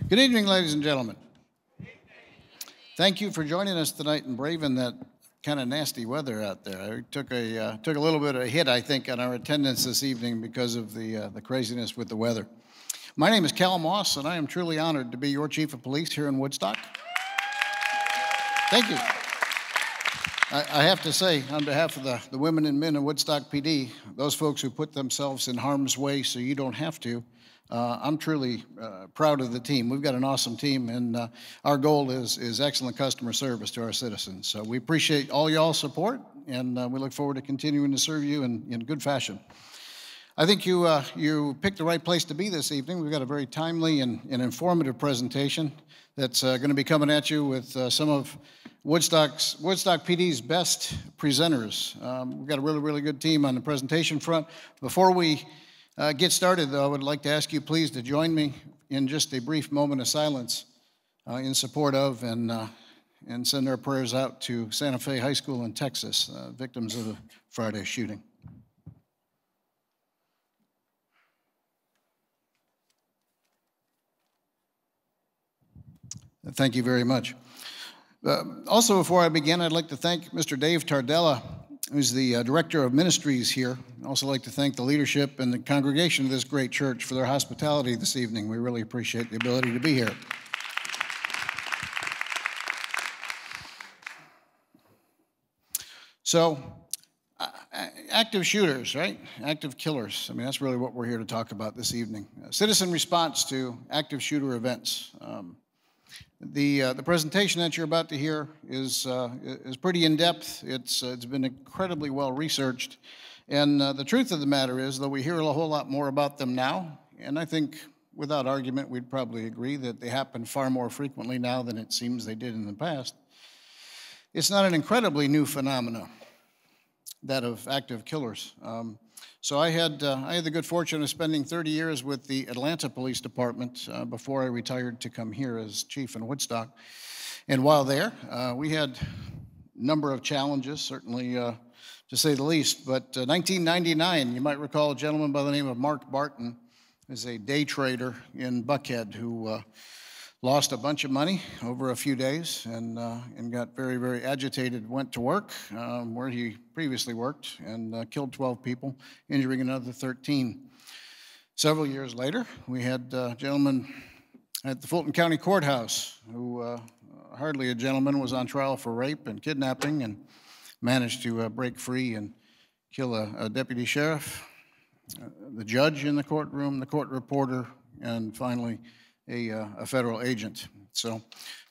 Good evening, ladies and gentlemen. Thank you for joining us tonight and braving that kind of nasty weather out there. I took a little bit of a hit, I think, on our attendance this evening because of the craziness with the weather. My name is Cal Moss, and I am truly honored to be your chief of police here in Woodstock. Thank you. I have to say, on behalf of the women and men of Woodstock PD, those folks who put themselves in harm's way so you don't have to, I'm truly proud of the team. We've got an awesome team, and our goal is excellent customer service to our citizens. So we appreciate all y'all's support, and we look forward to continuing to serve you in good fashion. I think you picked the right place to be this evening. We've got a very timely and informative presentation that's going to be coming at you with some of Woodstock PD's best presenters. We've got a really, really good team on the presentation front. Before we get started, though, I would like to ask you please to join me in just a brief moment of silence in support of and send our prayers out to Santa Fe High School in Texas, victims of the Friday shooting. Thank you very much. Also, before I begin, I'd like to thank Mr. Dave Tardella, who's the director of ministries here. I'd also like to thank the leadership and the congregation of this great church for their hospitality this evening. We really appreciate the ability to be here. So, active shooters, right? Active killers. I mean, that's really what we're here to talk about this evening. Citizen response to active shooter events. The presentation that you're about to hear is pretty in-depth. It's been incredibly well researched. And the truth of the matter is, though we hear a whole lot more about them now, and I think without argument we'd probably agree that they happen far more frequently now than it seems they did in the past, it's not an incredibly new phenomenon, that of active killers. So I had the good fortune of spending 30 years with the Atlanta Police Department before I retired to come here as chief in Woodstock. And while there, we had a number of challenges, certainly to say the least. But 1999, you might recall a gentleman by the name of Mark Barton, is a day trader in Buckhead who lost a bunch of money over a few days and got very, very agitated, went to work where he previously worked and killed 12 people, injuring another 13. Several years later, we had a gentleman at the Fulton County Courthouse who, hardly a gentleman, was on trial for rape and kidnapping and managed to break free and kill a deputy sheriff, the judge in the courtroom, the court reporter, and finally a federal agent. So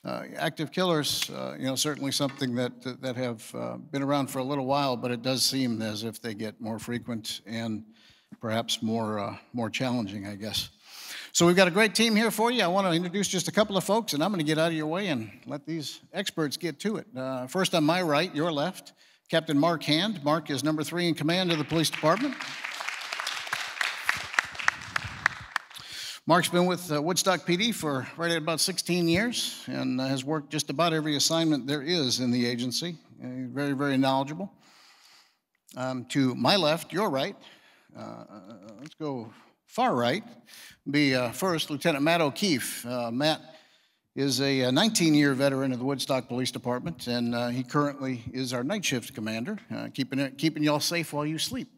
active killers, certainly something that have been around for a little while, but it does seem as if they get more frequent and perhaps more challenging, I guess. So we've got a great team here for you. I want to introduce just a couple of folks, and I'm going to get out of your way and let these experts get to it. First on my right, your left, Captain Mark Hand. Mark is number 3 in command of the police department. Mark's been with Woodstock PD for right at about 16 years and has worked just about every assignment there is in the agency. Very, very knowledgeable. To my left, your right, let's go far right, be first Lieutenant Matt O'Keefe. Matt is a 19-year veteran of the Woodstock Police Department, and he currently is our night shift commander, keeping y'all safe while you sleep.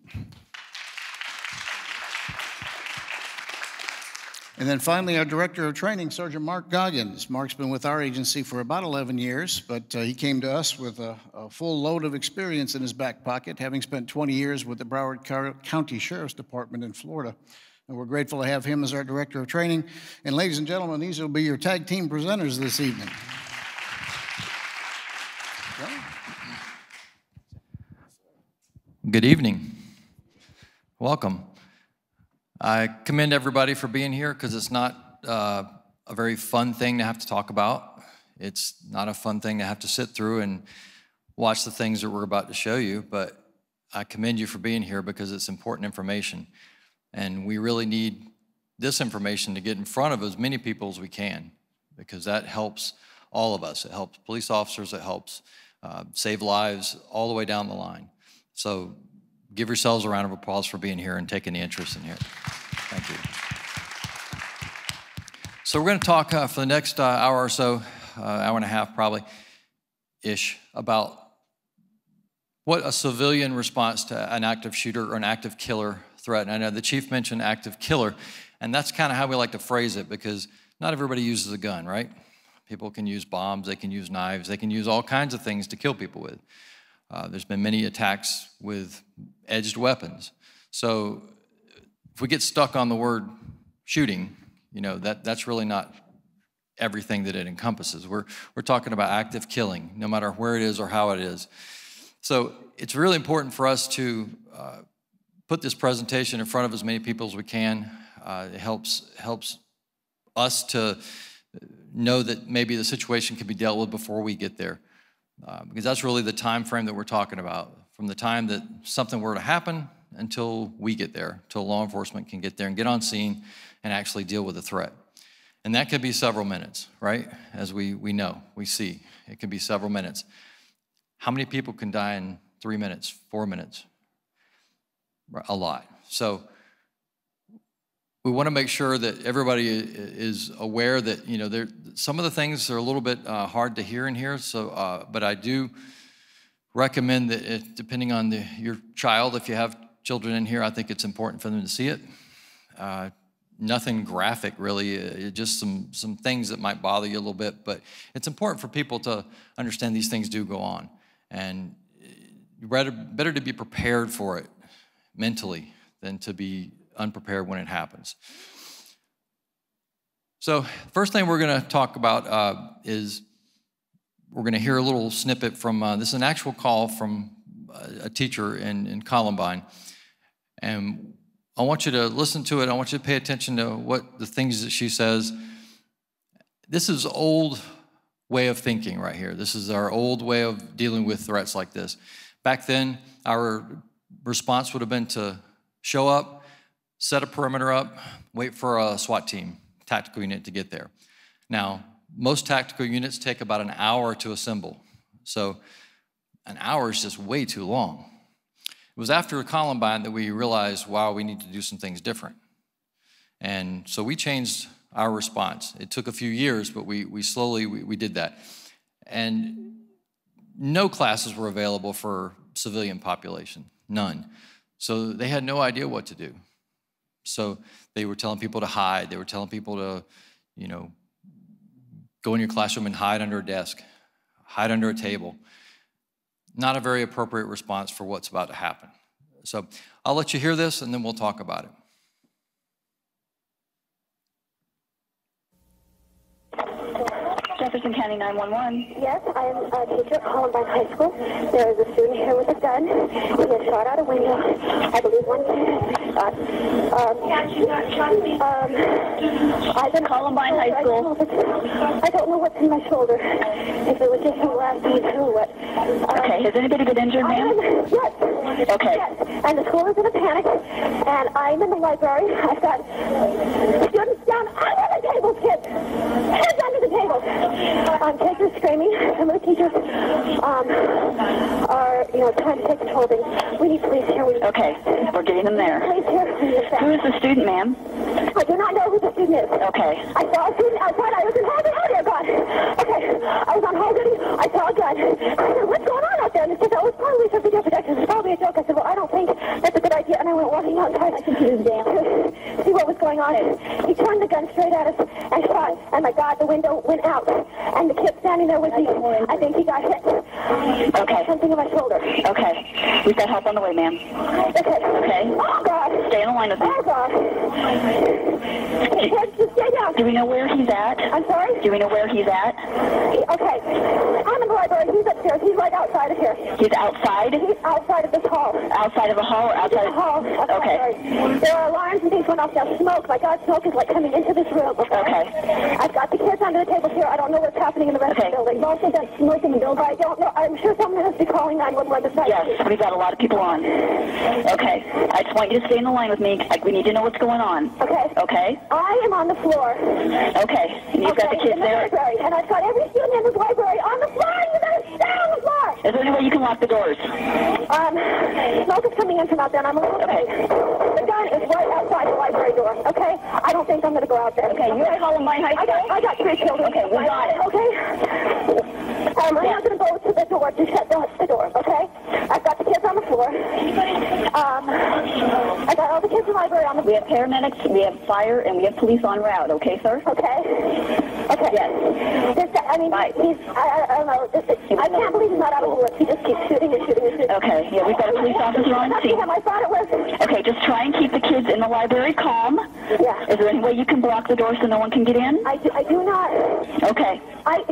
And then finally, our Director of Training, Sergeant Mark Goggins. Mark's been with our agency for about 11 years, but he came to us with a full load of experience in his back pocket, having spent 20 years with the Broward County Sheriff's Department in Florida. And we're grateful to have him as our Director of Training. And ladies and gentlemen, these will be your tag team presenters this evening. Good evening. Welcome. I commend everybody for being here because it's not a very fun thing to have to talk about. It's not a fun thing to have to sit through and watch the things that we're about to show you, but I commend you for being here because it's important information. And we really need this information to get in front of as many people as we can because that helps all of us. It helps police officers, it helps save lives all the way down the line. So give yourselves a round of applause for being here and taking the interest in here. Thank you. So we're going to talk for the next hour or so, hour and a half probably-ish, about what a civilian response to an active shooter or an active killer threat. And I know the chief mentioned active killer, and that's kind of how we like to phrase it, because not everybody uses a gun, right? People can use bombs, they can use knives, they can use all kinds of things to kill people with. There's been many attacks with edged weapons. So if we get stuck on the word shooting, you know, that's really not everything that it encompasses. We're talking about active killing, no matter where it is or how it is. So it's really important for us to put this presentation in front of as many people as we can. It helps us to know that maybe the situation can be dealt with before we get there. Because that's really the time frame that we're talking about, from the time that something were to happen until we get there, till law enforcement can get there and get on scene and actually deal with the threat. And that could be several minutes, right? As we know, we see, it can be several minutes. How many people can die in 3 minutes, 4 minutes? A lot. So we want to make sure that everybody is aware that, you know, some of the things are a little bit hard to hear in here. So, but I do recommend that depending on your child, if you have children in here, I think it's important for them to see it. Nothing graphic, really, just some things that might bother you a little bit. But it's important for people to understand these things do go on. And better to be prepared for it mentally than to be unprepared when it happens. So first thing we're going to talk about is we're going to hear a little snippet from, this is an actual call from a teacher in Columbine. And I want you to listen to it. I want you to pay attention to what the things that she says. This is old way of thinking right here. This is our old way of dealing with threats like this. Back then, our response would have been to show up, set a perimeter up, wait for a SWAT team, tactical unit to get there. Now, most tactical units take about an hour to assemble. So an hour is just way too long. It was after Columbine that we realized, wow, we need to do some things different. And so we changed our response. It took a few years, but we slowly did that. And no classes were available for civilian population, none. So they had no idea what to do. So they were telling people to hide. They were telling people to, you know, go in your classroom and hide under a desk, hide under a table. Not a very appropriate response for what's about to happen. So I'll let you hear this, and then we'll talk about it. Jefferson County 911. Yes, I am a teacher at Columbine High School. There is a student here with a gun. He has shot out a window. I believe one shot. I've been Columbine High School. I don't know what's in my shoulder. If it was just a last week or what. Okay, has anybody been injured, ma'am? Yes. Okay. Yes. And the school is in a panic. And I'm in the library. I've got students down under the tables, kids. Kids under the tables. Kids are screaming. Some of the teachers are, you know, trying to take control of things. We need police here. Okay, we're getting them there. Police here. Who is the student, ma'am? I do not know who the student is. Okay. I saw a student outside. I was in hold. Oh, dear God. Okay. I was on hold duty. I saw a gun. I said, what's going on out there? And they said, oh, it's probably for video protection. It's probably a joke. I said, well, I don't think that's a good idea. And I went walking outside. I think he was down to see what was going on. He turned the gun straight at us and shot. And my God, the window went out. And the kid standing there with me, I think he got hit. Okay. Something in my shoulder. Okay. We've got help on the way, ma'am. Okay. Okay. Oh, God. Stay on the line with me. Oh, God. Just stay down. Do we know where he's at? I'm sorry? Do we know where he's at? Okay. I'm in the library. He's upstairs. He's right outside of here. He's outside? He's outside of this hall. Outside of the hall? Outside of the hall. Okay. There are alarms and things going off now. Smoke. My God, smoke is like coming into this room. Okay. I've got the kids under the tables here. I don't know what's happening in the rest of the building. We've also got smoke in the building. I don't know. I'm sure someone has to be calling 911 besides Yes, we've got a lot of people on. Okay. I just want you to stay in the line with me. We need to know what's going on. Okay. Okay? I am on the floor. Okay. And you've got the kids in the there? library. And I've got every student in this library on the floor. You better stay on the floor. Is there any way you can lock the doors? Smoke is coming in from out there, and I'm a little afraid. The gun is right outside the library door, okay? I don't think think I'm going to go out there. Okay, you're at Columbine High School? I got 3 children. Okay, we got it. Okay? I'm not going to go to the door to shut the door, okay? I've got the kids on the floor. I got all the kids in the library on the floor. We have paramedics, we have fire, and we have police en route, okay, sir? Okay. Okay. Yes. I mean, I don't know. I can't believe he's not out of bullets. He just keeps shooting and shooting and shooting. Okay, yeah, we've got a police officer on scene. I thought it was. Okay, just try and keep the kids in the library calm. Yeah. Is there any way you can block the door so no one can get in? I do not. Okay. I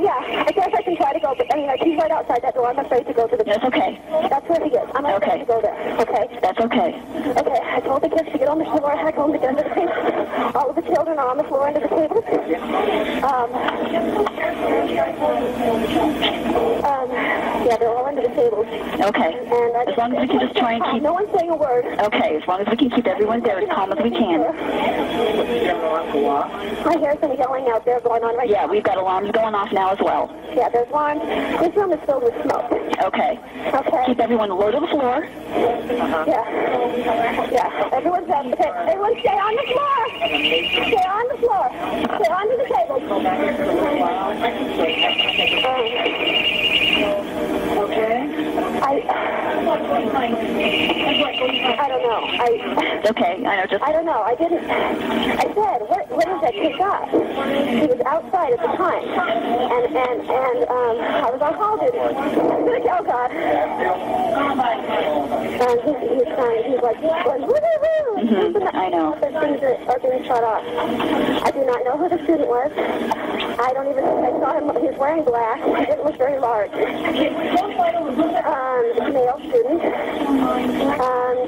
guess I can try to go, but I mean, he's right outside that door. I'm afraid to go to the. That's okay. That's where he is. I'm afraid to go there. Okay. That's okay. Okay. I told the kids to get on the floor. I told them to get under the table. All of the children are on the floor under the table. Yeah, they're all under the tables. Okay. And as long as we can just try and keep. No one's saying a word. Okay. As long as we can keep everyone there as calm as we can. I hear some yelling out there going on right now. Yeah, we've got alarms going off now as well. Yeah, there's alarms. This room is filled with smoke. Okay. Okay. Keep everyone low to the floor. Yeah. Yeah. Everyone's up. Okay. Everyone stay on the floor. Stay on the floor. Stay under the table. Okay. I don't know. Okay, I know. Just. I don't know. I didn't. I said, what is that kid got? He was outside at the time, and I was on call duty. Oh God. And he's like going woo-hoo-hoo. I know. Those things are being shut off. I do not know who the student was. I don't even think I saw him. He was wearing black. He didn't look very large. Male student.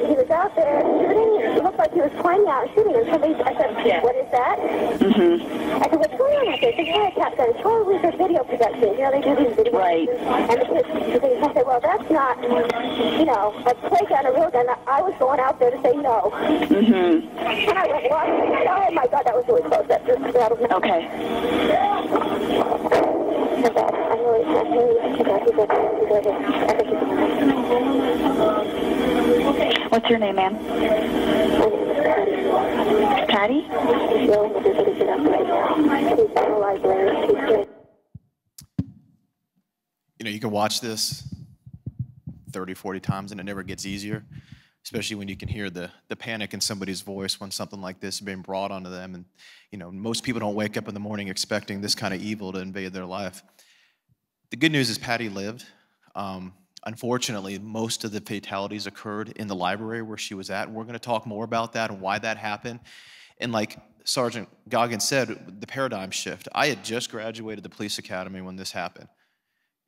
He was out there shooting. It looked like he was pointing out and shooting. And I said, what is that? I said, what's going on out there? It's a wiretap gun. It's totally for video production. You know, they do these video productions. And the kids, I said, well, that's not, a play gun, a real gun. I was going out there to say no. And I went, oh my God, that was really close. That just rattled me. Okay. What's your name, ma'am? Patty? You can watch this 30, 40 times and it never gets easier, especially when you can hear the panic in somebody's voice when something like this is being brought onto them. And, most people don't wake up in the morning expecting this kind of evil to invade their life. The good news is Patty lived. Unfortunately, most of the fatalities occurred in the library where she was at. And we're going to talk more about that and why that happened. And like Sergeant Goggins said, the paradigm shift. I had just graduated the police academy when this happened.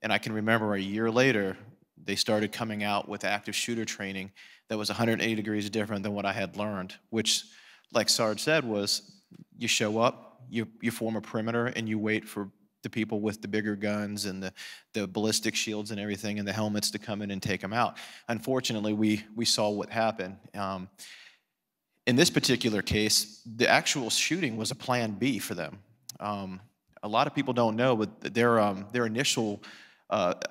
And I can remember a year later, they started coming out with active shooter training that was 180 degrees different than what I had learned, which, like Sarge said, was you show up, you form a perimeter, and you wait for the people with the bigger guns and the ballistic shields and everything and the helmets to come in and take them out. Unfortunately, we saw what happened. In this particular case, the actual shooting was a plan B for them. A lot of people don't know, but their initial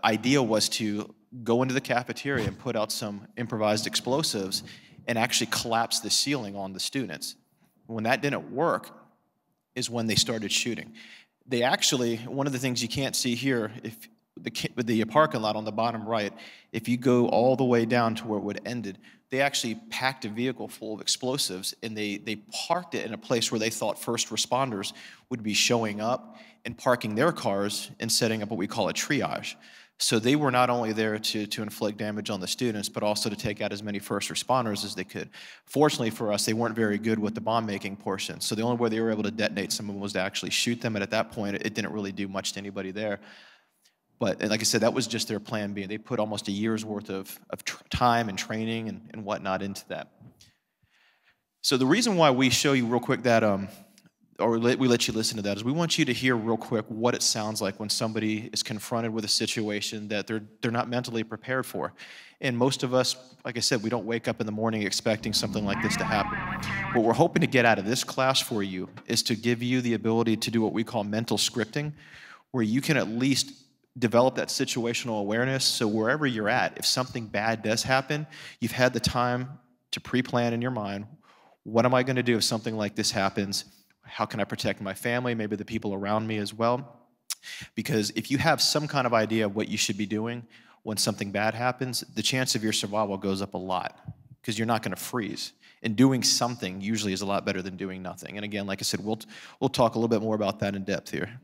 idea was to go into the cafeteria and put out some improvised explosives and actually collapse the ceiling on the students. When that didn't work is when they started shooting. They actually, one of the things you can't see here, if the parking lot on the bottom right, if you go all the way down to where it would ended, they actually packed a vehicle full of explosives and they parked it in a place where they thought first responders would be showing up and parking their cars and setting up what we call a triage. So they were not only there to inflict damage on the students, but also to take out as many first responders as they could. Fortunately for us, they weren't very good with the bomb-making portion. So the only way they were able to detonate some of them was to actually shoot them. And at that point, it didn't really do much to anybody there. But like I said, that was just their plan B. They put almost a year's worth of time and training and whatnot into that. So the reason why we show you real quick that, or we let you listen to that, is we want you to hear real quick what it sounds like when somebody is confronted with a situation that they're not mentally prepared for. And most of us, like I said, we don't wake up in the morning expecting something like this to happen. What we're hoping to get out of this class for you is to give you the ability to do what we call mental scripting, where you can at least develop that situational awareness, so wherever you're at, if something bad does happen, you've had the time to pre-plan in your mind, what am I going to do if something like this happens? How can I protect my family, maybe the people around me as well? Because if you have some kind of idea of what you should be doing when something bad happens, the chance of your survival goes up a lot because you're not going to freeze. And doing something usually is a lot better than doing nothing. And again, like I said, we'll talk a little bit more about that in depth here.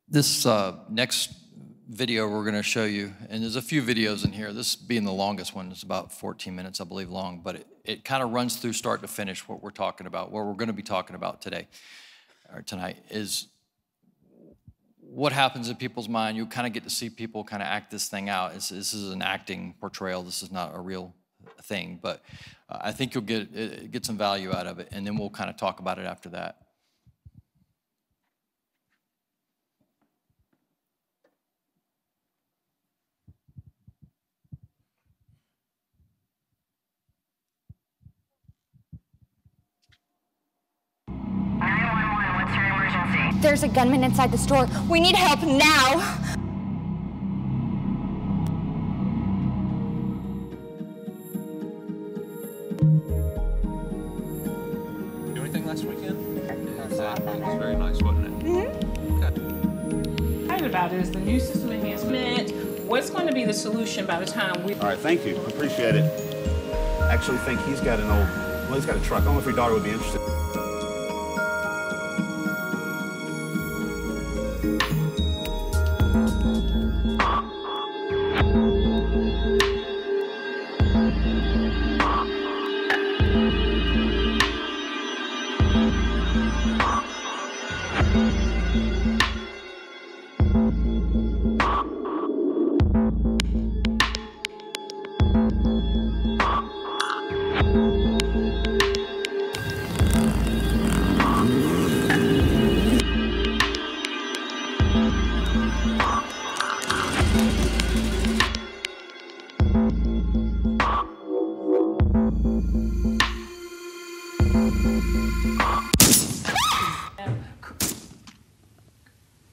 This next video we're going to show you, and there's a few videos in here, this being the longest one, it's about 14 minutes, I believe, long, but it kind of runs through start to finish what we're talking about, what we're going to be talking about today, or tonight, is what happens in people's mind. You kind of get to see people kind of act this thing out. This is an acting portrayal. This is not a real thing, but I think you'll get some value out of it, and then we'll kind of talk about it after that. What's your emergency? There's a gunman inside the store. We need help now. Do anything last weekend? It was very nice, wasn't it? Mm-hmm. Good. Right about it is the new system enhancement. What's going to be the solution by the time we... All right, thank you. Appreciate it. I actually think he's got an old, well, he's got a truck. I don't know if your daughter would be interested.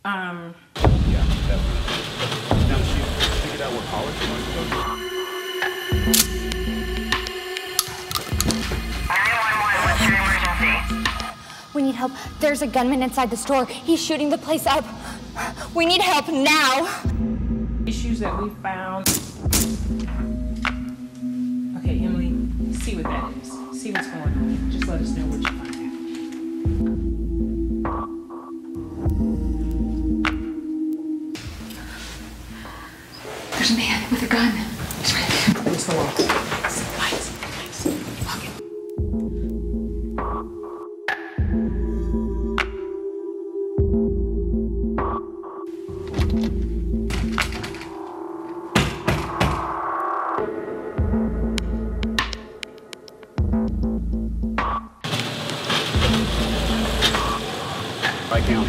Yeah, definitely. Now, she figured out what college she wants to go to? 911, what's your emergency? We need help. There's a gunman inside the store. He's shooting the place up. We need help now. Issues that we found. Okay, Emily, see what that is. See what's going on. Just let us know what you find out. There's a man with a gun. He's right there. What's the wall? Lights. Lock it. Right down.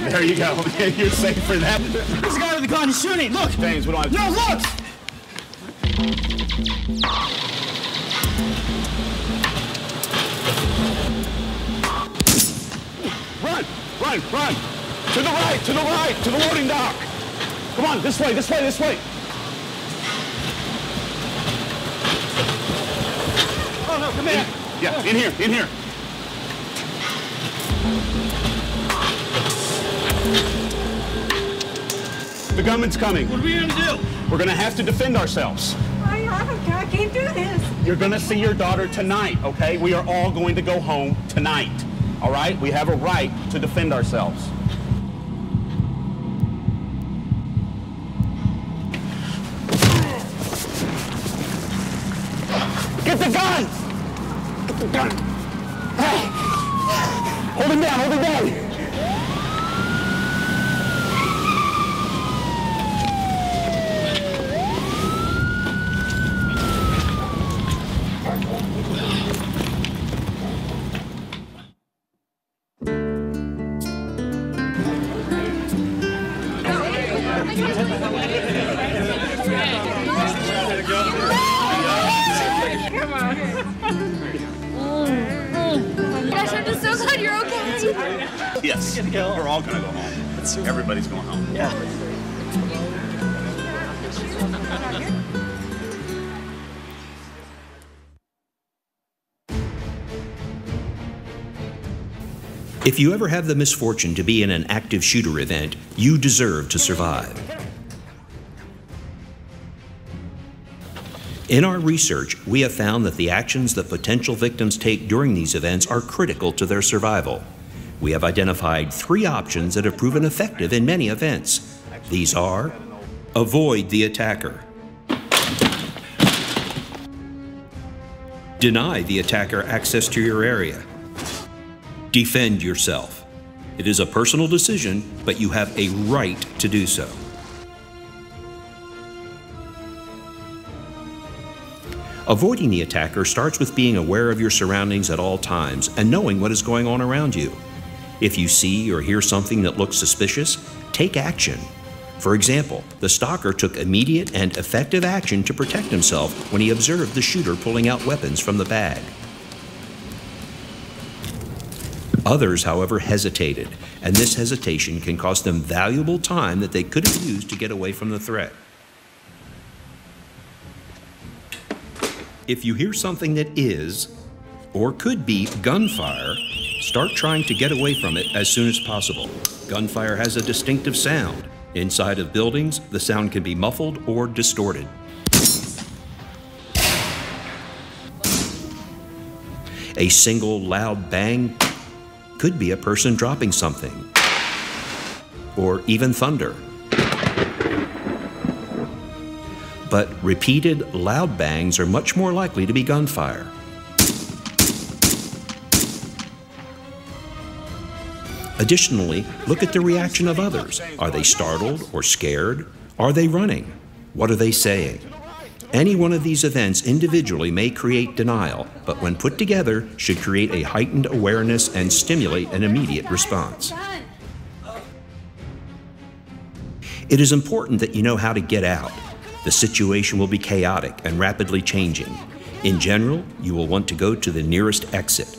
There you go. You're safe for that. There's a guy with a gun shooting. Look. James, we don't have to... No, look. Run. To the right, to the loading dock. Come on, this way. Oh, no, come here. Yeah, in here. The gunman's coming. What are we gonna do? We're gonna have to defend ourselves. I can't do this. You're gonna see your daughter tonight, okay? We are all going to go home tonight, all right? We have a right to defend ourselves. Get the gun! Hey! Hold him down! Gosh, I'm just so glad you're okay. Yes, we're all gonna go home. Everybody's going home. Yeah. If you ever have the misfortune to be in an active shooter event, you deserve to survive. In our research, we have found that the actions that potential victims take during these events are critical to their survival. We have identified 3 options that have proven effective in many events. These are: avoid the attacker, deny the attacker access to your area, defend yourself. It is a personal decision, but you have a right to do so. Avoiding the attacker starts with being aware of your surroundings at all times and knowing what is going on around you. If you see or hear something that looks suspicious, take action. For example, the stalker took immediate and effective action to protect himself when he observed the shooter pulling out weapons from the bag. Others, however, hesitated, and this hesitation can cost them valuable time that they could have used to get away from the threat. If you hear something that is, or could be, gunfire, start trying to get away from it as soon as possible. Gunfire has a distinctive sound. Inside of buildings, the sound can be muffled or distorted. A single loud bang could be a person dropping something, or even thunder. But repeated loud bangs are much more likely to be gunfire. Additionally, look at the reaction of others. Are they startled or scared? Are they running? What are they saying? Any one of these events individually may create denial, but when put together, should create a heightened awareness and stimulate an immediate response. It is important that you know how to get out. The situation will be chaotic and rapidly changing. In general, you will want to go to the nearest exit.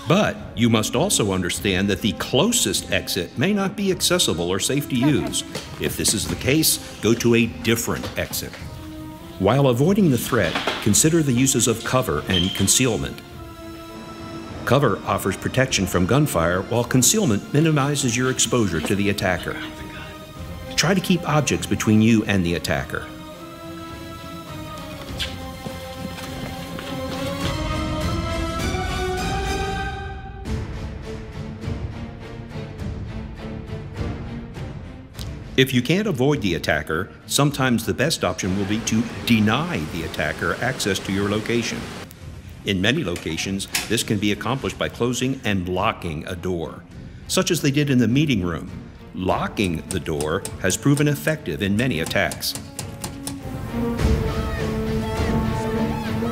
But you must also understand that the closest exit may not be accessible or safe to use. If this is the case, go to a different exit. While avoiding the threat, consider the uses of cover and concealment. Cover offers protection from gunfire, while concealment minimizes your exposure to the attacker. Try to keep objects between you and the attacker. If you can't avoid the attacker, sometimes the best option will be to deny the attacker access to your location. In many locations, this can be accomplished by closing and locking a door, such as they did in the meeting room. Locking the door has proven effective in many attacks.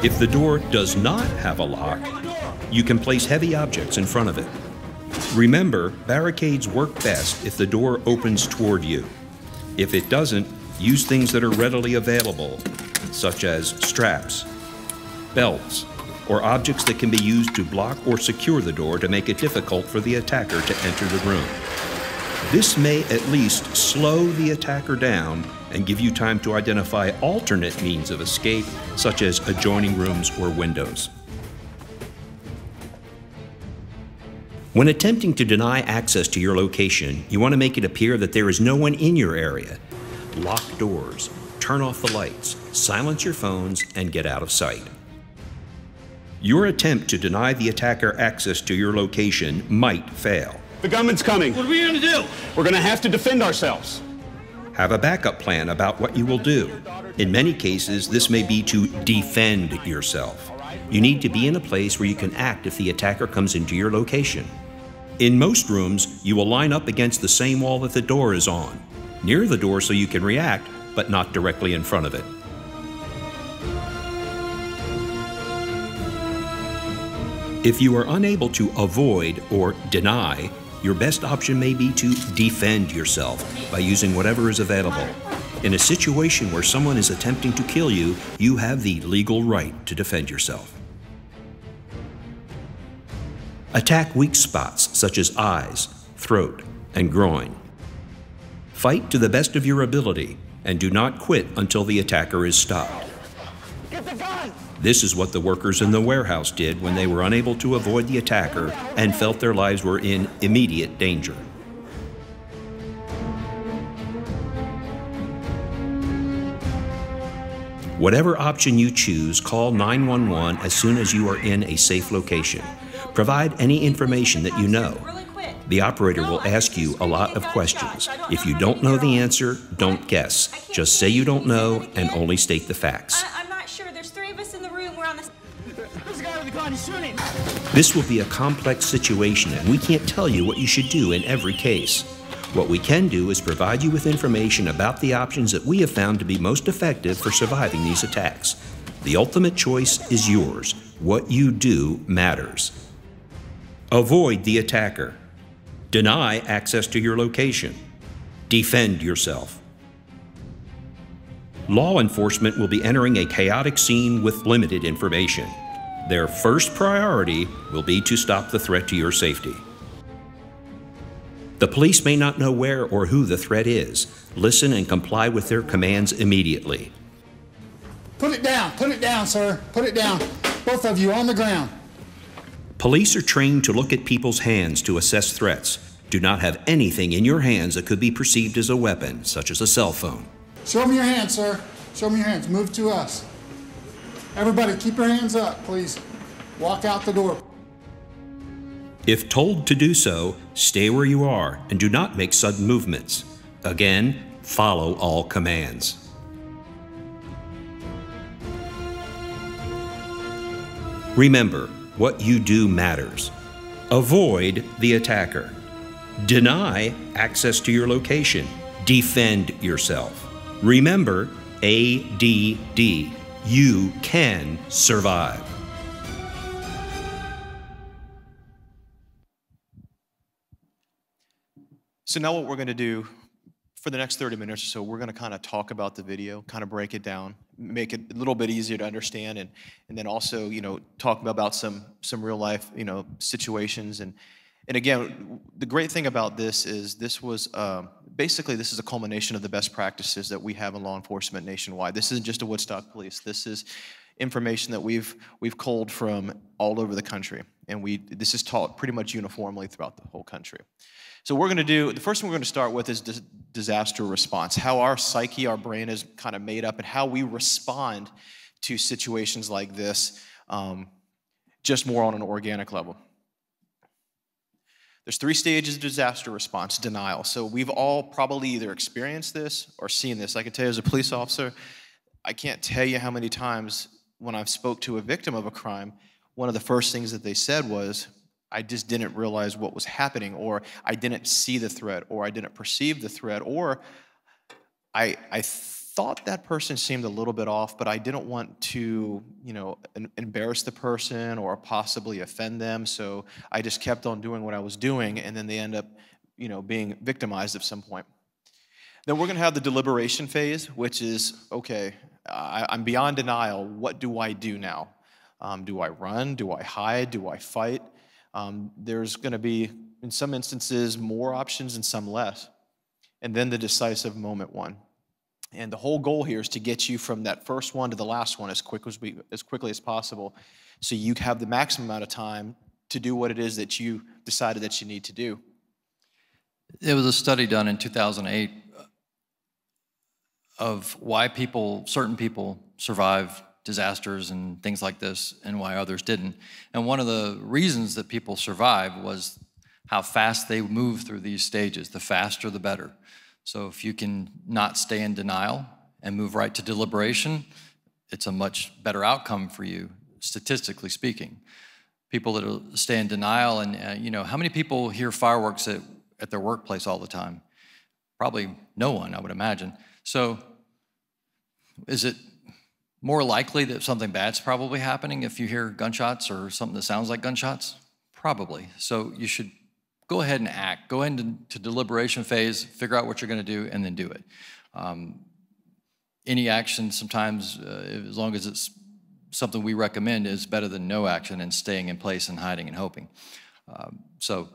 If the door does not have a lock, you can place heavy objects in front of it. Remember, barricades work best if the door opens toward you. If it doesn't, use things that are readily available, such as straps, belts, or objects that can be used to block or secure the door to make it difficult for the attacker to enter the room. This may at least slow the attacker down and give you time to identify alternate means of escape, such as adjoining rooms or windows. When attempting to deny access to your location, you want to make it appear that there is no one in your area. Lock doors, turn off the lights, silence your phones, and get out of sight. Your attempt to deny the attacker access to your location might fail. The gunman's coming. What are we going to do? We're going to have to defend ourselves. Have a backup plan about what you will do. In many cases, this may be to defend yourself. You need to be in a place where you can act if the attacker comes into your location. In most rooms, you will line up against the same wall that the door is on, near the door so you can react, but not directly in front of it. If you are unable to avoid or deny, your best option may be to defend yourself by using whatever is available. In a situation where someone is attempting to kill you, you have the legal right to defend yourself. Attack weak spots such as eyes, throat, and groin. Fight to the best of your ability and do not quit until the attacker is stopped. Get the gun! This is what the workers in the warehouse did when they were unable to avoid the attacker and felt their lives were in immediate danger. Whatever option you choose, call 911 as soon as you are in a safe location. Provide any information that you know. The operator will ask you a lot of questions. If you don't know the answer, don't guess. Just say you don't know and only state the facts. I'm not sure. There's 3 of us in the room. We're on the... There's a guy with a gun. He's shooting. This will be a complex situation, and we can't tell you what you should do in every case. What we can do is provide you with information about the options that we have found to be most effective for surviving these attacks. The ultimate choice is yours. What you do matters. Avoid the attacker. Deny access to your location. Defend yourself. Law enforcement will be entering a chaotic scene with limited information. Their first priority will be to stop the threat to your safety. The police may not know where or who the threat is. Listen and comply with their commands immediately. Put it down, sir. Put it down. Both of you on the ground. Police are trained to look at people's hands to assess threats. Do not have anything in your hands that could be perceived as a weapon, such as a cell phone. Show me your hands, sir. Show me your hands. Move to us. Everybody, keep your hands up, please. Walk out the door. If told to do so, stay where you are and do not make sudden movements. Again, follow all commands. Remember, what you do matters. Avoid the attacker. Deny access to your location. Defend yourself. Remember, ADD. You can survive. So now what we're going to do for the next 30 minutes or so, we're going to kind of talk about the video, kind of break it down, make it a little bit easier to understand, and then also, talk about some real life, situations. And again, the great thing about this is this was basically this is a culmination of the best practices that we have in law enforcement nationwide. This isn't just a Woodstock police. This is information that we've culled from all over the country, and this is taught pretty much uniformly throughout the whole country. So we're going to do, the first thing we're going to start with is disaster response, how our psyche, our brain is kind of made up, and how we respond to situations like this, just more on an organic level. There's 3 stages of disaster response. Denial. So we've all probably either experienced this or seen this. I can tell you as a police officer, I can't tell you how many times when I've spoke to a victim of a crime, one of the first things that they said was, I just didn't realize what was happening, or I didn't see the threat, or I didn't perceive the threat, or I thought that person seemed a little bit off, but I didn't want to, embarrass the person or possibly offend them, so I just kept on doing what I was doing, and then they end up, being victimized at some point. Then we're going to have the deliberation phase, which is, okay, I'm beyond denial. What do I do now? Do I run? Do I hide? Do I fight? There's going to be, in some instances, more options and some less. And then the decisive moment one. And the whole goal here is to get you from that first one to the last one as quickly as possible, so you have the maximum amount of time to do what it is that you decided that you need to do. There was a study done in 2008 of why certain people survive disasters and things like this, and why others didn't. And one of the reasons that people survive was how fast they move through these stages. The faster, the better. So if you can not stay in denial and move right to deliberation, it's a much better outcome for you, statistically speaking. People that stay in denial, and how many people hear fireworks at their workplace all the time? Probably no one, I would imagine. So is it more likely that something bad's probably happening if you hear gunshots or something that sounds like gunshots? Probably. So you should go ahead and act. Go into deliberation phase, figure out what you're going to do, and then do it. Any action sometimes, as long as it's something we recommend, is better than no action and staying in place and hiding and hoping. So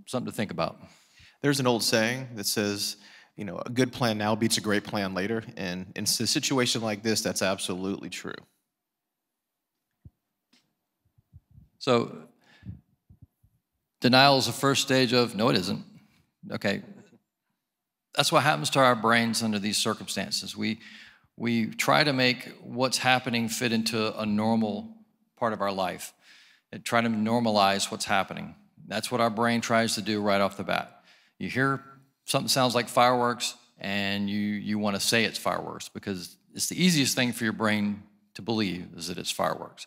something to think about. There's an old saying that says, a good plan now beats a great plan later. And in a situation like this, that's absolutely true. So denial is the first stage of, no, it isn't. Okay. That's what happens to our brains under these circumstances. We try to make what's happening fit into a normal part of our life and try to normalize what's happening. That's what our brain tries to do right off the bat. You hear something sounds like fireworks and you want to say it's fireworks because it's the easiest thing for your brain to believe is that it's fireworks.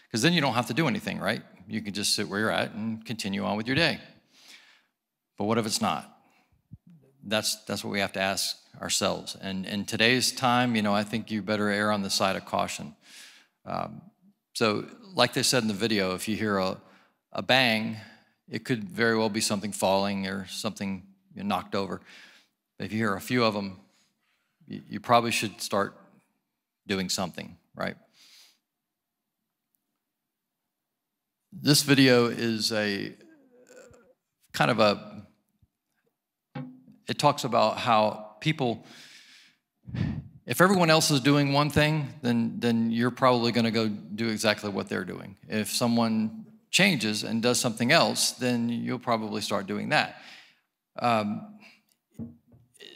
Because then you don't have to do anything, right? You can just sit where you're at and continue on with your day. But what if it's not? That's what we have to ask ourselves. And in today's time, I think you better err on the side of caution. So like they said in the video, if you hear a bang, it could very well be something falling or something knocked over. If you hear a few of them, you probably should start doing something, right? This video is a kind of it talks about how people, if everyone else is doing one thing, then you're probably going to go do exactly what they're doing. If someone changes and does something else, then you'll probably start doing that.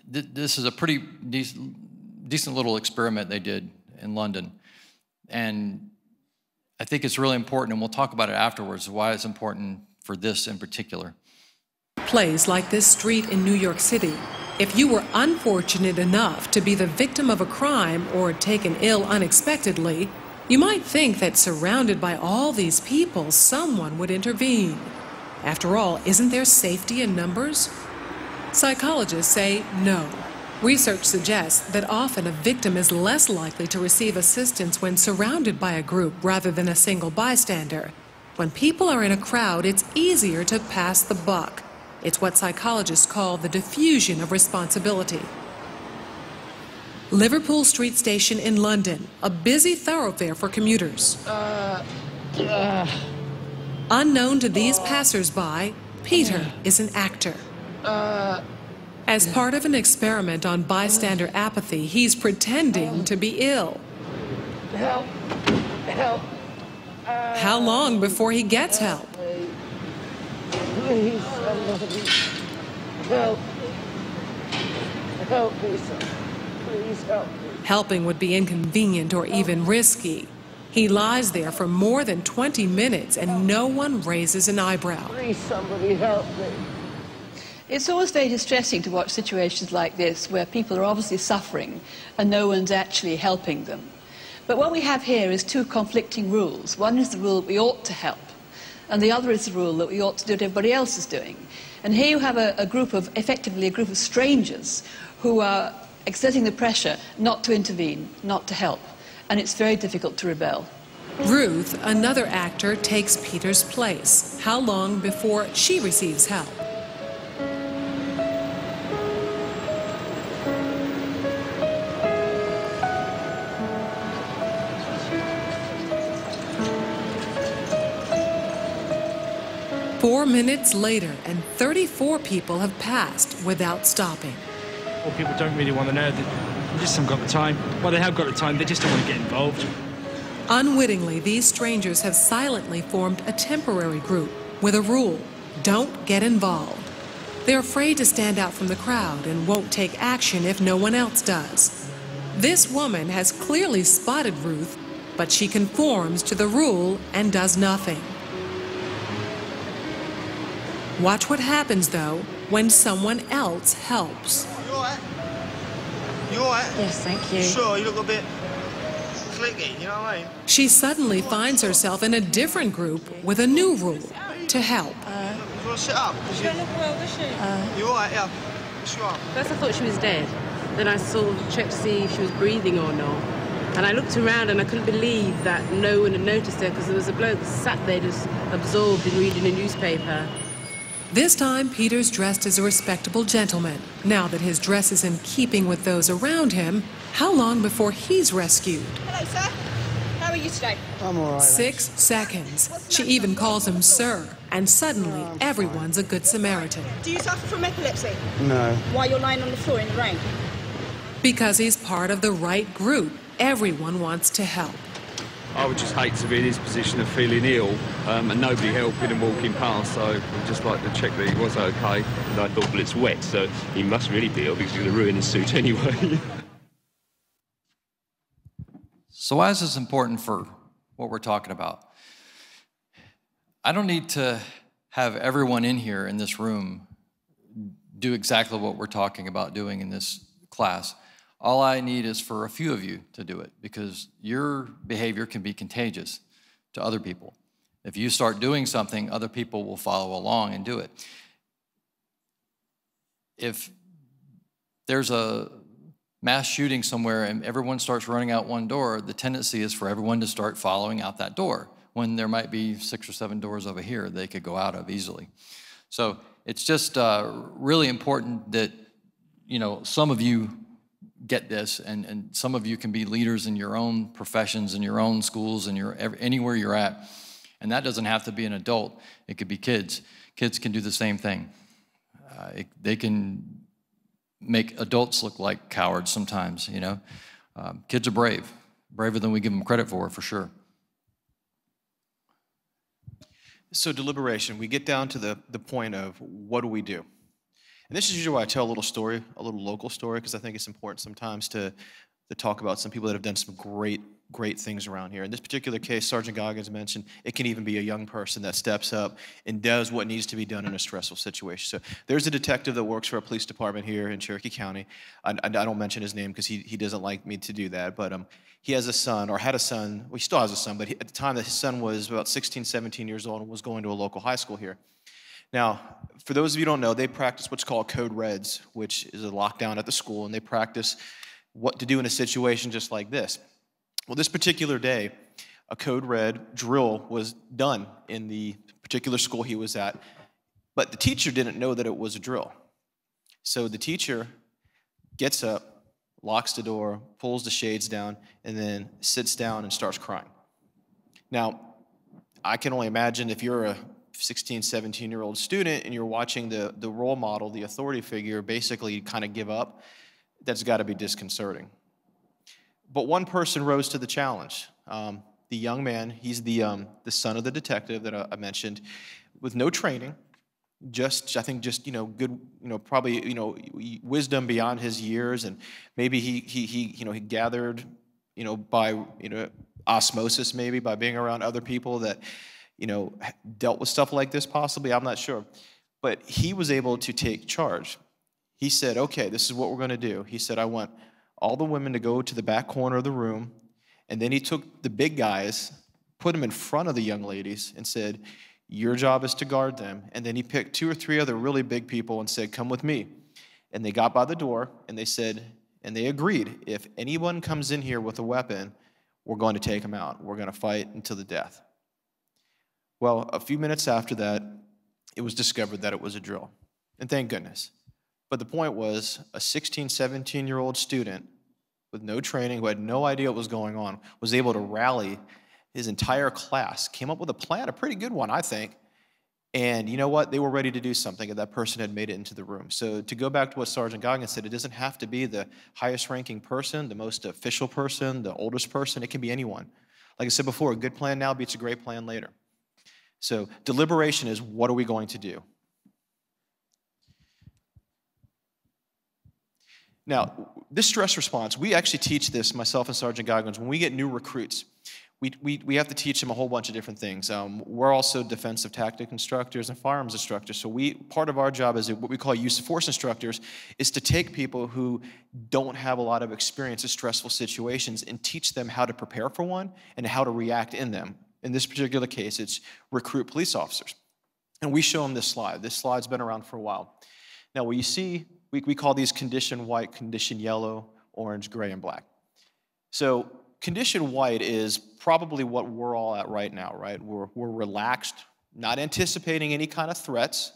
This is a pretty decent little experiment they did in London. And I think it's really important, and we'll talk about it afterwards, why it's important for this in particular. Place like this street in New York City, if you were unfortunate enough to be the victim of a crime or taken ill unexpectedly, you might think that surrounded by all these people, someone would intervene. After all, isn't there safety in numbers? Psychologists say no. Research suggests that often a victim is less likely to receive assistance when surrounded by a group rather than a single bystander. When people are in a crowd, it's easier to pass the buck. It's what psychologists call the diffusion of responsibility. Liverpool Street Station in London, a busy thoroughfare for commuters. Unknown to these passers-by, Peter is an actor. As part of an experiment on bystander apathy, he's pretending to be ill. Help! Help! How long before he gets help? Please, somebody. Help. Help me, sir. Please help me. Helping would be inconvenient or even risky. He lies there for more than 20 minutes and no one raises an eyebrow. Please, somebody help me. It's always very distressing to watch situations like this where people are obviously suffering and no one's actually helping them. But what we have here is two conflicting rules. One is the rule that we ought to help, and the other is the rule that we ought to do what everybody else is doing. And here you have effectively a group of strangers who are exerting the pressure not to intervene, not to help. And it's very difficult to rebel. Ruth, another actor, takes Peter's place. How long before she receives help? Four minutes later, and 34 people have passed without stopping. Well, people don't really want to know. They just haven't got the time. Well, they have got the time, they just don't want to get involved. Unwittingly, these strangers have silently formed a temporary group with a rule: don't get involved. They're afraid to stand out from the crowd and won't take action if no one else does. This woman has clearly spotted Ruth, but she conforms to the rule and does nothing. Watch what happens, though, when someone else helps. You all right? You all right? Yes, thank you. Sure, you look a bit clicky, you know what I mean? She suddenly finds herself in a different group with a new rule: to help. You want to sit up? She don't look well, does she? You all right? Yeah. Sure. First I thought she was dead. Then I sort of checked to see if she was breathing or not. And I looked around and I couldn't believe that no one had noticed her, because there was a bloke sat there just absorbed in reading a newspaper. This time, Peter's dressed as a respectable gentleman. Now that his dress is in keeping with those around him, how long before he's rescued? Hello, sir. How are you today? I'm all right. 6 seconds. She even calls him sir. And suddenly, everyone's a good Samaritan. Do you suffer from epilepsy? No. Why you're lying on the floor in the rain? Because he's part of the right group. Everyone wants to help. I would just hate to be in his position of feeling ill and nobody helping and walking past, so I'd just like to check that he was okay. And I thought, well, it's wet, so he must really be ill because he's going to ruin his suit anyway. So why is this important for what we're talking about? I don't need to have everyone in here in this room do exactly what we're talking about doing in this class. All I need is for a few of you to do it, because your behavior can be contagious to other people. If you start doing something, other people will follow along and do it. If there's a mass shooting somewhere and everyone starts running out one door, the tendency is for everyone to start following out that door, when there might be 6 or 7 doors over here they could go out of easily. So it's just really important that, you know, some of you get this, and some of you can be leaders in your own professions, in your own schools, and anywhere you're at. And that doesn't have to be an adult. It could be kids. Kids can do the same thing. They can make adults look like cowards sometimes, you know. Kids are brave, braver than we give them credit for sure. So deliberation, we get down to the point of what do we do? And this is usually why I tell a little story, a little local story, because I think it's important sometimes to talk about some people that have done some great things around here. In this particular case, Sergeant Goggins mentioned it can even be a young person that steps up and does what needs to be done in a stressful situation. So there's a detective that works for a police department here in Cherokee County. I don't mention his name because he doesn't like me to do that, but he has a son, or had a son. Well, he still has a son, but at the time that his son was about 16, 17 years old and was going to a local high school here. Now, for those of you who don't know, they practice what's called Code Reds, which is a lockdown at the school, and they practice what to do in a situation just like this. Well, this particular day, a Code Red drill was done in the particular school he was at, but the teacher didn't know that it was a drill. So the teacher gets up, locks the door, pulls the shades down, and then sits down and starts crying. Now, I can only imagine if you're a 16, 17-year-old student and you're watching the role model, the authority figure, basically kind of give up, that's got to be disconcerting. But one person rose to the challenge. The young man, he's the son of the detective that I mentioned, with no training, I think good, probably, wisdom beyond his years, and maybe he gathered, by, osmosis, maybe by being around other people that, dealt with stuff like this possibly, I'm not sure. But he was able to take charge. He said, okay, this is what we're going to do. He said, I want all the women to go to the back corner of the room, and then he took the big guys, put them in front of the young ladies, and said, your job is to guard them. And then he picked 2 or 3 other really big people and said, come with me. And they got by the door, and they said, and they agreed, if anyone comes in here with a weapon, we're going to take them out. We're going to fight until the death. Well, a few minutes after that, it was discovered that it was a drill. And thank goodness. But the point was, a 16, 17-year-old student with no training, who had no idea what was going on, was able to rally his entire class, came up with a plan, a pretty good one, I think. And you know what? They were ready to do something, and that person had made it into the room. So to go back to what Sergeant Goggins said, it doesn't have to be the highest-ranking person, the most official person, the oldest person. It can be anyone. Like I said before, a good plan now beats a great plan later. So deliberation is, what are we going to do? Now, this stress response, we actually teach this, myself and Sergeant Goggins, when we get new recruits. We have to teach them a whole bunch of different things. We're also defensive tactic instructors and firearms instructors. So part of our job as what we call use of force instructors is to take people who don't have a lot of experience in stressful situations and teach them how to prepare for one and how to react in them. In this particular case, it's recruit police officers. And we show them this slide. This slide's been around for a while. Now, what you see, we call these condition white, condition yellow, orange, gray, and black. So condition white is probably what we're all at right now, right? We're relaxed, not anticipating any kind of threats,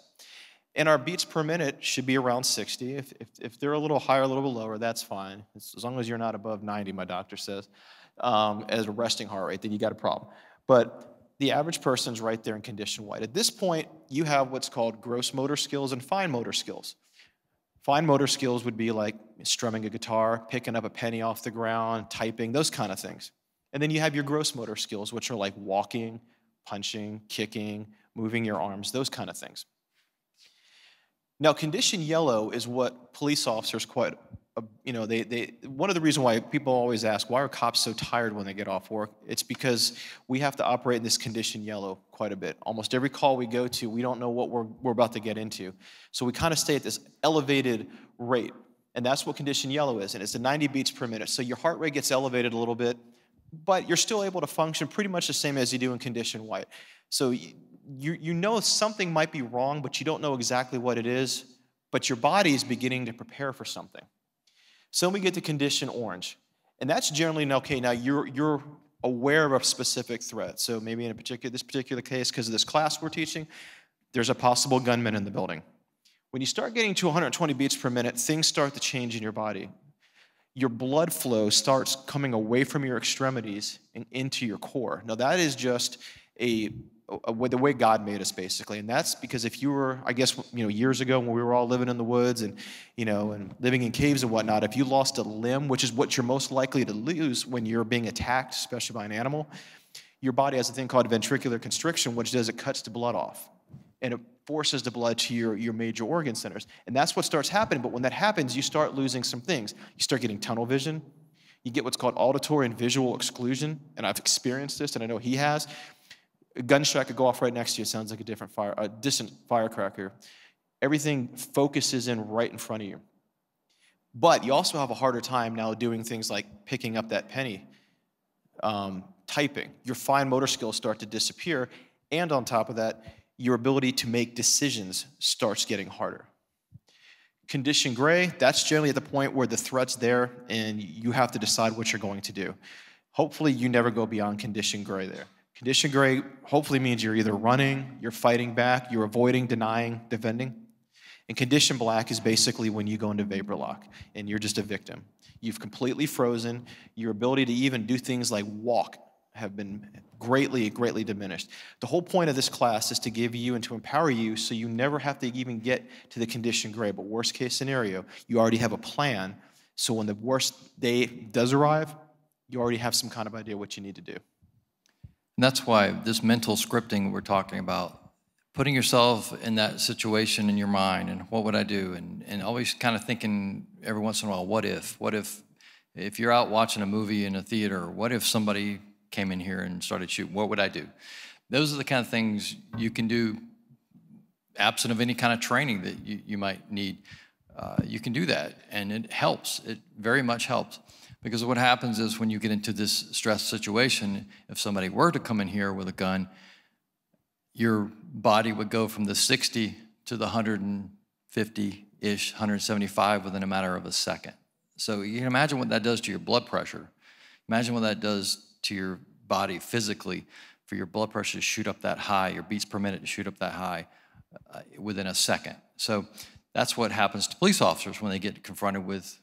and our beats per minute should be around 60. If they're a little higher, a little bit lower, that's fine. As long as you're not above 90, my doctor says, as a resting heart rate, then you got a problem. But the average person's right there in condition white. At this point, you have what's called gross motor skills and fine motor skills. Fine motor skills would be like strumming a guitar, picking up a penny off the ground, typing, those kind of things. And then you have your gross motor skills, which are like walking, punching, kicking, moving your arms, those kind of things. Now, condition yellow is what police officers one of the reasons why people always ask, why are cops so tired when they get off work? It's because we have to operate in this condition yellow quite a bit. Almost every call we go to, we don't know what we're about to get into. So we kind of stay at this elevated rate. And that's what condition yellow is. And it's 90 beats per minute. So your heart rate gets elevated a little bit, but you're still able to function pretty much the same as you do in condition white. So you know something might be wrong, but you don't know exactly what it is, but your body is beginning to prepare for something. So we get to condition orange. And that's generally, okay, now you're aware of a specific threat. So maybe in this particular case, because of this class we're teaching, there's a possible gunman in the building. When you start getting to 120 beats per minute, things start to change in your body. Your blood flow starts coming away from your extremities and into your core. Now that is just the way God made us, basically. And that's because if you were, I guess, years ago when we were all living in the woods and, and living in caves and whatnot, if you lost a limb, which is what you're most likely to lose when you're being attacked, especially by an animal, your body has a thing called ventricular constriction, which does, it cuts the blood off. And it forces the blood to your major organ centers. And that's what starts happening. But when that happens, you start losing some things. You start getting tunnel vision. You get what's called auditory and visual exclusion. And I've experienced this, and I know he has. A gunshot could go off right next to you. It sounds like a distant firecracker. Everything focuses in right in front of you. But you also have a harder time now doing things like picking up that penny, typing. Your fine motor skills start to disappear. And on top of that, your ability to make decisions starts getting harder. Condition gray, that's generally at the point where the threat's there and you have to decide what you're going to do. Hopefully you never go beyond condition gray there. Condition gray hopefully means you're either running, you're fighting back, you're avoiding, denying, defending. And condition black is basically when you go into vapor lock and you're just a victim. You've completely frozen. Your ability to even do things like walk have been greatly, greatly diminished. The whole point of this class is to give you and to empower you so you never have to even get to the condition gray. But worst case scenario, you already have a plan. So when the worst day does arrive, you already have some kind of idea what you need to do. And that's why this mental scripting we're talking about, putting yourself in that situation in your mind and what would I do? And always kind of thinking every once in a while, what if you're out watching a movie in a theater, what if somebody came in here and started shooting, what would I do? Those are the kind of things you can do absent of any kind of training that you might need. You can do that, and it helps. It very much helps. Because what happens is when you get into this stress situation, if somebody were to come in here with a gun, your body would go from the 60 to the 150-ish, 175 within a matter of a second. So you can imagine what that does to your blood pressure. Imagine what that does to your body physically for your blood pressure to shoot up that high, your beats per minute to shoot up that high within a second. So that's what happens to police officers when they get confronted with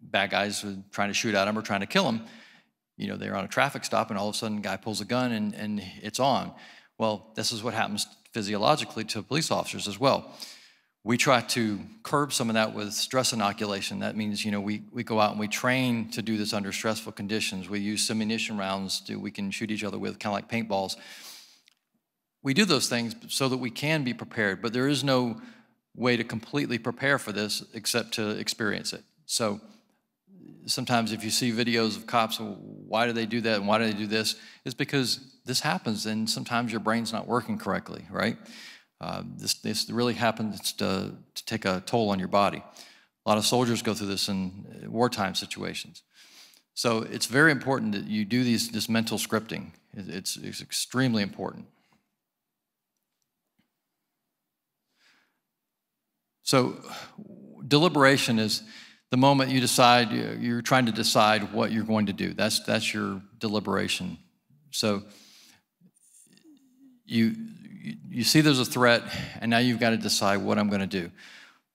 bad guys trying to shoot at them or trying to kill them. They're on a traffic stop and all of a sudden a guy pulls a gun and it's on. Well, this is what happens physiologically to police officers as well. We try to curb some of that with stress inoculation. That means, we go out and we train to do this under stressful conditions. We use ammunition rounds we can shoot each other with, kind of like paintballs. We do those things so that we can be prepared, but there is no way to completely prepare for this except to experience it. So sometimes if you see videos of cops, why do they do that and why do they do this? It's because this happens and sometimes your brain's not working correctly, right? This really happens to take a toll on your body. A lot of soldiers go through this in wartime situations. So it's very important that you do this mental scripting. It's extremely important. So deliberation is the moment you decide, you're trying to decide what you're going to do. That's your deliberation. So you see there's a threat, and now you've got to decide what I'm going to do.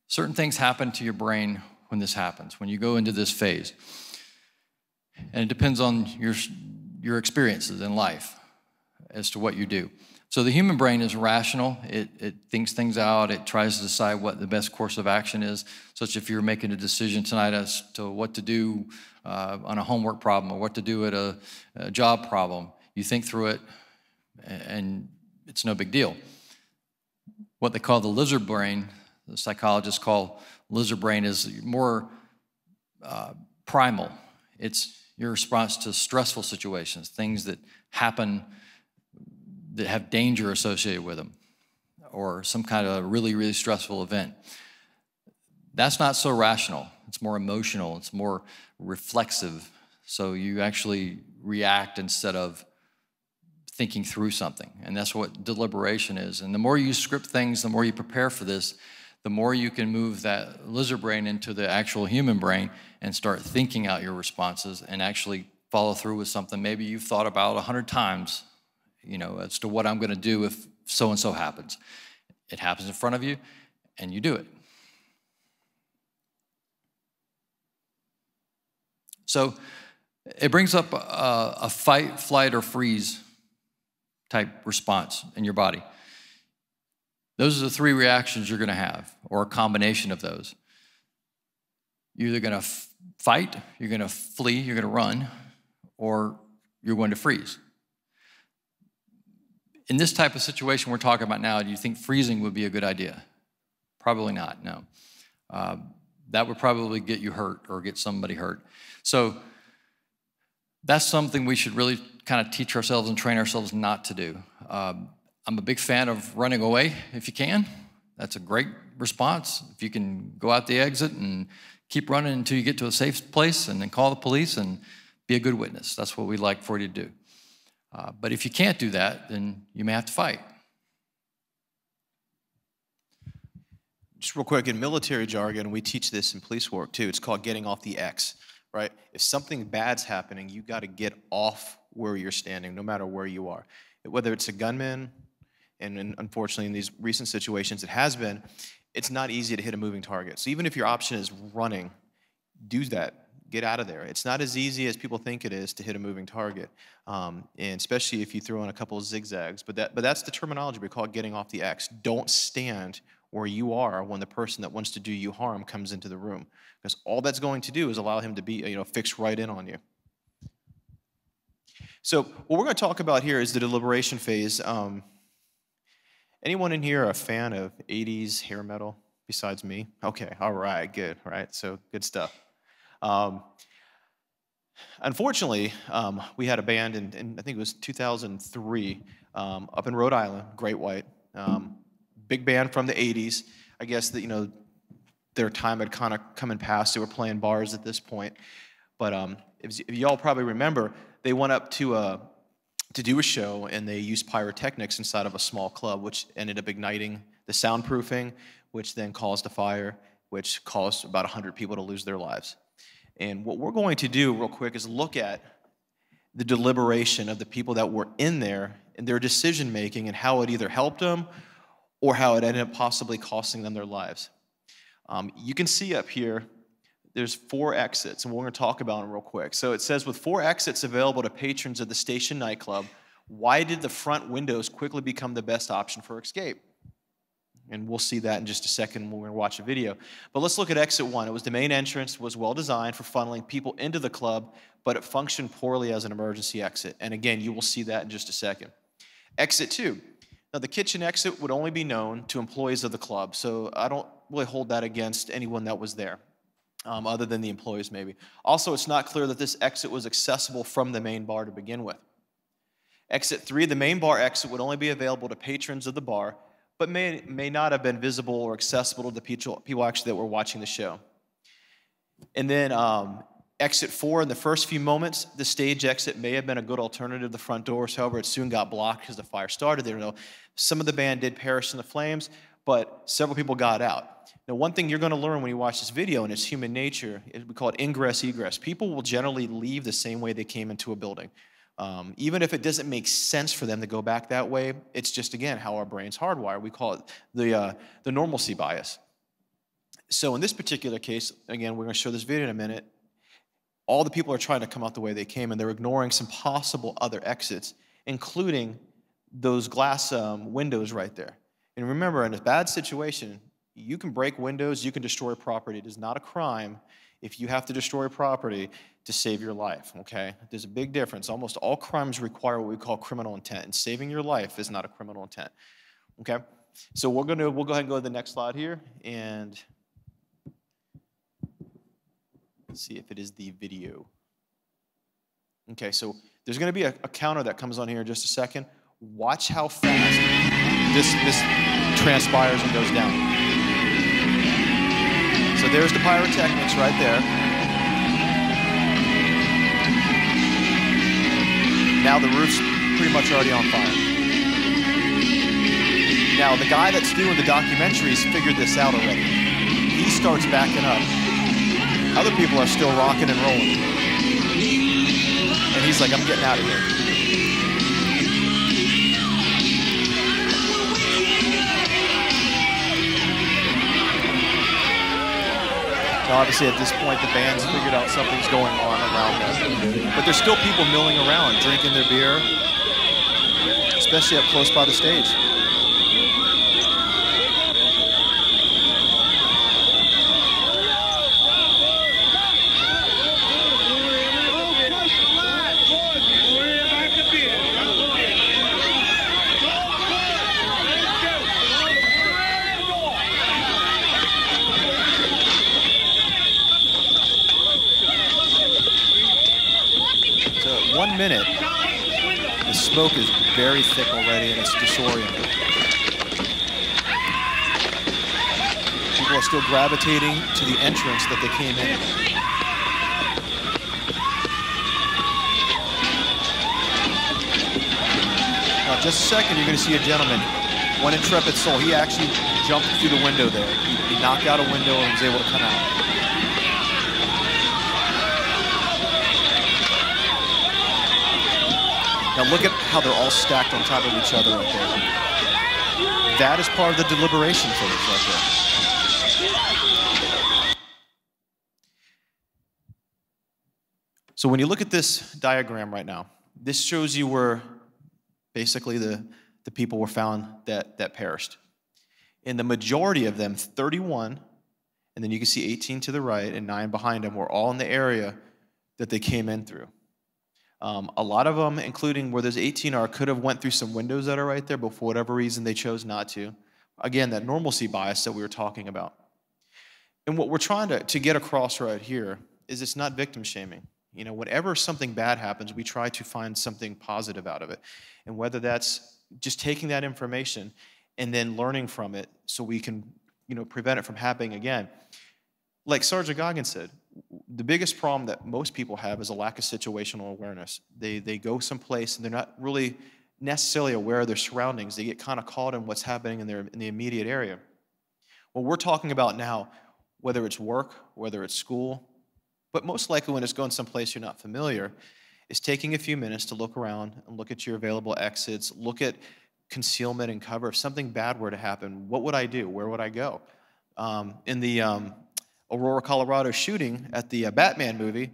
Certain things happen to your brain when this happens, when you go into this phase. And it depends on your experiences in life as to what you do. So the human brain is rational. It thinks things out. It tries to decide what the best course of action is, such if you're making a decision tonight as to what to do on a homework problem or what to do at a job problem. You think through it, and it's no big deal. What they call the lizard brain, the psychologists call lizard brain, is more primal. It's your response to stressful situations, things that happen that have danger associated with them, or some kind of really, really stressful event. That's not so rational. It's more emotional. It's more reflexive. So you actually react instead of thinking through something. And that's what deliberation is. And the more you script things, the more you prepare for this, the more you can move that lizard brain into the actual human brain and start thinking out your responses and actually follow through with something maybe you've thought about 100 times, as to what I'm going to do if so-and-so happens. It happens in front of you, and you do it. So it brings up a fight, flight, or freeze type response in your body. Those are the three reactions you're going to have, or a combination of those. You're either going to fight, you're going to flee, you're going to run, or you're going to freeze. In this type of situation we're talking about now, do you think freezing would be a good idea? Probably not, no. That would probably get you hurt or get somebody hurt. So that's something we should really kind of teach ourselves and train ourselves not to do. I'm a big fan of running away if you can. That's a great response. If you can go out the exit and keep running until you get to a safe place and then call the police and be a good witness. That's what we'd like for you to do. But if you can't do that, then you may have to fight. Just real quick, in military jargon, we teach this in police work too. It's called getting off the X, right? If something bad's happening, you got to get off where you're standing, no matter where you are. Whether it's a gunman, and unfortunately in these recent situations it has been, it's not easy to hit a moving target. So even if your option is running, do that. Get out of there. It's not as easy as people think it is to hit a moving target, and especially if you throw in a couple of zigzags. But that's the terminology we call it getting off the X. Don't stand where you are when the person that wants to do you harm comes into the room, because all that's going to do is allow him to be, fixed right in on you. So what we're going to talk about here is the deliberation phase. Anyone in here a fan of 80s hair metal besides me? Okay, all right, good, all right, so good stuff. Unfortunately, we had a band in I think it was 2003 up in Rhode Island, Great White, big band from the 80s. I guess that their time had kind of come and passed. They were playing bars at this point, but if y'all probably remember, they went up to do a show and they used pyrotechnics inside of a small club, which ended up igniting the soundproofing, which then caused a fire, which caused about 100 people to lose their lives. And what we're going to do real quick is look at the deliberation of the people that were in there and their decision making and how it either helped them or how it ended up possibly costing them their lives. You can see up here, there's 4 exits, and we're going to talk about them real quick. So it says, with 4 exits available to patrons of the Station nightclub, why did the front windows quickly become the best option for escape? And we'll see that in just a second when we watch a video. But let's look at exit 1. It was the main entrance, was well designed for funneling people into the club, but it functioned poorly as an emergency exit. And again, you will see that in just a second. Exit 2. Now, the kitchen exit would only be known to employees of the club, so I don't really hold that against anyone that was there, other than the employees maybe. Also, it's not clear that this exit was accessible from the main bar to begin with. Exit 3, the main bar exit would only be available to patrons of the bar, but may not have been visible or accessible to the people actually that were watching the show. And then exit 4, in the first few moments, the stage exit may have been a good alternative to the front doors. However, it soon got blocked because the fire started there. Some of the band did perish in the flames, but several people got out. Now, one thing you're going to learn when you watch this video, and it's human nature, we call it ingress, egress. People will generally leave the same way they came into a building. Even if it doesn't make sense for them to go back that way, it's just, again, how our brain's hardwired. We call it the normalcy bias. So in this particular case, again, we're going to show this video in a minute, all the people are trying to come out the way they came, and they're ignoring some possible other exits, including those glass windows right there. And remember, in a bad situation, you can break windows, you can destroy property. It is not a crime if you have to destroy property to save your life, okay? There's a big difference. Almost all crimes require what we call criminal intent, and saving your life is not a criminal intent, okay? So we'll go ahead and go to the next slide here, and let's see if it is the video. Okay, so there's gonna be a counter that comes on here in just a second. Watch how fast this transpires and goes down. So there's the pyrotechnics right there. Now the roof's pretty much already on fire. Now the guy that's doing the documentary's figured this out already. He starts backing up. Other people are still rocking and rolling. And he's like, I'm getting out of here. Now, obviously, at this point, the band's figured out something's going on around them. But there's still people milling around, drinking their beer, especially up close by the stage. Minute, the smoke is very thick already and it's disorienting. People are still gravitating to the entrance that they came in. Now, just a second, you're going to see a gentleman, one intrepid soul. He actually jumped through the window there. He knocked out a window and was able to come out. Now look at how they're all stacked on top of each other right there. That is part of the deliberation phase right there. So when you look at this diagram right now, this shows you where basically the people were found that perished. And the majority of them, 31, and then you can see 18 to the right and 9 behind them, were all in the area that they came in through. A lot of them, including where those 18 are, could have went through some windows that are right there, but for whatever reason they chose not to. Again, that normalcy bias that we were talking about. And what we're trying to get across right here is it's not victim shaming. You know, whenever something bad happens, we try to find something positive out of it. And whether that's just taking that information and then learning from it so we can, you know, prevent it from happening again. Like Sergeant Goggins said, the biggest problem that most people have is a lack of situational awareness. They go someplace and they're not really necessarily aware of their surroundings. They get kind of caught in what's happening in the immediate area. What we're talking about now, whether it's work, whether it's school, but most likely when it's going someplace you're not familiar, is taking a few minutes to look around and look at your available exits, look at concealment and cover. If something bad were to happen, what would I do? Where would I go? In the Aurora, Colorado shooting at the Batman movie,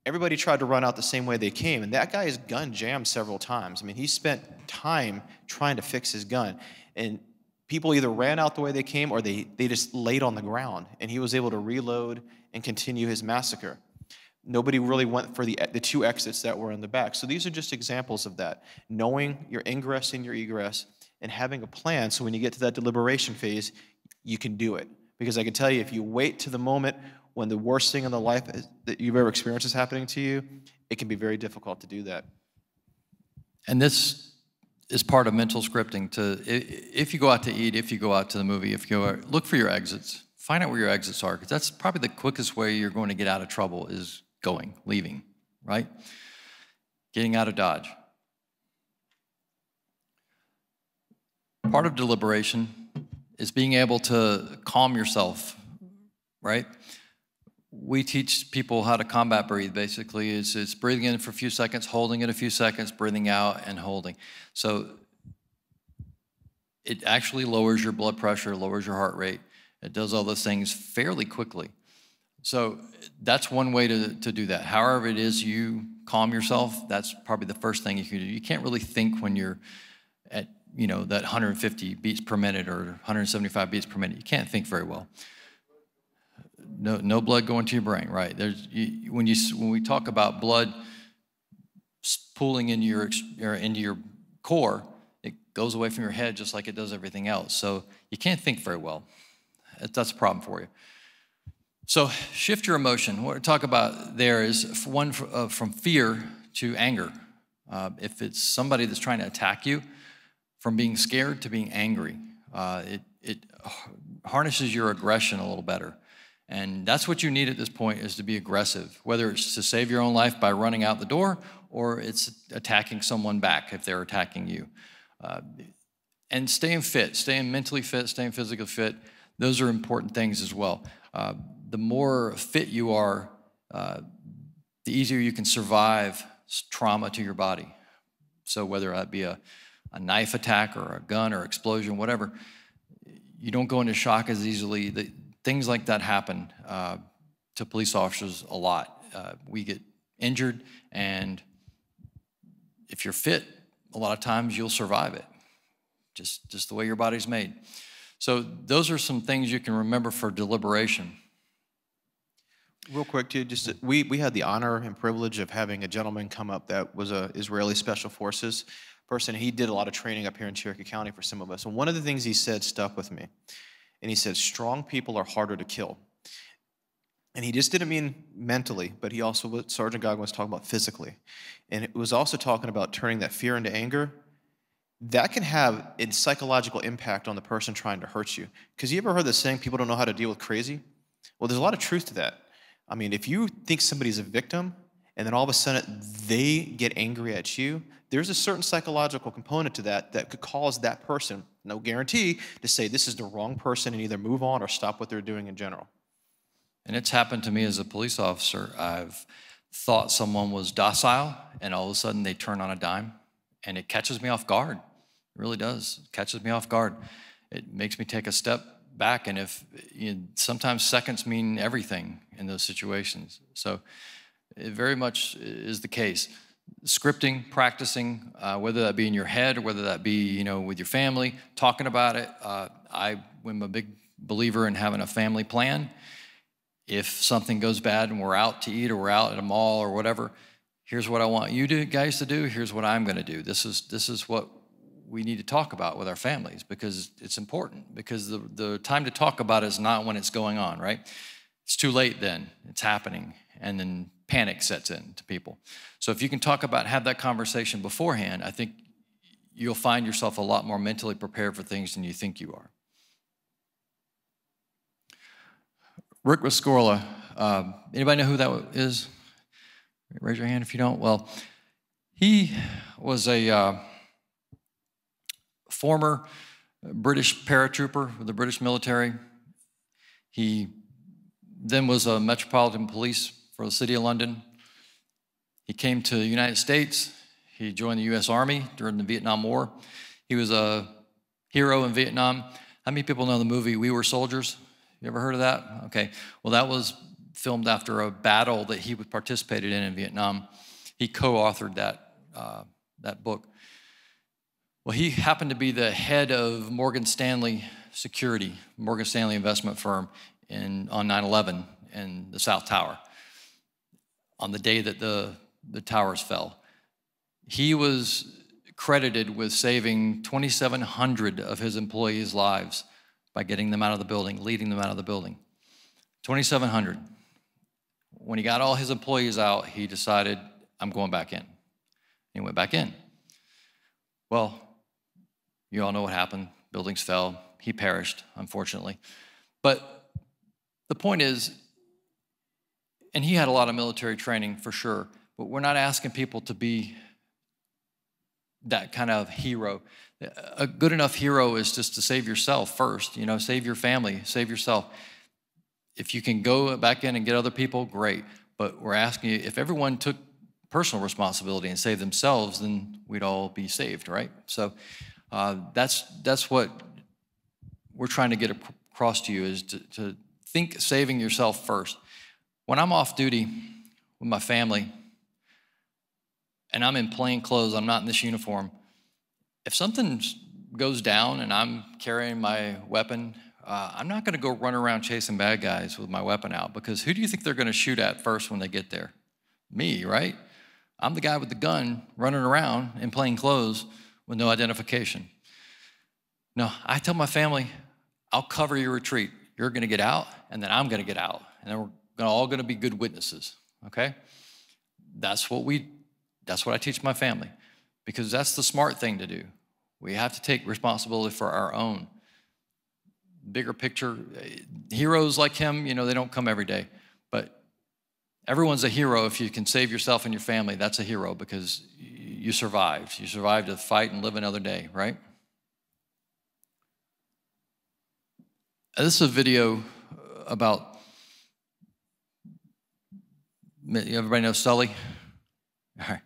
everybody tried to run out the same way they came, and that guy's gun jammed several times. I mean, he spent time trying to fix his gun, and people either ran out the way they came or they just laid on the ground, and he was able to reload and continue his massacre. Nobody really went for the 2 exits that were in the back. So these are just examples of that. Knowing your ingress and your egress and having a plan so when you get to that deliberation phase, you can do it. Because I can tell you, if you wait to the moment when the worst thing in the life that you've ever experienced is happening to you, it can be very difficult to do that. And this is part of mental scripting. If you go out to eat, if you go out to the movie, if you go out, look for your exits. Find out where your exits are, because that's probably the quickest way you're going to get out of trouble is going, leaving, right? Getting out of Dodge. Part of deliberation is being able to calm yourself, right? We teach people how to combat breathe, basically. It's breathing in for a few seconds, holding it a few seconds, breathing out and holding. So it actually lowers your blood pressure, lowers your heart rate. It does all those things fairly quickly. So that's one way to do that. However it is you calm yourself, that's probably the first thing you can do. You can't really think when you're at that 150 beats per minute or 175 beats per minute. You can't think very well. No blood going to your brain, right? When we talk about blood pooling into your core, it goes away from your head just like it does everything else. So you can't think very well. That's a problem for you. So shift your emotion. What we talk about there is one from fear to anger. If it's somebody that's trying to attack you, from being scared to being angry, it harnesses your aggression a little better. And that's what you need at this point, is to be aggressive, whether it's to save your own life by running out the door or it's attacking someone back if they're attacking you. And staying fit, staying mentally fit, staying physically fit, those are important things as well. The more fit you are, the easier you can survive trauma to your body. So whether that be a knife attack or a gun or explosion, whatever, you don't go into shock as easily. Things like that happen to police officers a lot. We get injured, and if you're fit, a lot of times you'll survive it, just the way your body's made. So those are some things you can remember for deliberation. Real quick, too, we had the honor and privilege of having a gentleman come up that was a Israeli Special Forces person. He did a lot of training up here in Cherokee County for some of us. And one of the things he said stuck with me. And he said, strong people are harder to kill. And he just didn't mean mentally, but he also, what Sergeant Goggin was talking about, physically. And it was also talking about turning that fear into anger. That can have a psychological impact on the person trying to hurt you. Because you ever heard the saying, people don't know how to deal with crazy? Well, there's a lot of truth to that. I mean, if you think somebody's a victim, and then all of a sudden they get angry at you, there's a certain psychological component to that that could cause that person, no guarantee, to say this is the wrong person and either move on or stop what they're doing in general. And it's happened to me as a police officer. I've thought someone was docile, and all of a sudden they turn on a dime, and it catches me off guard. It really does. It catches me off guard. It makes me take a step back, and sometimes seconds mean everything in those situations. So it very much is the case. Scripting, practicing, whether that be in your head or whether that be with your family, talking about it. I'm a big believer in having a family plan. If something goes bad and we're out to eat or we're out at a mall or whatever, here's what I want you guys to do. Here's what I'm going to do. This is what we need to talk about with our families, because it's important. Because the time to talk about it is not when it's going on, right? It's too late then. It's happening, and then panic sets in to people. So if you can have that conversation beforehand, I think you'll find yourself a lot more mentally prepared for things than you think you are. Rick Rescorla, anybody know who that is? Raise your hand if you don't. Well, he was a former British paratrooper with the British military. He then was a Metropolitan Police for the City of London. He came to the United States. He joined the U.S. Army during the Vietnam War. He was a hero in Vietnam. How many people know the movie We Were Soldiers? You ever heard of that? Okay. Well, that was filmed after a battle that he participated in Vietnam. He co-authored that book. Well, he happened to be the head of Morgan Stanley Security, Morgan Stanley investment firm on 9/11 in the South Tower, on the day that the towers fell. He was credited with saving 2,700 of his employees' lives by getting them out of the building, leading them out of the building. 2,700. When he got all his employees out, he decided, I'm going back in. He went back in. Well, you all know what happened. Buildings fell. He perished, unfortunately. But the point is, and he had a lot of military training for sure, but we're not asking people to be that kind of hero. A good enough hero is just to save yourself first, save your family, save yourself. If you can go back in and get other people, great. But we're asking you, if everyone took personal responsibility and saved themselves, then we'd all be saved, right? So that's what we're trying to get across to you, is to think saving yourself first. When I'm off duty with my family and I'm in plain clothes, I'm not in this uniform, if something goes down and I'm carrying my weapon, I'm not going to go run around chasing bad guys with my weapon out, because who do you think they're going to shoot at first when they get there? Me, right? I'm the guy with the gun running around in plain clothes with no identification. No, I tell my family, I'll cover your retreat. You're going to get out, and then I'm going to get out, and then we're all going to be good witnesses, okay? That's what I teach my family, because that's the smart thing to do. We have to take responsibility for our own. Bigger picture, heroes like him, you know, they don't come every day, but everyone's a hero. If you can save yourself and your family, that's a hero, because you survived. You survived to fight and live another day, right? This is a video about, everybody know Sully? All right.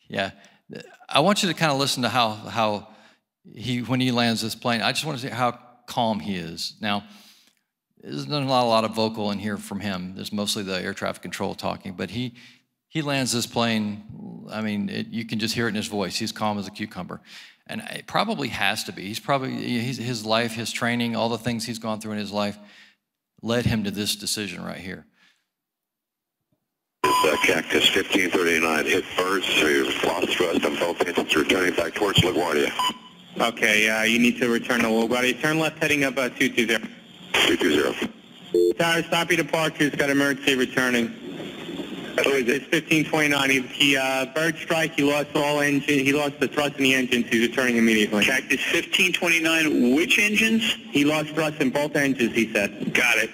Yeah. I want you to kind of listen to how when he lands this plane, I just want to see how calm he is. Now, there's not a lot of vocal in here from him. There's mostly the air traffic control talking, but he lands this plane. I mean, you can just hear it in his voice. He's calm as a cucumber. And it probably has to be. His life, his training, all the things he's gone through in his life led him to this decision right here. Cactus 1539 hit birds, so you've lost thrust on both engines, returning back towards LaGuardia. Okay, you need to return to LaGuardia. Turn left heading up 220. 220. Tower, stop your departures, got emergency returning. It's 1529. Bird strike, he lost the thrust in the engines, he's returning immediately. Cactus 1529, which engines? He lost thrust in both engines, he said. Got it.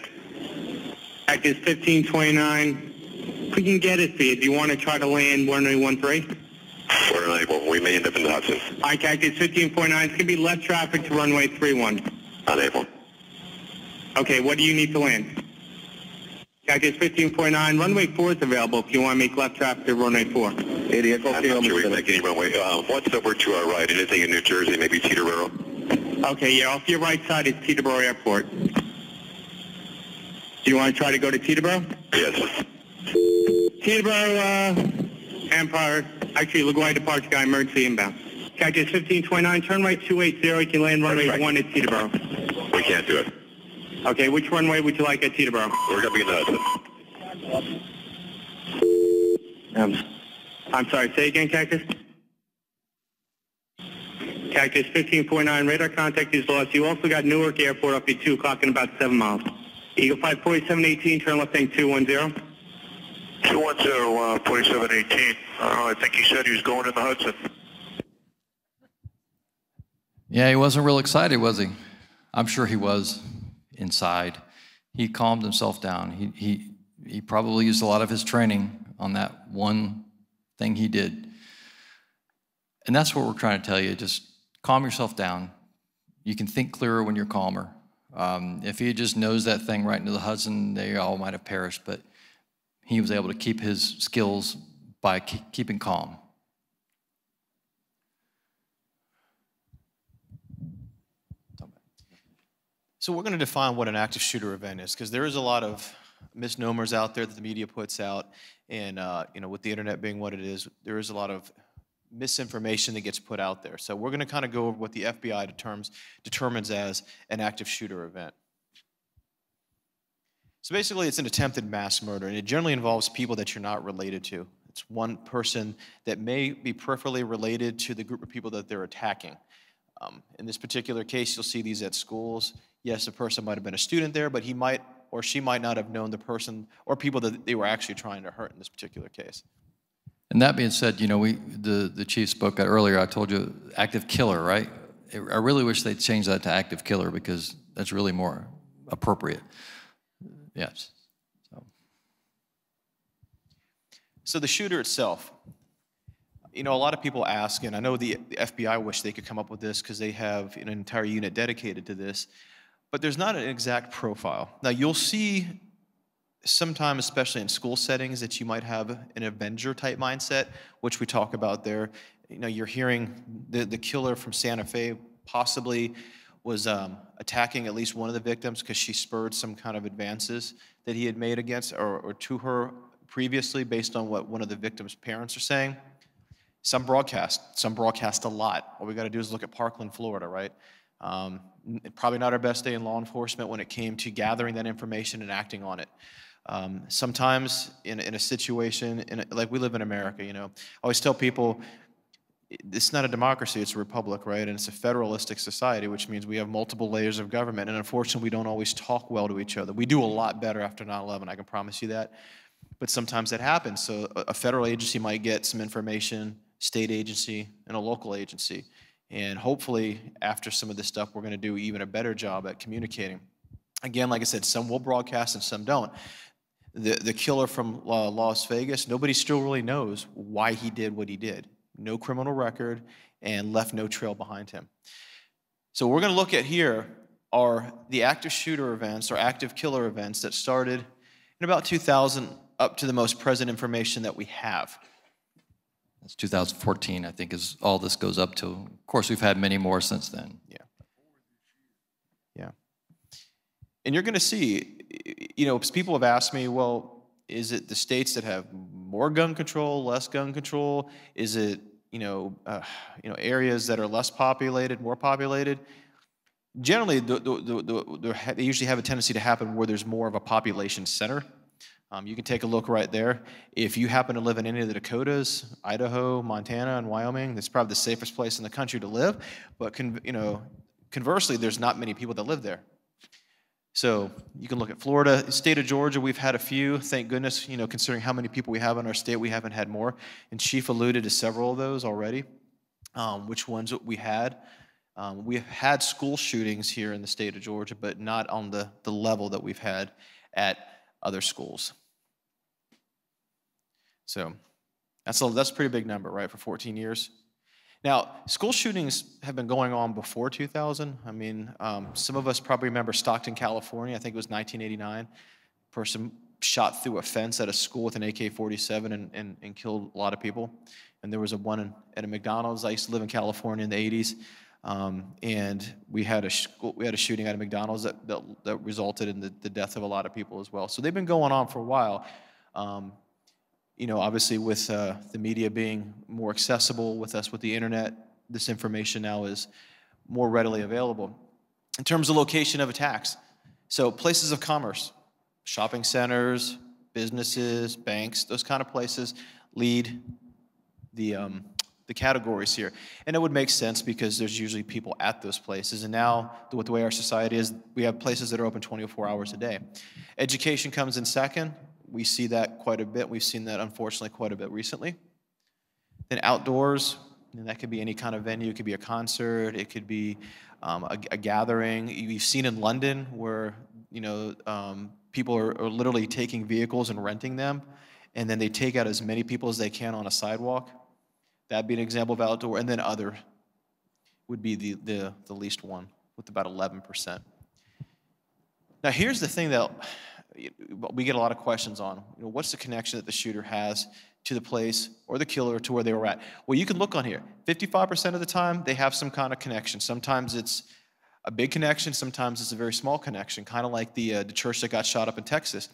Cactus 1529. We can get it for you. Do you want to try to land runway 13? We're unable. We may end up in the Hudson. All right, Cactus 1549. It's going to be left traffic to runway 31. Unable. Okay, what do you need to land? Cactus 1549. Runway 4 is available if you want to make left traffic to runway 4. I'm not sure we can make any runway. What's over to our right? Anything in New Jersey, maybe Teterboro? Okay, yeah, off your right side is Teterboro Airport. Do you want to try to go to Teterboro? Yes. Teterboro, Empire, actually LaGuardia departure guy, emergency inbound. Cactus 1529, turn right 280, you can land runway 1 at Teterboro. We can't do it. Okay, which runway would you like at Teterboro? We're going to be in the Hudson. I'm sorry, say again, Cactus? Cactus 1549, radar contact is lost. You also got Newark Airport up at 2 o'clock in about 7 miles. Eagle 54718, turn left heading 210. 210, 4718. I think he said he was going in the Hudson. Yeah, he wasn't real excited, was he? I'm sure he was inside. He calmed himself down. He probably used a lot of his training on that one thing he did. And that's what we're trying to tell you. Just calm yourself down. You can think clearer when you're calmer. If he just nosed that thing right into the Hudson, they all might have perished, but he was able to keep his skills by keeping calm. So we're going to define what an active shooter event is, because there is a lot of misnomers out there that the media puts out, and with the internet being what it is, there is a lot of misinformation that gets put out there. So we're going to kind of go over what the FBI determines as an active shooter event. So basically, it's an attempted mass murder, and it generally involves people that you're not related to. It's one person that may be peripherally related to the group of people that they're attacking. In this particular case, you'll see these at schools. Yes, the person might have been a student there, but he might or she might not have known the person or people that they were actually trying to hurt in this particular case. And that being said, the chief spoke earlier. I told you active killer, right? I really wish they'd change that to active killer, because that's really more appropriate. Yes. So the shooter itself, a lot of people ask, and I know the FBI wish they could come up with this because they have an entire unit dedicated to this, but there's not an exact profile. Now you'll see sometimes, especially in school settings, that you might have an Avenger type mindset, which we talk about there. You're hearing the killer from Santa Fe possibly was attacking at least one of the victims because she spurred some kind of advances that he had made against or to her previously based on what one of the victim's parents are saying. Some broadcast a lot. All we got to do is look at Parkland, Florida, right? Probably not our best day in law enforcement when it came to gathering that information and acting on it. Sometimes in a situation, like we live in America, you know, I always tell people, it's not a democracy, it's a republic, right? And it's a federalistic society, which means we have multiple layers of government. And unfortunately, we don't always talk well to each other. We do a lot better after 9/11, I can promise you that. But sometimes that happens. So a federal agency might get some information, state agency, and a local agency. And hopefully, after some of this stuff, we're going to do even a better job at communicating. Again, like I said, some will broadcast and some don't. The killer from Las Vegas, nobody still really knows why he did what he did. No criminal record, and left no trail behind him. So what we're going to look at here are the active shooter events or active killer events that started in about 2000 up to the most present information that we have. That's 2014, I think, is all this goes up to. Of course, we've had many more since then. Yeah. Yeah. And you're going to see, you know, people have asked me, well, is it the states that have more gun control, less gun control? Is it, areas that are less populated, more populated? Generally, they usually have a tendency to happen where there's more of a population center. You can take a look right there. If you happen to live in any of the Dakotas, Idaho, Montana, and Wyoming, that's probably the safest place in the country to live. But conversely, there's not many people that live there. So you can look at Florida, state of Georgia. We've had a few, thank goodness. You know, considering how many people we have in our state, we haven't had more. And Chief alluded to several of those already. Which ones we had? We have had school shootings here in the state of Georgia, but not on the level that we've had at other schools. So that's a pretty big number, right, for 14 years. Now, school shootings have been going on before 2000. I mean, some of us probably remember Stockton, California. I think it was 1989. A person shot through a fence at a school with an AK-47 and killed a lot of people. And there was one at a McDonald's. I used to live in California in the 80s. And we had a shooting at a McDonald's that resulted in the death of a lot of people as well. So they've been going on for a while. Obviously with the media being more accessible with the internet, this information now is more readily available. In terms of location of attacks, so places of commerce, shopping centers, businesses, banks, those kind of places lead the categories here. And it would make sense because there's usually people at those places. And now, with the way our society is, we have places that are open 24 hours a day. Education comes in second. We see that quite a bit. We've seen that, unfortunately, quite a bit recently. Then outdoors, and that could be any kind of venue. It could be a concert. It could be a gathering. You've seen in London where, people are literally taking vehicles and renting them, and then they take out as many people as they can on a sidewalk. That'd be an example of outdoor. And then other would be the least one with about 11%. Now, here's the thing that we get a lot of questions on. What's the connection that the shooter has to the place or the killer to where they were at? Well, you can look on here. 55% of the time, they have some kind of connection. Sometimes it's a big connection. Sometimes it's a very small connection, kind of like the church that got shot up in Texas.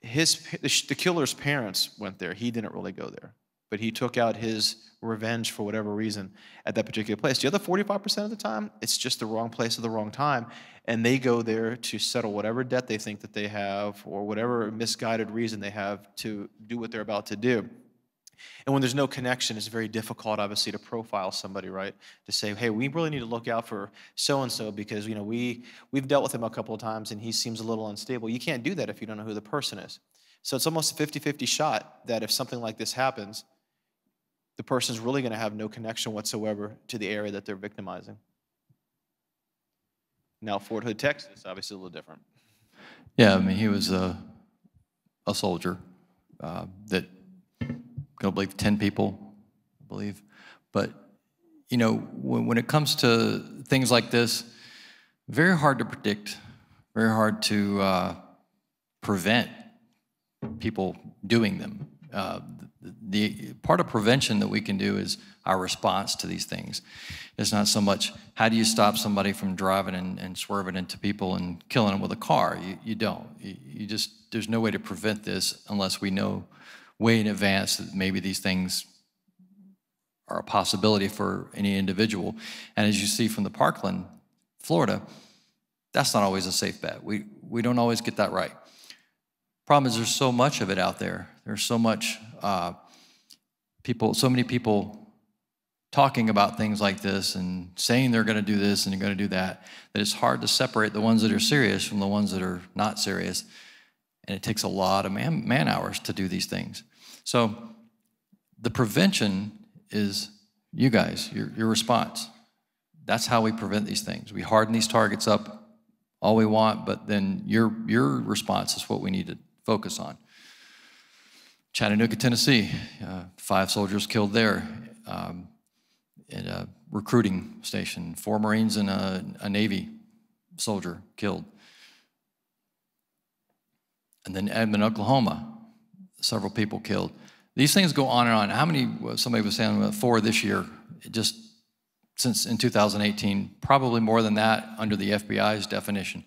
The killer's parents went there. He didn't really go there. But he took out his revenge for whatever reason at that particular place. The other 45% of the time, it's just the wrong place at the wrong time, and they go there to settle whatever debt they think that they have or whatever misguided reason they have to do what they're about to do. And when there's no connection, it's very difficult, obviously, to profile somebody, right? To say, hey, we really need to look out for so-and-so because, we've dealt with him a couple of times and he seems a little unstable. You can't do that if you don't know who the person is. So it's almost a 50-50 shot that if something like this happens, the person's really going to have no connection whatsoever to the area that they're victimizing. Now, Fort Hood, Texas, obviously a little different. Yeah, I mean, he was a soldier that I believe 10 people, I believe. But, when it comes to things like this, very hard to predict, very hard to prevent people doing them. The part of prevention that we can do is our response to these things. It's not so much how do you stop somebody from driving and swerving into people and killing them with a car. You don't. There's no way to prevent this unless we know way in advance that maybe these things are a possibility for any individual. And as you see from the Parkland, Florida, that's not always a safe bet. We don't always get that right. Problem is there's so much of it out there. There's so much so many people talking about things like this and saying they're going to do this and they're going to do that, that it's hard to separate the ones that are serious from the ones that are not serious. And it takes a lot of man hours to do these things. So the prevention is you guys, your response. That's how we prevent these things. We harden these targets up all we want, but then your response is what we need to focus on. Chattanooga, Tennessee, 5 soldiers killed there at a recruiting station. 4 Marines and a Navy soldier killed. And then Edmond, Oklahoma, several people killed. These things go on and on. How many, somebody was saying 4 this year, just since in 2018, probably more than that under the FBI's definition.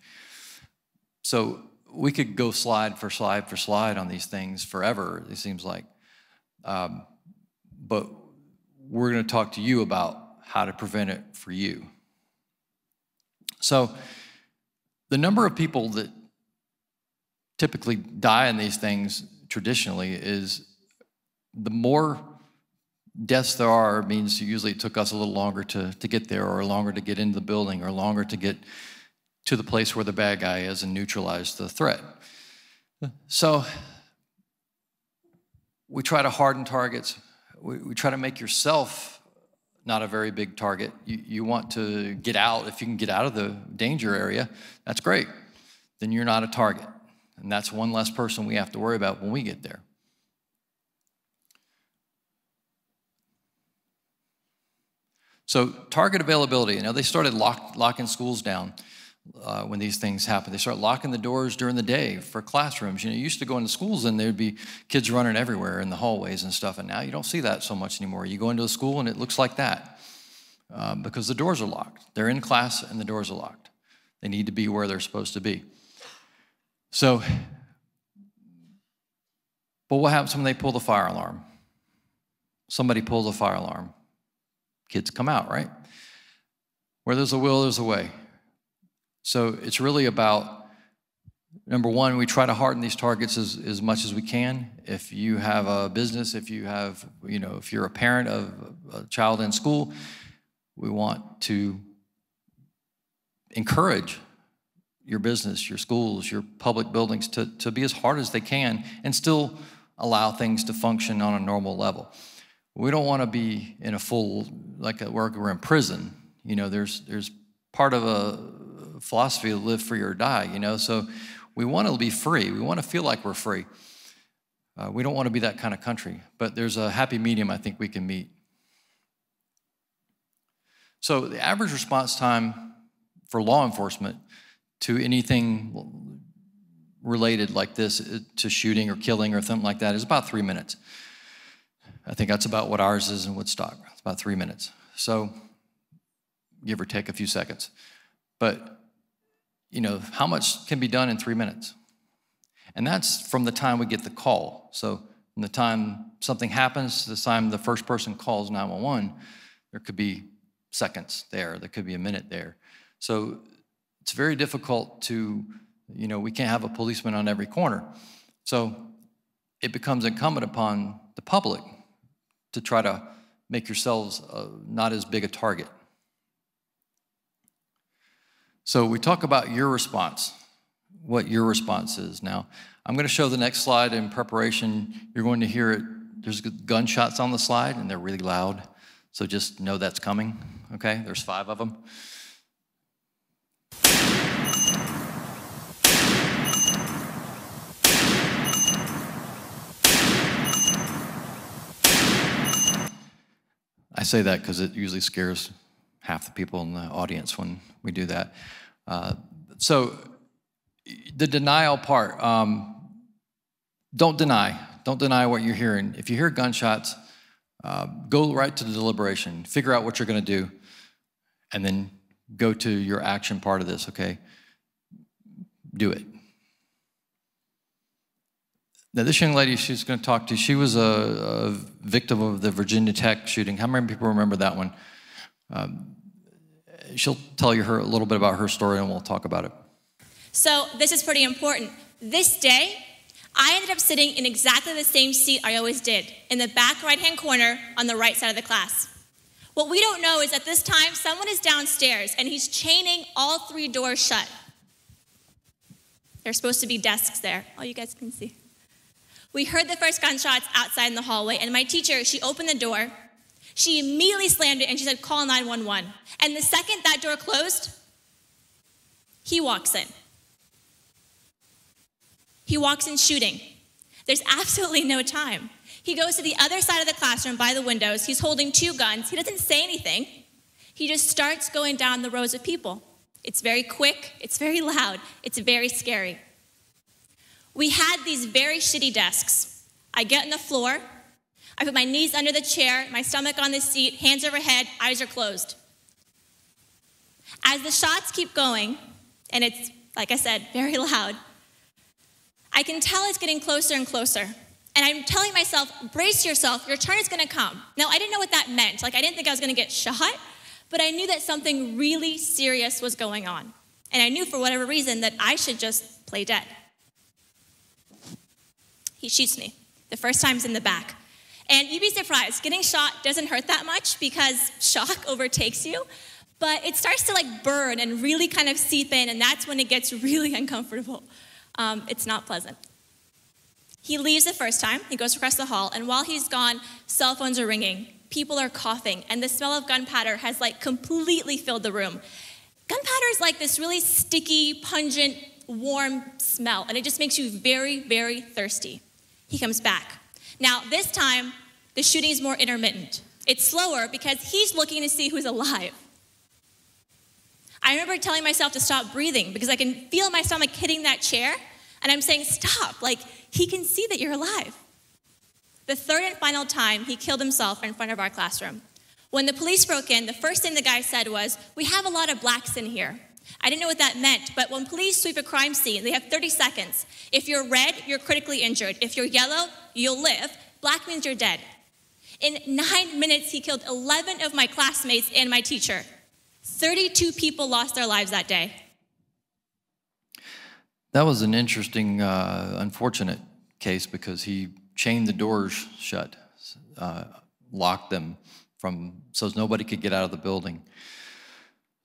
So we could go slide for slide for slide on these things forever, it seems like. But we're going to talk to you about how to prevent it for you. So the number of people that typically die in these things traditionally is the more deaths there are means usually it took us a little longer to get there, or longer to get into the building, or longer to get to the place where the bad guy is and neutralize the threat. So we try to harden targets. We try to make yourself not a very big target. You want to get out. If you can get out of the danger area, that's great. Then you're not a target. And that's one less person we have to worry about when we get there. So target availability. You know, they started locking schools down when these things happened. They start locking the doors during the day for classrooms. You know, you used to go into schools and there'd be kids running everywhere in the hallways and stuff, and now you don't see that so much anymore. You go into a school and it looks like that because the doors are locked. They're in class and the doors are locked. They need to be where they're supposed to be. So, but what happens when they pull the fire alarm? Somebody pulls a fire alarm. Kids come out, right? Where there's a will, there's a way. So it's really about, number one, we try to harden these targets as much as we can. If you have a business, if you have, you know, if you're a parent of a child in school, we want to encourage your business, your schools, your public buildings to be as hard as they can and still allow things to function on a normal level. We don't want to be in a full, like we're in prison. You know, there's part of a philosophy to live free or die, you know, so we want to be free. We want to feel like we're free. We don't want to be that kind of country, but there's a happy medium I think we can meet. So the average response time for law enforcement to anything related like this, to shooting or killing or something like that, is about 3 minutes. I think that's about what ours is in Woodstock. It's about 3 minutes. So give or take a few seconds. But, you know, how much can be done in 3 minutes? And that's from the time we get the call. So from the time something happens to the time the first person calls 911, there could be seconds there. There could be a minute there. So it's very difficult to, you know, we can't have a policeman on every corner. So it becomes incumbent upon the public to try to make yourselves not as big a target. So we talk about your response, what your response is. Now, I'm going to show the next slide in preparation. You're going to hear it. There's gunshots on the slide, and they're really loud. So just know that's coming, okay? There's 5 of them. I say that because it usually scares half the people in the audience when we do that. So the denial part, don't deny what you're hearing. If you hear gunshots, go right to the deliberation, figure out what you're going to do, and then go to your action part of this, okay? Do it. Now, this young lady she's going to talk to, she was a victim of the Virginia Tech shooting. How many people remember that one? She'll tell you a little bit about her story, and we'll talk about it. So this is pretty important. This day, I ended up sitting in exactly the same seat I always did, in the back right-hand corner on the right side of the class. What we don't know is at this time, someone is downstairs, and he's chaining all 3 doors shut. There's supposed to be desks there. Oh, you guys can see. We heard the first gunshots outside in the hallway, and my teacher, she opened the door. She immediately slammed it, and she said, "Call 911." And the second that door closed, he walks in. He walks in shooting. There's absolutely no time. He goes to the other side of the classroom by the windows. He's holding 2 guns. He doesn't say anything. He just starts going down the rows of people. It's very quick. It's very loud. It's very scary. We had these very shitty desks. I get on the floor. I put my knees under the chair, my stomach on the seat, hands overhead, eyes are closed. As the shots keep going, and it's, like I said, very loud, I can tell it's getting closer and closer. And I'm telling myself, brace yourself, your turn is gonna come. Now, I didn't know what that meant. Like, I didn't think I was gonna get shot, but I knew that something really serious was going on. And I knew for whatever reason that I should just play dead. He shoots me. The first time's in the back. And you'd be surprised, getting shot doesn't hurt that much because shock overtakes you, but it starts to like burn and really kind of seep in, and that's when it gets really uncomfortable. It's not pleasant. He leaves the first time, he goes across the hall, and while he's gone, cell phones are ringing, people are coughing, and the smell of gunpowder has like completely filled the room. Gunpowder is like this really sticky, pungent, warm smell, and it just makes you very, very thirsty. He comes back. Now, this time, the shooting is more intermittent. It's slower because he's looking to see who's alive. I remember telling myself to stop breathing because I can feel my stomach hitting that chair, and I'm saying, stop, like, he can see that you're alive. The third and final time, he killed himself in front of our classroom. When the police broke in, the first thing the guy said was, "We have a lot of blacks in here." I didn't know what that meant, but when police sweep a crime scene, they have 30 seconds. If you're red, you're critically injured. If you're yellow, you'll live. Black means you're dead. In 9 minutes, he killed 11 of my classmates and my teacher. 32 people lost their lives that day. That was an interesting, unfortunate case because he chained the doors shut, locked them so nobody could get out of the building.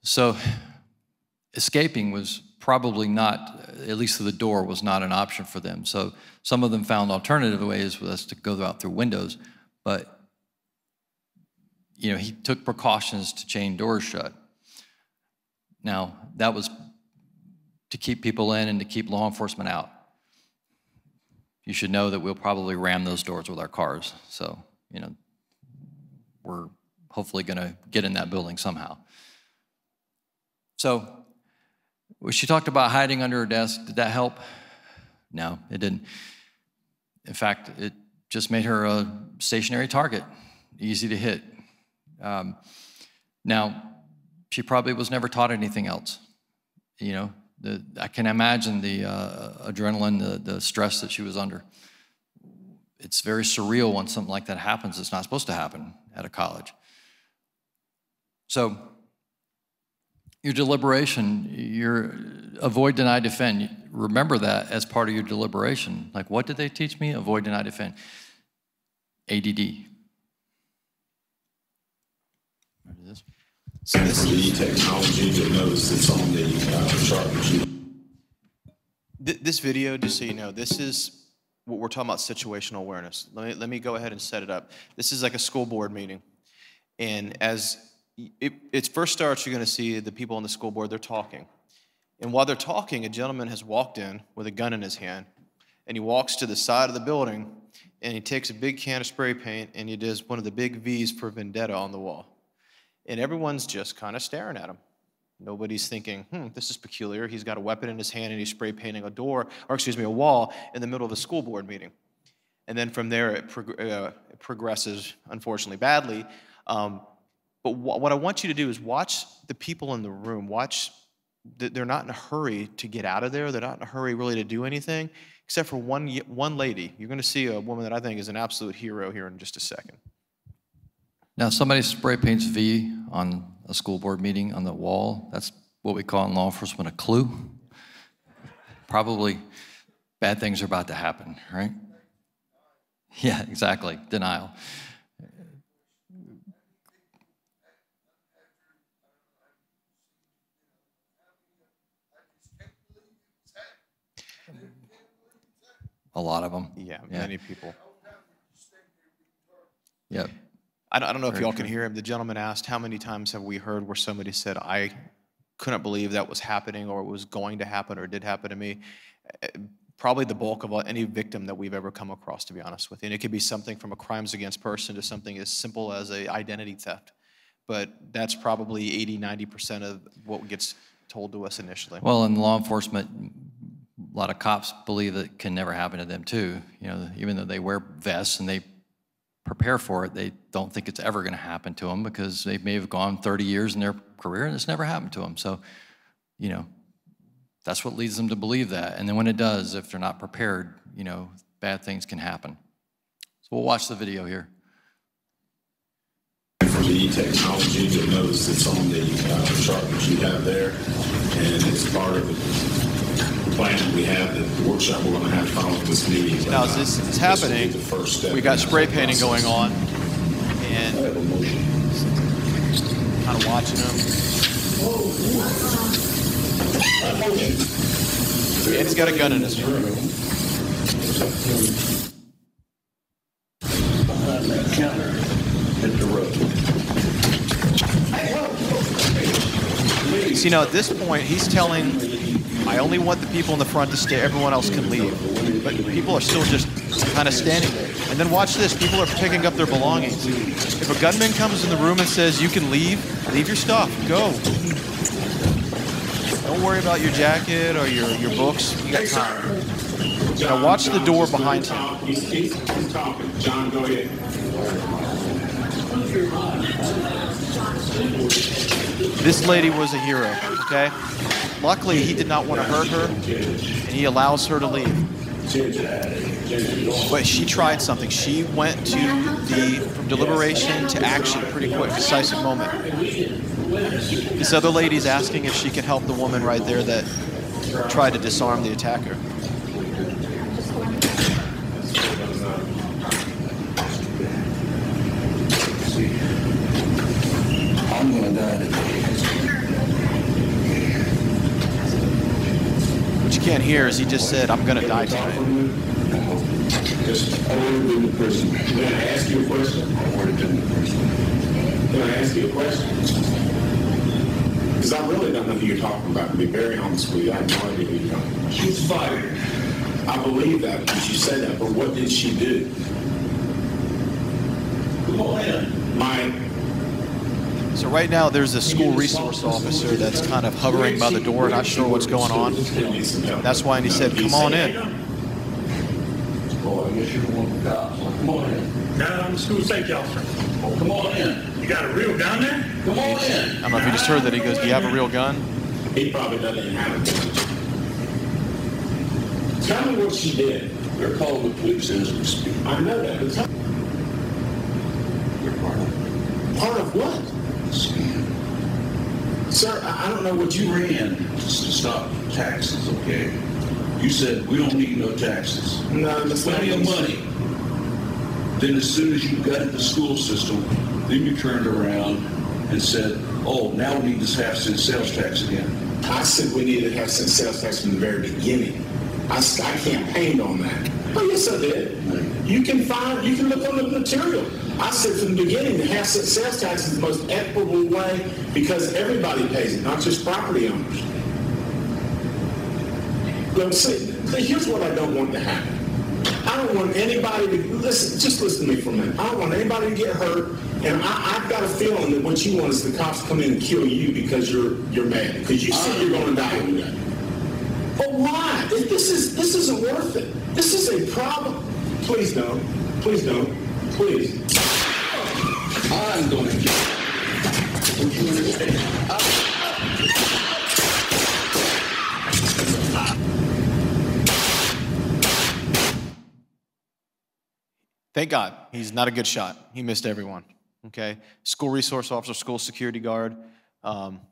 So escaping was probably not, at least through the door, was not an option for them. So some of them found alternative ways with us to go out through windows, but you know, he took precautions to chain doors shut. Now, that was to keep people in and to keep law enforcement out. You should know that we'll probably ram those doors with our cars. So, you know, we're hopefully gonna get in that building somehow. So, she talked about hiding under her desk. Did that help? No, it didn't. In fact, it just made her a stationary target, easy to hit. Now, she probably was never taught anything else. You know, I can imagine the adrenaline, the stress that she was under. It's very surreal when something like that happens. It's not supposed to happen at a college. So, your deliberation, your avoid, deny, defend. Remember that as part of your deliberation. Like, what did they teach me? Avoid, deny, defend. ADD. So this is the technology that knows it's on the chart machine. This video, just so you know, this is what we're talking about, situational awareness. Let me go ahead and set it up. This is like a school board meeting. And as it first starts, you're going to see the people on the school board, they're talking. And while they're talking, a gentleman has walked in with a gun in his hand. And he walks to the side of the building, and he takes a big can of spray paint, and he does one of the big V's for Vendetta on the wall. And everyone's just kind of staring at him. Nobody's thinking, this is peculiar. He's got a weapon in his hand and he's spray painting a wall in the middle of a school board meeting. And then from there, it progresses, unfortunately, badly. But what I want you to do is watch the people in the room, watch they're not in a hurry to get out of there. They're not in a hurry really to do anything, except for one lady. You're going to see a woman that I think is an absolute hero here in just a second. Now, somebody spray paints V on a school board meeting on the wall. That's what we call in law enforcement a clue. Probably bad things are about to happen, right? Yeah, exactly. Denial. A lot of them. Yeah, many people. Yep. I don't know if y'all can hear him. The gentleman asked, how many times have we heard where somebody said, I couldn't believe that was happening, or it was going to happen, or did happen to me? Probably the bulk of any victim that we've ever come across, to be honest with you. And it could be something from a crimes against person to something as simple as an identity theft. But that's probably 80–90% of what gets told to us initially. Well, in law enforcement, a lot of cops believe that it can never happen to them too. You know, even though they wear vests and they prepare for it, they don't think it's ever going to happen to them because they may have gone 30 years in their career and it's never happened to them. So, you know, that's what leads them to believe that. And then when it does, if they're not prepared, you know, bad things can happen. So we'll watch the video here. For the technology that knows it's on the chart that you have there, and it's part of the plan we have, the workshop we're going to have following this meeting. Now, as this is happening, we got spray painting going on, and kind of watching them. And he's got a gun in his hand. Behind that counter, hit the road. See, now at this point, he's telling, I only want the people in the front to stay, everyone else can leave. But people are still just kind of standing there. And then watch this, people are picking up their belongings. If a gunman comes in the room and says, you can leave your stuff, go. Don't worry about your jacket or your books, you got time. Now watch the door behind him. He's talking. John, go ahead. This lady was a hero, okay? Luckily, he did not want to hurt her, and he allows her to leave. But she tried something. She went to from deliberation to action pretty quick, decisive moment. This other lady's asking if she can help the woman right there that tried to disarm the attacker. I'm going to die today. What you can't hear is he just said, I'm going to die tonight. Just ordered in the prison. Can I ask you a question? Ordered in the prison. Can I ask you a question? Because I really don't know who you're talking about. To be very honest with you, I have no idea who you're talking about. She's fired. I believe that because you said that, but what did she do? Come on in. So right now there's a school resource officer that's kind of hovering by the door, not sure what's going on. That's why he said, come on in. Boy, I guess you're the one with cops. Come on in. Got it on the school safety officer. Come on in. You got a real gun there? Come on in. I don't know if you just heard that. He goes, do you have a real gun? He probably doesn't even have a gun. Tell me what she did. They're calling the police as we speak. I know that, but tell me. You're part of it. Part of what? Sir, I don't know what you ran to stop taxes, okay? You said we don't need no taxes. No, that's plenty of money. Then as soon as you gutted the school system, then you turned around and said, oh, now we need this half-cent sales tax again. I said we needed half-cent sales tax from the very beginning. I campaigned on that. Oh, yes, I did. You can look on the material. I said from the beginning, the half-cent sales tax is the most equitable way because everybody pays it, not just property owners. Look, see, here's what I don't want to happen. I don't want anybody to, just listen to me for a minute. I don't want anybody to get hurt, and I've got a feeling that what you want is the cops come in and kill you because you're mad, because you said you're going to die one day. But why? This isn't worth it. This is a problem. Please don't. Please don't. Please. I'm going to kill you. Don't you understand? Thank God, he's not a good shot. He missed everyone, okay? School resource officer, school security guard,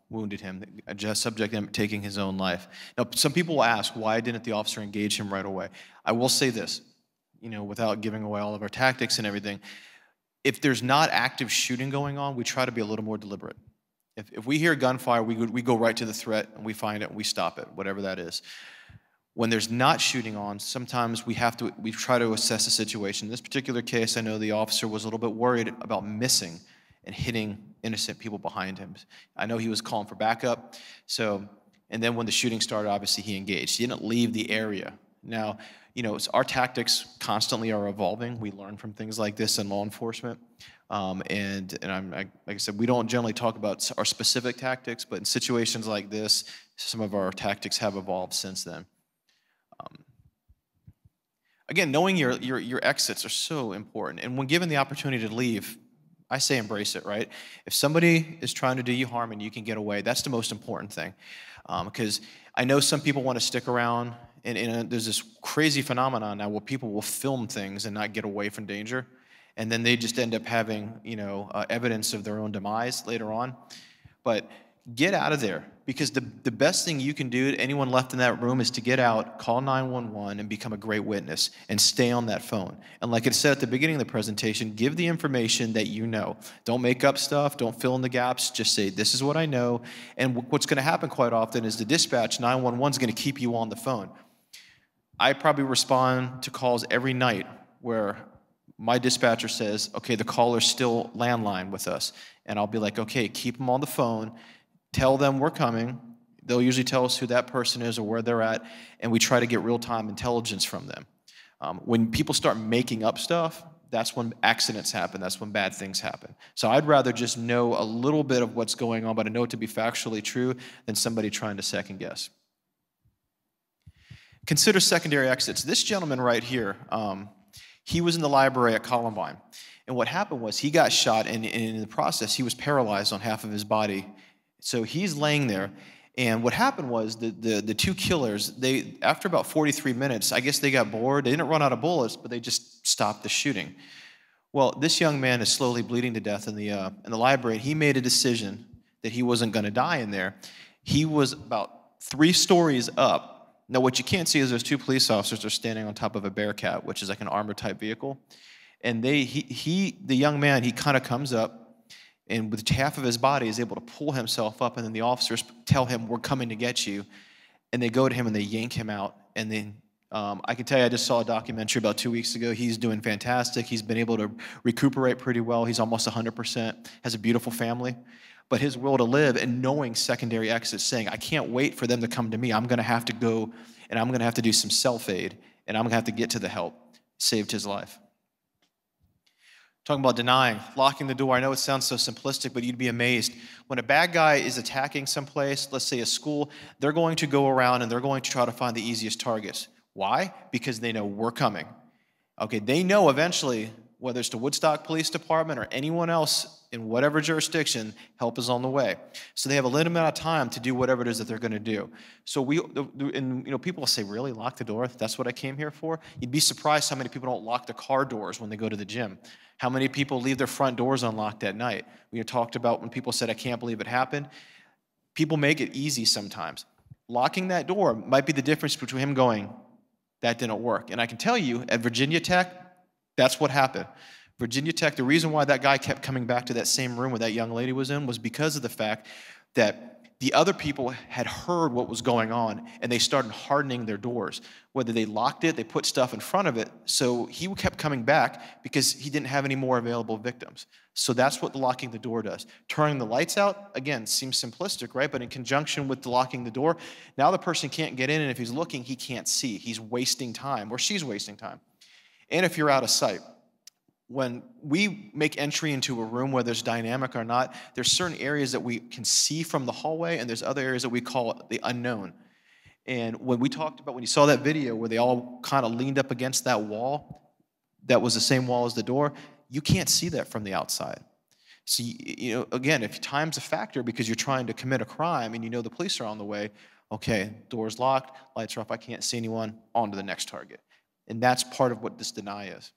wounded him, subject him taking his own life. Now, some people will ask, why didn't the officer engage him right away? I will say this, without giving away all of our tactics and everything, if there's not active shooting going on, we try to be a little more deliberate. If we hear gunfire, we go right to the threat, and we find it, and we stop it, whatever that is. When there's not shooting on, sometimes we try to assess the situation. In this particular case, I know the officer was a little bit worried about missing and hitting innocent people behind him. I know he was calling for backup, and then when the shooting started, obviously he engaged. He didn't leave the area. Now, our tactics constantly are evolving. We learn from things like this in law enforcement. And like I said, we don't generally talk about our specific tactics, but in situations like this, some of our tactics have evolved since then. Again, knowing your exits are so important. And when given the opportunity to leave, I say embrace it, right? If somebody is trying to do you harm and you can get away, that's the most important thing. Because I know some people want to stick around, and there's this crazy phenomenon now where people will film things and not get away from danger, and then they just end up having, evidence of their own demise later on. But get out of there, because the best thing you can do to anyone left in that room is to get out, call 911, and become a great witness, and stay on that phone. And like I said at the beginning of the presentation, give the information that you know. Don't make up stuff, don't fill in the gaps, just say, this is what I know. And what's gonna happen quite often is the dispatch, 911, is gonna keep you on the phone. I probably respond to calls every night where my dispatcher says, okay, the caller's still landline with us. And I'll be like, okay, keep them on the phone, tell them we're coming. They'll usually tell us who that person is or where they're at, and we try to get real-time intelligence from them. When people start making up stuff, that's when accidents happen, that's when bad things happen. So I'd rather just know a little bit of what's going on, but I know it to be factually true, than somebody trying to second guess. Consider secondary exits. This gentleman right here, he was in the library at Columbine. And what happened was he got shot, and in the process, he was paralyzed on half of his body. So he's laying there. And what happened was the two killers, after about 43 minutes, I guess they got bored. They didn't run out of bullets, but they just stopped the shooting. Well, this young man is slowly bleeding to death in the library. He made a decision that he wasn't going to die in there. He was about 3 stories up. Now, what you can't see is those 2 police officers are standing on top of a Bearcat, which is like an armor-type vehicle. And the young man, he kind of comes up, and with half of his body is able to pull himself up, and then the officers tell him, we're coming to get you. And they go to him and they yank him out. And then I can tell you, I just saw a documentary about 2 weeks ago. He's doing fantastic. He's been able to recuperate pretty well. He's almost 100%, has a beautiful family. But his will to live and knowing secondary exits, saying, I can't wait for them to come to me. I'm going to have to go, and I'm going to have to do some self-aid, and I'm going to have to get to the help, saved his life. Talking about denying, locking the door. I know it sounds so simplistic, but you'd be amazed. When a bad guy is attacking someplace, let's say a school, they're going to go around and they're going to try to find the easiest targets. Why? Because they know we're coming. Okay, they know eventually, whether it's the Woodstock Police Department or anyone else in whatever jurisdiction, help is on the way. So they have a limited amount of time to do whatever it is that they're going to do. So people will say, really, lock the door? That's what I came here for? You'd be surprised how many people don't lock their car doors when they go to the gym. How many people leave their front doors unlocked at night? We talked about when people said, I can't believe it happened. People make it easy sometimes. Locking that door might be the difference between him going, that didn't work. And I can tell you, at Virginia Tech, that's what happened. Virginia Tech, the reason why that guy kept coming back to that same room where that young lady was in was because of the fact that the other people had heard what was going on, and they started hardening their doors. Whether they locked it, they put stuff in front of it, so he kept coming back because he didn't have any more available victims. So that's what the locking the door does. Turning the lights out, again, seems simplistic, right? But in conjunction with the locking the door, now the person can't get in, and if he's looking, he can't see. He's wasting time, or she's wasting time. And if you're out of sight, when we make entry into a room, whether it's dynamic or not, there's certain areas that we can see from the hallway, and there's other areas that we call the unknown. And when we talked about, when you saw that video where they all kind of leaned up against that wall, that was the same wall as the door, you can't see that from the outside. So, again, if time's a factor because you're trying to commit a crime and you know the police are on the way, okay, door's locked, lights are off, I can't see anyone, on to the next target. And that's part of what this deny is.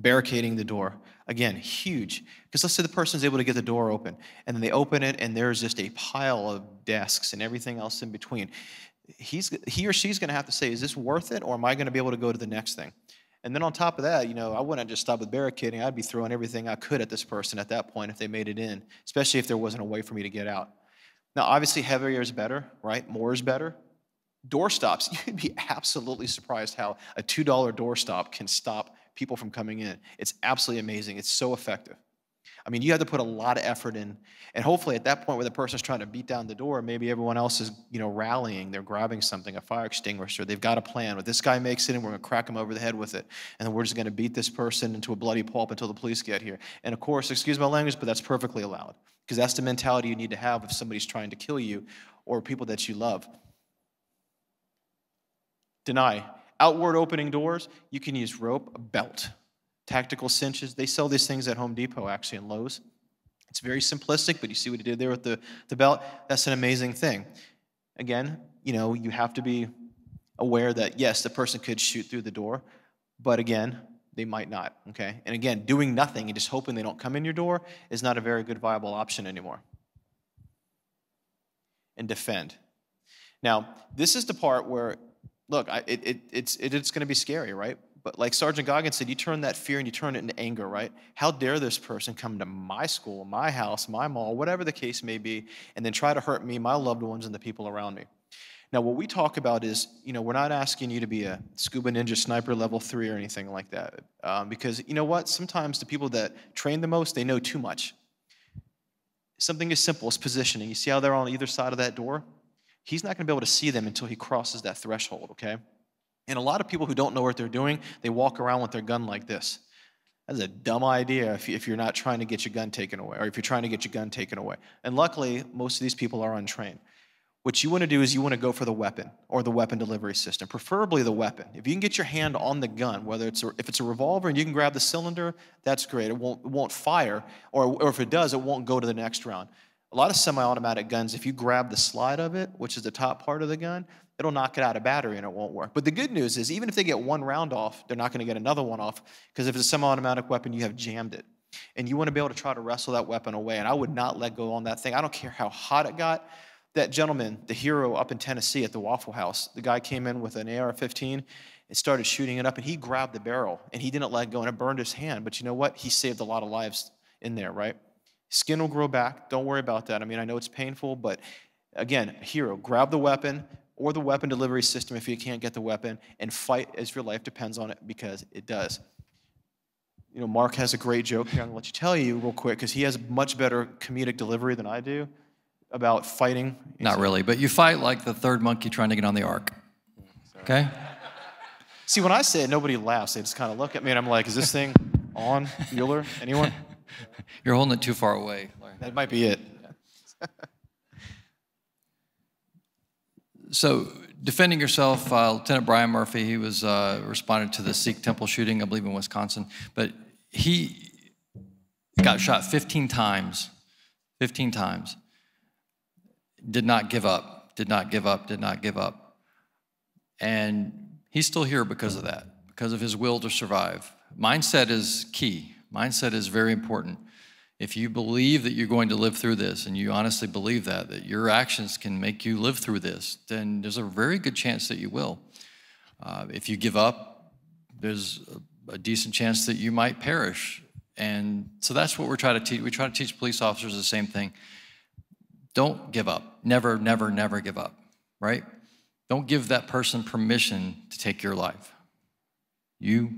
barricading the door. Again, huge. Because let's say the person's able to get the door open, and then they open it, and there's just a pile of desks and everything else in between. He or she's going to have to say, is this worth it, or am I going to be able to go to the next thing? And then on top of that, I wouldn't just stop with barricading. I'd be throwing everything I could at this person at that point if they made it in, especially if there wasn't a way for me to get out. Now, obviously, heavier is better, right? More is better. Door stops, you'd be absolutely surprised how a $2 door stop can stop people from coming in. It's absolutely amazing. It's so effective. I mean, you have to put a lot of effort in, and hopefully at that point where the person's trying to beat down the door, maybe everyone else is, rallying, they're grabbing something, a fire extinguisher, they've got a plan. When this guy makes it in, we're gonna crack him over the head with it, and then we're just gonna beat this person into a bloody pulp until the police get here. And of course, excuse my language, but that's perfectly allowed, because that's the mentality you need to have if somebody's trying to kill you or people that you love. Deny. Outward opening doors, you can use rope, a belt, tactical cinches. They sell these things at Home Depot, actually, and Lowe's. It's very simplistic, but you see what he did there with the belt? That's an amazing thing. Again, you have to be aware that, yes, the person could shoot through the door, but again, they might not, okay? And again, doing nothing and just hoping they don't come in your door is not a very good viable option anymore. And defend. Now, this is the part where, look, it's going to be scary, right? But like Sergeant Goggins said, you turn that fear and you turn it into anger, right? How dare this person come to my school, my house, my mall, whatever the case may be, and then try to hurt me, my loved ones, and the people around me. Now, what we talk about is, we're not asking you to be a scuba ninja sniper level 3 or anything like that. Because you know what? Sometimes the people that train the most, they know too much. Something as simple as positioning. You see how they're on either side of that door? He's not going to be able to see them until he crosses that threshold, okay? And a lot of people who don't know what they're doing, they walk around with their gun like this. That's a dumb idea if you're not trying to get your gun taken away, or if you're trying to get your gun taken away. And luckily, most of these people are untrained. What you want to do is you want to go for the weapon or the weapon delivery system, preferably the weapon. If you can get your hand on the gun, if it's a revolver and you can grab the cylinder, that's great. It won't fire, or if it does, it won't go to the next round. A lot of semi-automatic guns, if you grab the slide of it, which is the top part of the gun, it'll knock it out of battery and it won't work. But the good news is even if they get one round off, they're not going to get another one off, because if it's a semi-automatic weapon, you have jammed it. And you want to be able to try to wrestle that weapon away. And I would not let go on that thing. I don't care how hot it got. That gentleman, the hero up in Tennessee at the Waffle House, the guy came in with an AR-15 and started shooting it up, and he grabbed the barrel, and he didn't let go, and it burned his hand. But you know what? He saved a lot of lives in there, right? Skin will grow back. Don't worry about that. I mean, I know it's painful, but again, hero, grab the weapon or the weapon delivery system if you can't get the weapon, and fight as your life depends on it, because it does. Mark has a great joke here. I'm going to let you tell you real quick, because he has much better comedic delivery than I do about fighting. Not really, but you fight like the third monkey trying to get on the ark. Okay? See, when I say it, nobody laughs. They just kind of look at me, and I'm like, is this thing on? Bueller? Anyone? You're holding it too far away. That might be it. So, defending yourself, Lieutenant Brian Murphy, he was responded to the Sikh temple shooting, I believe in Wisconsin, but he got shot 15 times. 15 times. Did not give up, did not give up, did not give up. And he's still here because of that, because of his will to survive. Mindset is key. Mindset is very important. If you believe that you're going to live through this, and you honestly believe that your actions can make you live through this, then there's a very good chance that you will. If you give up, there's a decent chance that you might perish. And so that's what we're trying to teach. We try to teach police officers the same thing. Don't give up. Never, never, never give up, right? Don't give that person permission to take your life. You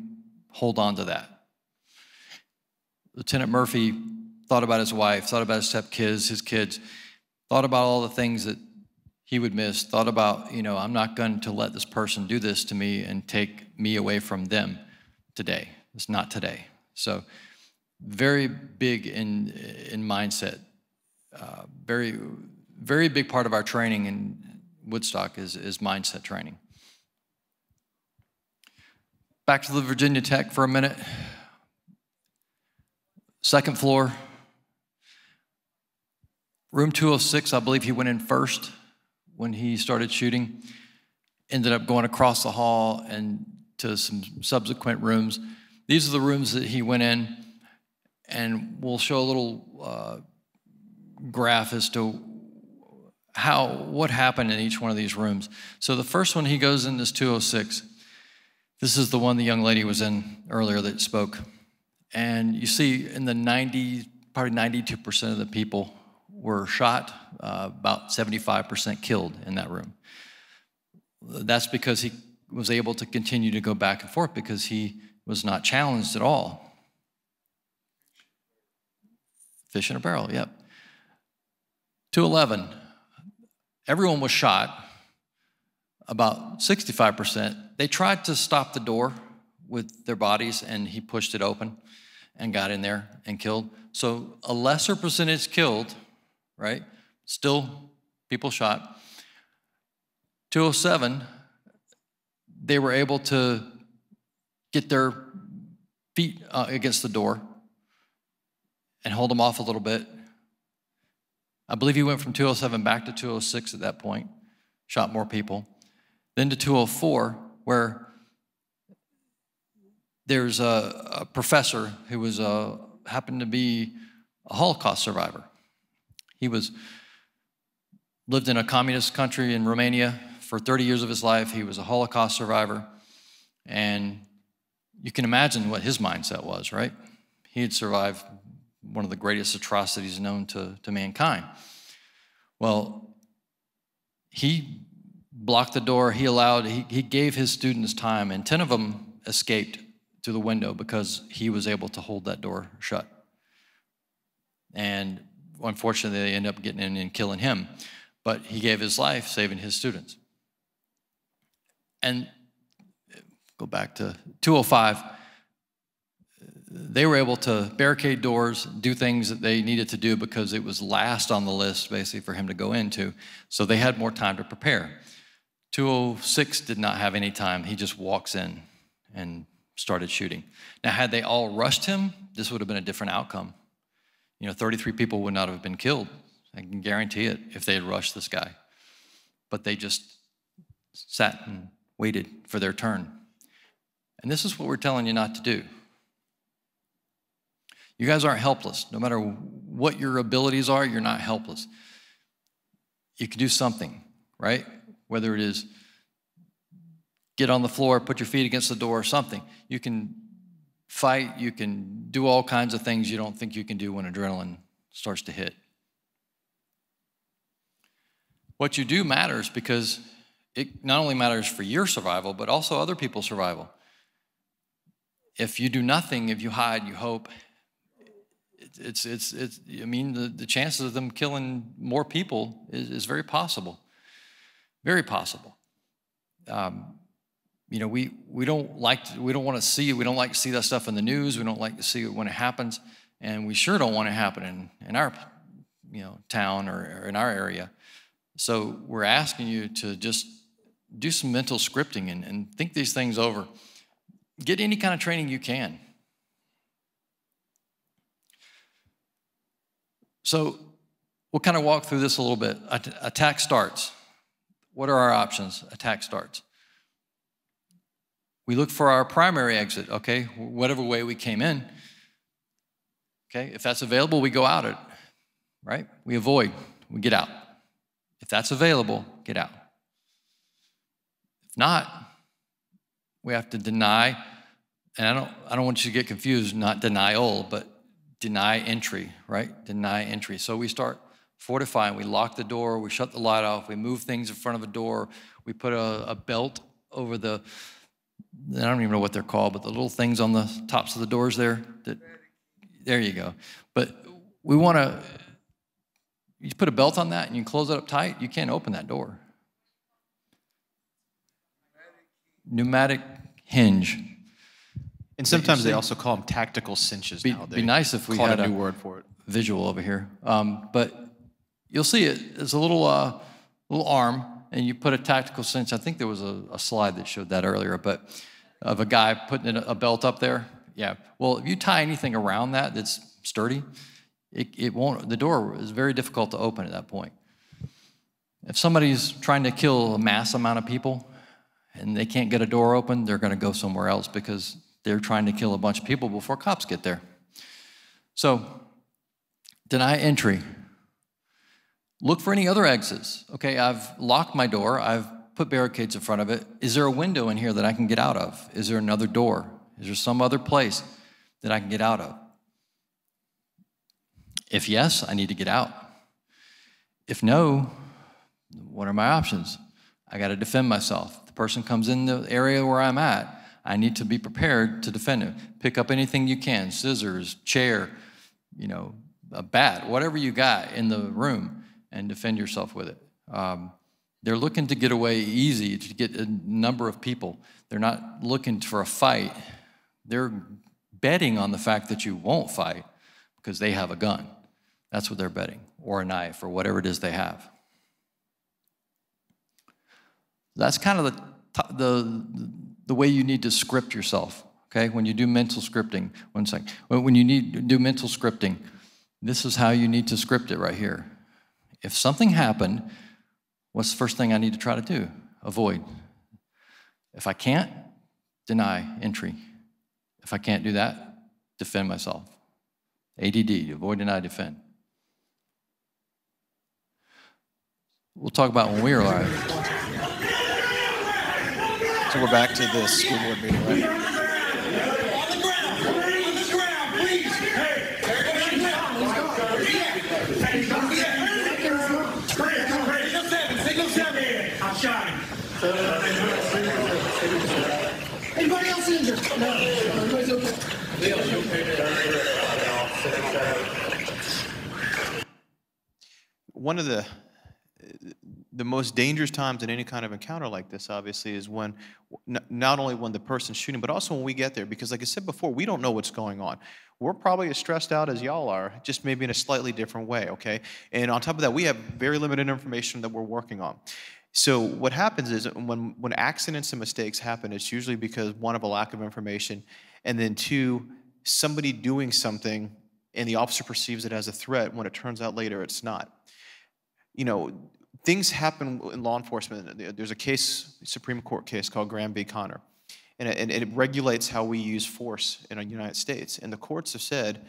hold on to that. Lieutenant Murphy thought about his wife, thought about his stepkids, his kids, thought about all the things that he would miss, thought about, I'm not going to let this person do this to me and take me away from them today. It's not today. So very big in mindset. Very, very big part of our training in Woodstock is mindset training. Back to the Virginia Tech for a minute. Second floor. Room 206, I believe he went in first when he started shooting. Ended up going across the hall and to some subsequent rooms. These are the rooms that he went in, and we'll show a little graph as to what happened in each one of these rooms. So the first one, he goes in this 206. This is the one the young lady was in earlier that spoke. And you see in the probably 92% of the people were shot, about 75% killed in that room. That's because he was able to continue to go back and forth because he was not challenged at all. Fish in a barrel, yep. 211, everyone was shot, about 65%. They tried to stop the door with their bodies, and he pushed it open and got in there and killed. So a lesser percentage killed, right? Still people shot. 207, they were able to get their feet against the door and hold them off a little bit. I believe he went from 207 back to 206 at that point, shot more people. Then to 204, where there's a professor who was happened to be a Holocaust survivor. He lived in a communist country in Romania for 30 years of his life. He was a Holocaust survivor, and you can imagine what his mindset was, right? He had survived one of the greatest atrocities known to mankind. Well, he blocked the door. He gave his students time, and 10 of them escaped through the window because he was able to hold that door shut. And unfortunately, they ended up getting in and killing him. But he gave his life saving his students. And go back to 205. They were able to barricade doors, do things that they needed to do because it was last on the list, basically, for him to go into. So they had more time to prepare. 206 did not have any time. He just walks in and started shooting. Now, had they all rushed him, this would have been a different outcome. 33 people would not have been killed. I can guarantee it if they had rushed this guy. But they just sat and waited for their turn. And this is what we're telling you not to do. You guys aren't helpless. No matter what your abilities are, you're not helpless. You can do something, right? Whether it is get on the floor, put your feet against the door, or something. You can fight, you can do all kinds of things you don't think you can do when adrenaline starts to hit. What you do matters because it not only matters for your survival, but also other people's survival. If you do nothing, if you hide, you hope, the chances of them killing more people is very possible. Very possible. We don't like to see that stuff in the news. We don't like to see it when it happens, and we sure don't want it happening in our town or in our area. So we're asking you to just do some mental scripting and think these things over. Get any kind of training you can. So we'll kind of walk through this a little bit. Attack starts. What are our options? Attack starts. We look for our primary exit, okay? Whatever way we came in. Okay, if that's available, we go out it, right? We avoid, we get out. If that's available, get out. If not, we have to deny, and I don't want you to get confused, not denial, but deny entry, right? Deny entry. So we start fortifying. We lock the door. We shut the light off. We move things in front of a door. We put a belt over the, I don't even know what they're called, but the little things on the tops of the doors there. There you go. But we want to, you put a belt on that and you close it up tight, you can't open that door. Pneumatic hinge. And sometimes they also call them tactical cinches now. Be nice if we had a new word for it. Visual over here. But you'll see it. It's a little arm, and you put a tactical cinch. I think there was a slide that showed that earlier, but of a guy putting a belt up there. Yeah. Well, if you tie anything around that that's sturdy, it won't. The door is very difficult to open at that point. If somebody's trying to kill a mass amount of people and they can't get a door open, they're going to go somewhere else because they're trying to kill a bunch of people before cops get there. So, deny entry. Look for any other exits. Okay, I've locked my door. I've put barricades in front of it. Is there a window in here that I can get out of? Is there another door? Is there some other place that I can get out of? If yes, I need to get out. If no, what are my options? I got to defend myself. If the person comes in the area where I'm at, I need to be prepared to defend him. Pick up anything you can, scissors, chair, you know, a bat, whatever you got in the room, and defend yourself with it. They're looking to get away easy, to get a number of people. They're not looking for a fight. They're betting on the fact that you won't fight because they have a gun. That's what they're betting, or a knife, or whatever it is they have. That's kind of the way you need to script yourself, okay? When you do mental scripting, when you need to do mental scripting, this is how you need to script it right here. If something happened, what's the first thing I need to try to do? Avoid. If I can't, deny entry. If I can't do that, defend myself. ADD, avoid, deny, defend. We'll talk about when we arrive. So we're back to the school board meeting, right? Anybody else injured? No. Everybody's okay. One of the most dangerous times in any kind of encounter like this, obviously, is when, not only when the person's shooting, but also when we get there. Because like I said before, we don't know what's going on. We're probably as stressed out as y'all are, just maybe in a slightly different way, okay? And on top of that, we have very limited information that we're working on. So what happens is when accidents and mistakes happen, it's usually because, one, of a lack of information, and then two, somebody doing something and the officer perceives it as a threat when it turns out later it's not. You know, things happen in law enforcement. There's a case, a Supreme Court case called Graham v. Connor, and it regulates how we use force in the United States. And the courts have said,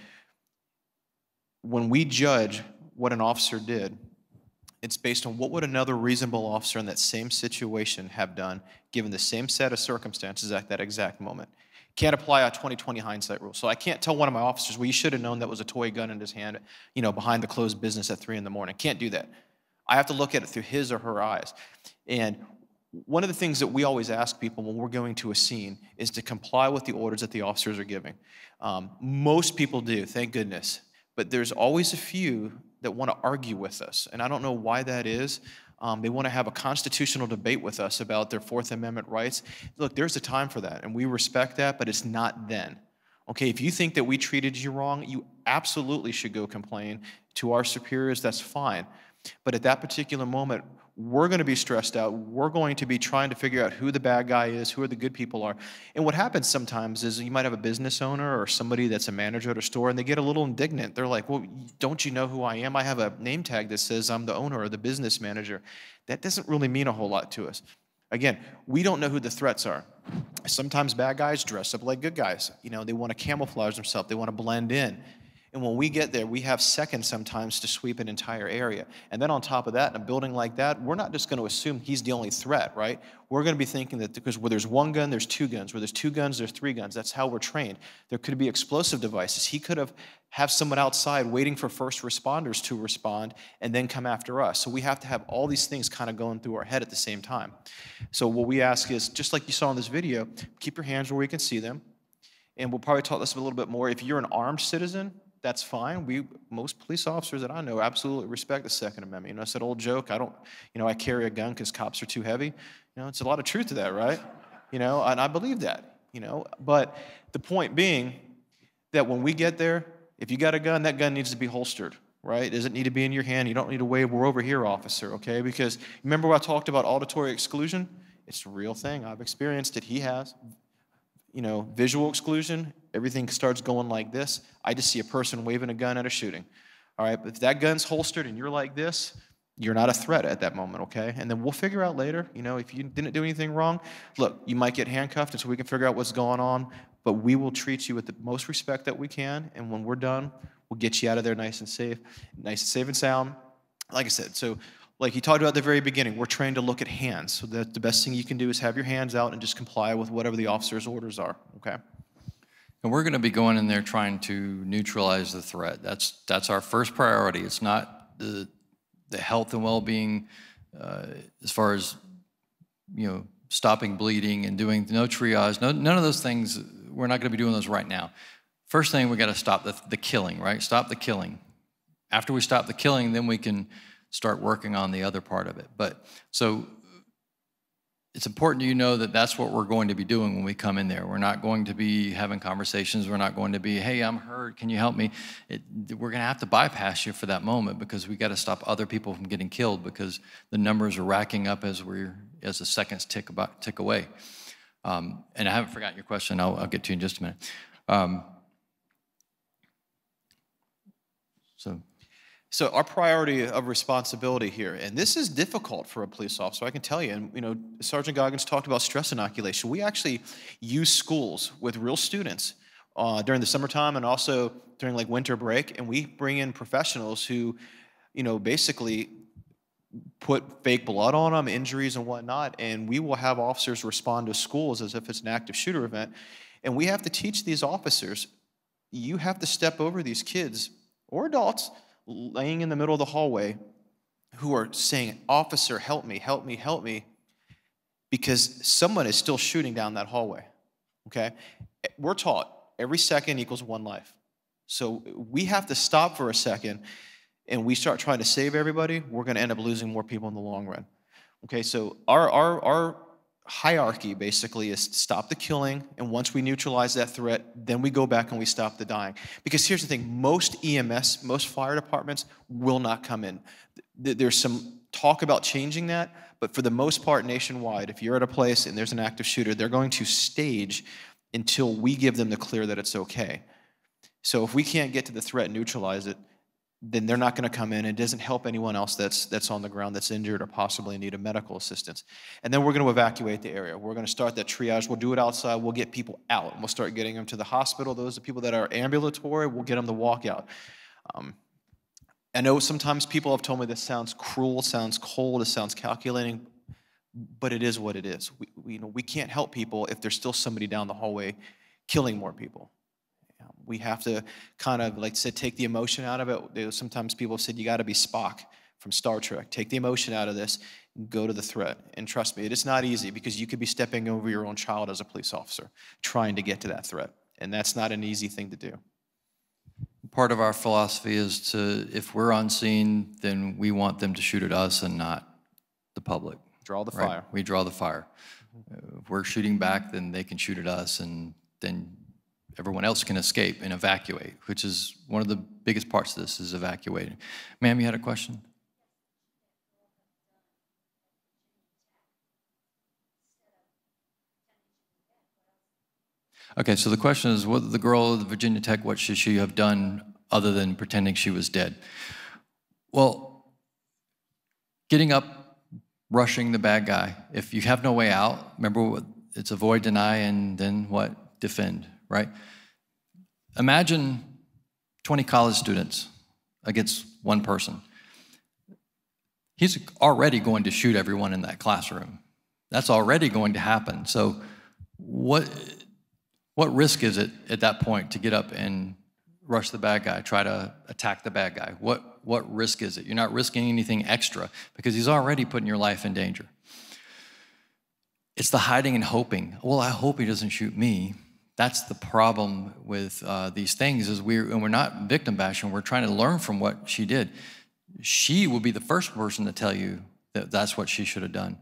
when we judge what an officer did, it's based on what would another reasonable officer in that same situation have done, given the same set of circumstances at that exact moment. Can't apply a 20/20 hindsight rule. So I can't tell one of my officers, well, you should have known that was a toy gun in his hand, you know, behind the closed business at 3 in the morning. Can't do that. I have to look at it through his or her eyes. And one of the things that we always ask people when we're going to a scene is to comply with the orders that the officers are giving. Most people do, thank goodness. But there's always a few that want to argue with us. And I don't know why that is. They want to have a constitutional debate with us about their Fourth Amendment rights. Look, there's a time for that, and we respect that, but it's not then. Okay, if you think that we treated you wrong, you absolutely should go complain to our superiors. That's fine. But at that particular moment, we're going to be stressed out. We're going to be trying to figure out who the bad guy is, who the good people are. And what happens sometimes is you might have a business owner or somebody that's a manager at a store, and they get a little indignant. They're like, well, don't you know who I am? I have a name tag that says I'm the owner or the business manager. That doesn't really mean a whole lot to us. Again, we don't know who the threats are. Sometimes bad guys dress up like good guys. You know, they want to camouflage themselves. They want to blend in. And when we get there, we have seconds sometimes to sweep an entire area. And then on top of that, in a building like that, we're not just going to assume he's the only threat, right? We're going to be thinking that because where there's one gun, there's two guns. Where there's two guns, there's three guns. That's how we're trained. There could be explosive devices. He could have someone outside waiting for first responders to respond and then come after us. So we have to have all these things kind of going through our head at the same time. So what we ask is, just like you saw in this video, keep your hands where we can see them. And we'll probably talk this a little bit more. If you're an armed citizen, that's fine. Most police officers that I know absolutely respect the Second Amendment. You know, it's that old joke, I carry a gun because cops are too heavy. You know, it's a lot of truth to that, right? You know, and I believe that, you know. But the point being that when we get there, if you got a gun, that gun needs to be holstered, right? It doesn't need to be in your hand. You don't need to wave, we're over here, officer, okay? Because remember when I talked about auditory exclusion? It's a real thing. I've experienced it. He has. You know, visual exclusion, everything starts going like this. I just see a person waving a gun at a shooting. All right, but if that gun's holstered and you're like this, you're not a threat at that moment, okay? And then we'll figure out later, you know, if you didn't do anything wrong, look, you might get handcuffed until we can figure out what's going on, but we will treat you with the most respect that we can, and when we're done, we'll get you out of there nice and safe and sound. Like I said, so like you talked about at the very beginning, we're trained to look at hands, so that the best thing you can do is have your hands out and just comply with whatever the officer's orders are, okay? And we're going to be going in there trying to neutralize the threat. That's our first priority. It's not the health and well-being as far as, you know, stopping bleeding and doing no triage, none of those things. We're not going to be doing those right now. First thing, we got to stop the killing, right? Stop the killing. After we stop the killing, then we can start working on the other part of it. But so it's important you know that that's what we're going to be doing when we come in there. We're not going to be having conversations. We're not going to be, hey, I'm hurt, can you help me? We're going to have to bypass you for that moment because we got to stop other people from getting killed because the numbers are racking up as the seconds tick away. And I haven't forgotten your question. I'll get to you in just a minute. So our priority of responsibility here, and this is difficult for a police officer, I can tell you, and you know, Sergeant Goggins talked about stress inoculation. We actually use schools with real students during the summertime and also during like winter break, and we bring in professionals who, you know, basically put fake blood on them, injuries and whatnot, and we will have officers respond to schools as if it's an active shooter event, and we have to teach these officers, you have to step over these kids or adults laying in the middle of the hallway who are saying, officer, help me, help me, help me, because someone is still shooting down that hallway, okay? We're taught every second equals one life. So we have to stop for a second and we start trying to save everybody, we're gonna end up losing more people in the long run. Okay, so our hierarchy basically is stop the killing, and once we neutralize that threat, then we go back and we stop the dying. Because here's the thing, most EMS, most fire departments will not come in. There's some talk about changing that, but for the most part nationwide, if you're at a place and there's an active shooter, they're going to stage until we give them the clear that it's okay. So if we can't get to the threat and neutralize it, then they're not going to come in. It doesn't help anyone else that's on the ground that's injured or possibly in need of medical assistance. And then we're going to evacuate the area. We're going to start that triage. We'll do it outside. We'll get people out. We'll start getting them to the hospital. Those are people that are ambulatory. We'll get them to walk out. I know sometimes people have told me this sounds cruel, sounds cold, it sounds calculating, but it is what it is. We can't help people if there's still somebody down the hallway killing more people. We have to kind of, like I said, take the emotion out of it. Sometimes people have said, you got to be Spock from Star Trek. Take the emotion out of this and go to the threat. And trust me, it is not easy because you could be stepping over your own child as a police officer trying to get to that threat. And that's not an easy thing to do. Part of our philosophy is if we're on scene, then we want them to shoot at us and not the public. Draw the right? fire. We draw the fire. If we're shooting back, then they can shoot at us, and then everyone else can escape and evacuate, which is one of the biggest parts of this, is evacuating. Ma'am, you had a question? Okay, so the question is, what the girl at Virginia Tech, what should she have done other than pretending she was dead? Well, getting up, rushing the bad guy. If you have no way out, remember, it's avoid, deny, and then what? Defend, right? Imagine 20 college students against one person. He's already going to shoot everyone in that classroom. That's already going to happen. So what risk is it at that point to get up and rush the bad guy, try to attack the bad guy? What risk is it? You're not risking anything extra because he's already putting your life in danger. It's the hiding and hoping. Well, I hope he doesn't shoot me. That's the problem with these things, is we're not victim bashing. We're trying to learn from what she did. She will be the first person to tell you that that's what she should have done.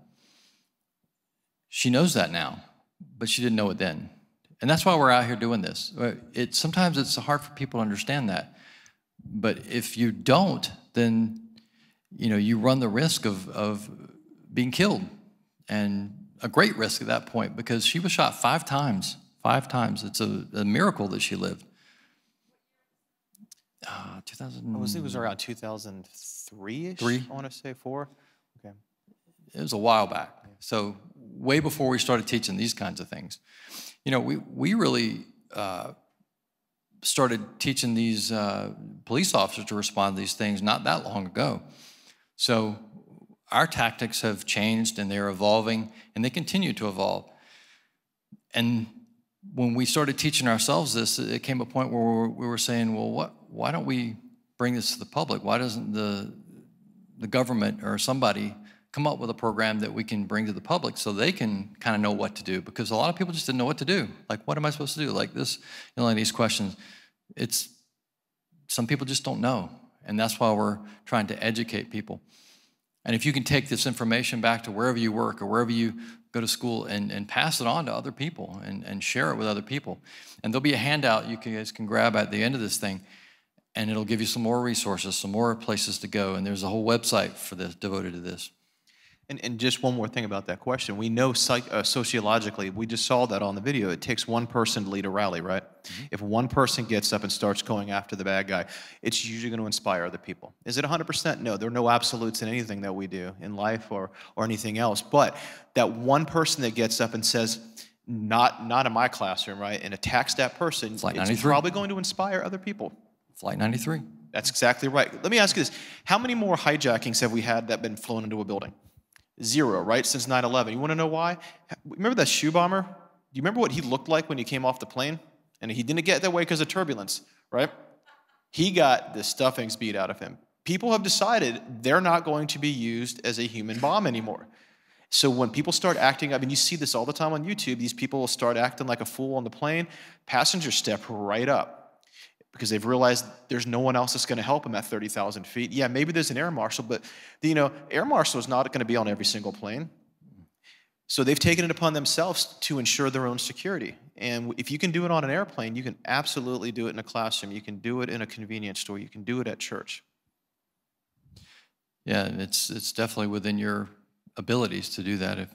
She knows that now, but she didn't know it then. And that's why we're out here doing this. Sometimes it's hard for people to understand that. But if you don't, then you run the risk of being killed. And a great risk at that point, because she was shot 5 times. 5 times. It's a miracle that she lived. 2000. It was around 2003-ish. I want to say 4. Okay. It was a while back. So way before we started teaching these kinds of things. You know, we really started teaching these police officers to respond to these things not that long ago. So our tactics have changed and they're evolving and they continue to evolve. And when we started teaching ourselves this, it came a point where we were saying, well, why don't we bring this to the public? Why doesn't the government or somebody come up with a program that we can bring to the public so they can kind of know what to do? Because a lot of people just didn't know what to do. Like, what am I supposed to do? Like this, you know, like these questions. Some people just don't know. And that's why we're trying to educate people. And if you can take this information back to wherever you work or wherever you go to school and pass it on to other people and share it with other people. And there'll be a handout you guys can grab at the end of this thing, and it'll give you some more resources, some more places to go. And there's a whole website for this devoted to this. And just one more thing about that question. We know sociologically, we just saw that on the video, it takes one person to lead a rally, right? Mm-hmm. If one person gets up and starts going after the bad guy, it's usually going to inspire other people. Is it 100%? No, there are no absolutes in anything that we do in life or anything else. But that one person that gets up and says, not in my classroom, right, and attacks that person, it's probably going to inspire other people. Flight 93. That's exactly right. Let me ask you this. How many more hijackings have we had that have been flown into a building? 0, right, since 9/11. You want to know why? Remember that shoe bomber? Do you remember what he looked like when he came off the plane? And he didn't get that way because of turbulence, right? He got the stuffings beat out of him. People have decided they're not going to be used as a human bomb anymore. So when people start acting, I mean, you see this all the time on YouTube. These people will start acting like a fool on the plane. Passengers step right up, because they've realized there's no one else that's going to help them at 30,000 feet. Yeah, maybe there's an air marshal, but air marshal is not going to be on every single plane. So they've taken it upon themselves to ensure their own security. And if you can do it on an airplane, you can absolutely do it in a classroom. You can do it in a convenience store. You can do it at church. Yeah, it's definitely within your abilities to do that.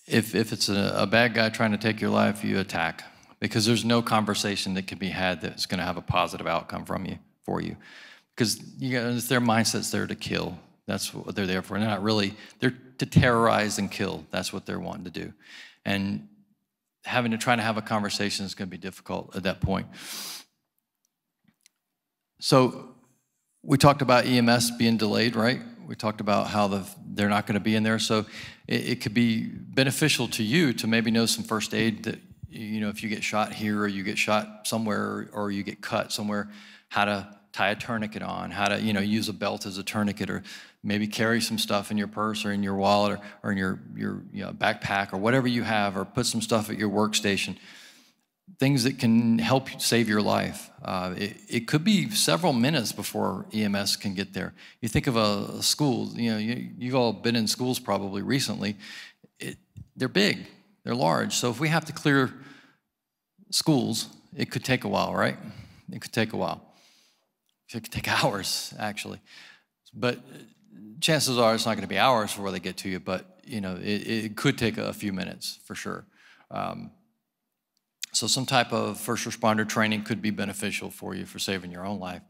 If it's a bad guy trying to take your life, you attack, because there's no conversation that can be had that's going to have a positive outcome for you. Because it's their mindset's there to kill. That's what they're there for. They're not really, they're to terrorize and kill. That's what they're wanting to do. And trying to have a conversation is going to be difficult at that point. So we talked about EMS being delayed, right? We talked about how they're not going to be in there. So it could be beneficial to you to maybe know some first aid that, if you get shot here or you get shot somewhere or you get cut somewhere, how to tie a tourniquet on, how to, use a belt as a tourniquet, or maybe carry some stuff in your purse or in your wallet or in your backpack or whatever you have, or put some stuff at your workstation. Things that can help save your life. It could be several minutes before EMS can get there. You think of a school, you've all been in schools probably recently. They're big, they're large. So if we have to clear schools, it could take a while, right? It could take a while. It could take hours, actually. But chances are it's not going to be hours before they get to you, but it could take a few minutes for sure. So some type of first responder training could be beneficial for you for saving your own life.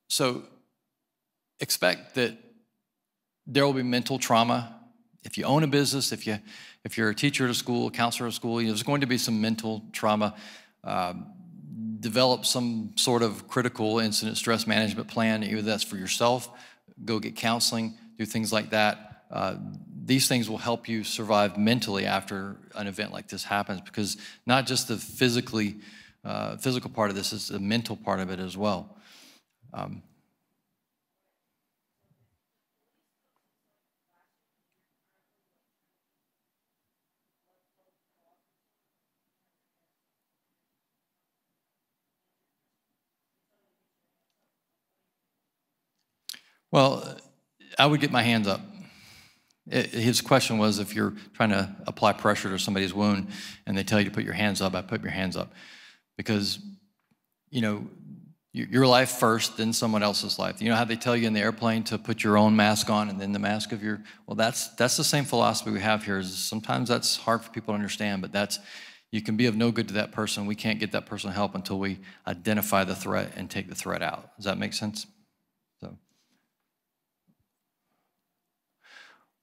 So expect that there will be mental trauma. If you own a business, if you're a teacher at a school, a counselor at a school, there's going to be some mental trauma. Develop some sort of critical incident stress management plan, either that's for yourself, go get counseling, do things like that. These things will help you survive mentally after an event like this happens, because not just the physical part of this, is the mental part of it as well. Well, I would get my hands up. His question was, if you're trying to apply pressure to somebody's wound and they tell you to put your hands up, I put your hands up. Because, you your life first, then someone else's life. You know how they tell you in the airplane to put your own mask on and then the mask of your, well, that's the same philosophy we have here. Is sometimes that's hard for people to understand, but you can be of no good to that person. We can't get that person help until we identify the threat and take the threat out. Does that make sense? So,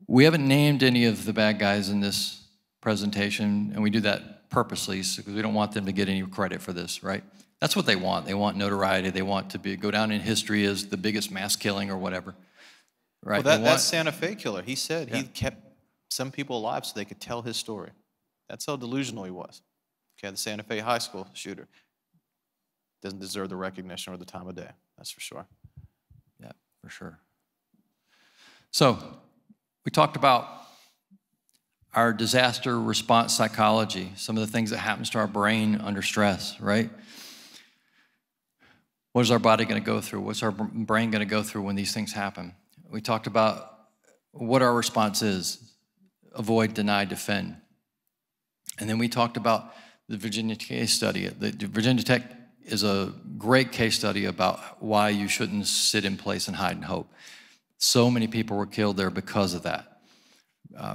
we haven't named any of the bad guys in this presentation, and we do that purposely because we don't want them to get any credit for this, right? That's what they want. They want notoriety. They want to go down in history as the biggest mass killing or whatever, right? Well, that's Santa Fe killer. He said he kept some people alive so they could tell his story. That's how delusional he was. Okay, the Santa Fe high school shooter doesn't deserve the recognition or the time of day. That's for sure. Yeah, for sure. So we talked about our disaster response psychology, some of the things that happens to our brain under stress, right? What is our body going to go through? What's our brain going to go through when these things happen? We talked about what our response is: avoid, deny, defend. And then we talked about the Virginia case study. The Virginia Tech is a great case study about why you shouldn't sit in place and hide and hope. So many people were killed there because of that,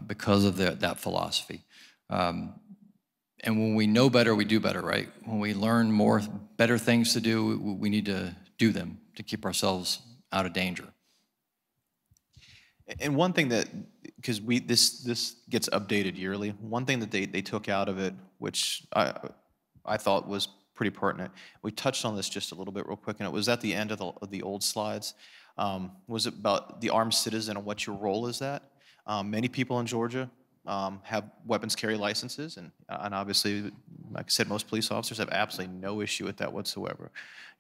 because of that philosophy. And when we know better, we do better, right? When we learn better things to do, we need to do them to keep ourselves out of danger. And one thing that, because this gets updated yearly, one thing that they took out of it, which I thought was pretty pertinent, we touched on this just a little bit real quick, and it was at the end of the old slides, was about the armed citizen and what your role is at. Many people in Georgia have weapons carry licenses, and obviously, like I said, most police officers have absolutely no issue with that whatsoever.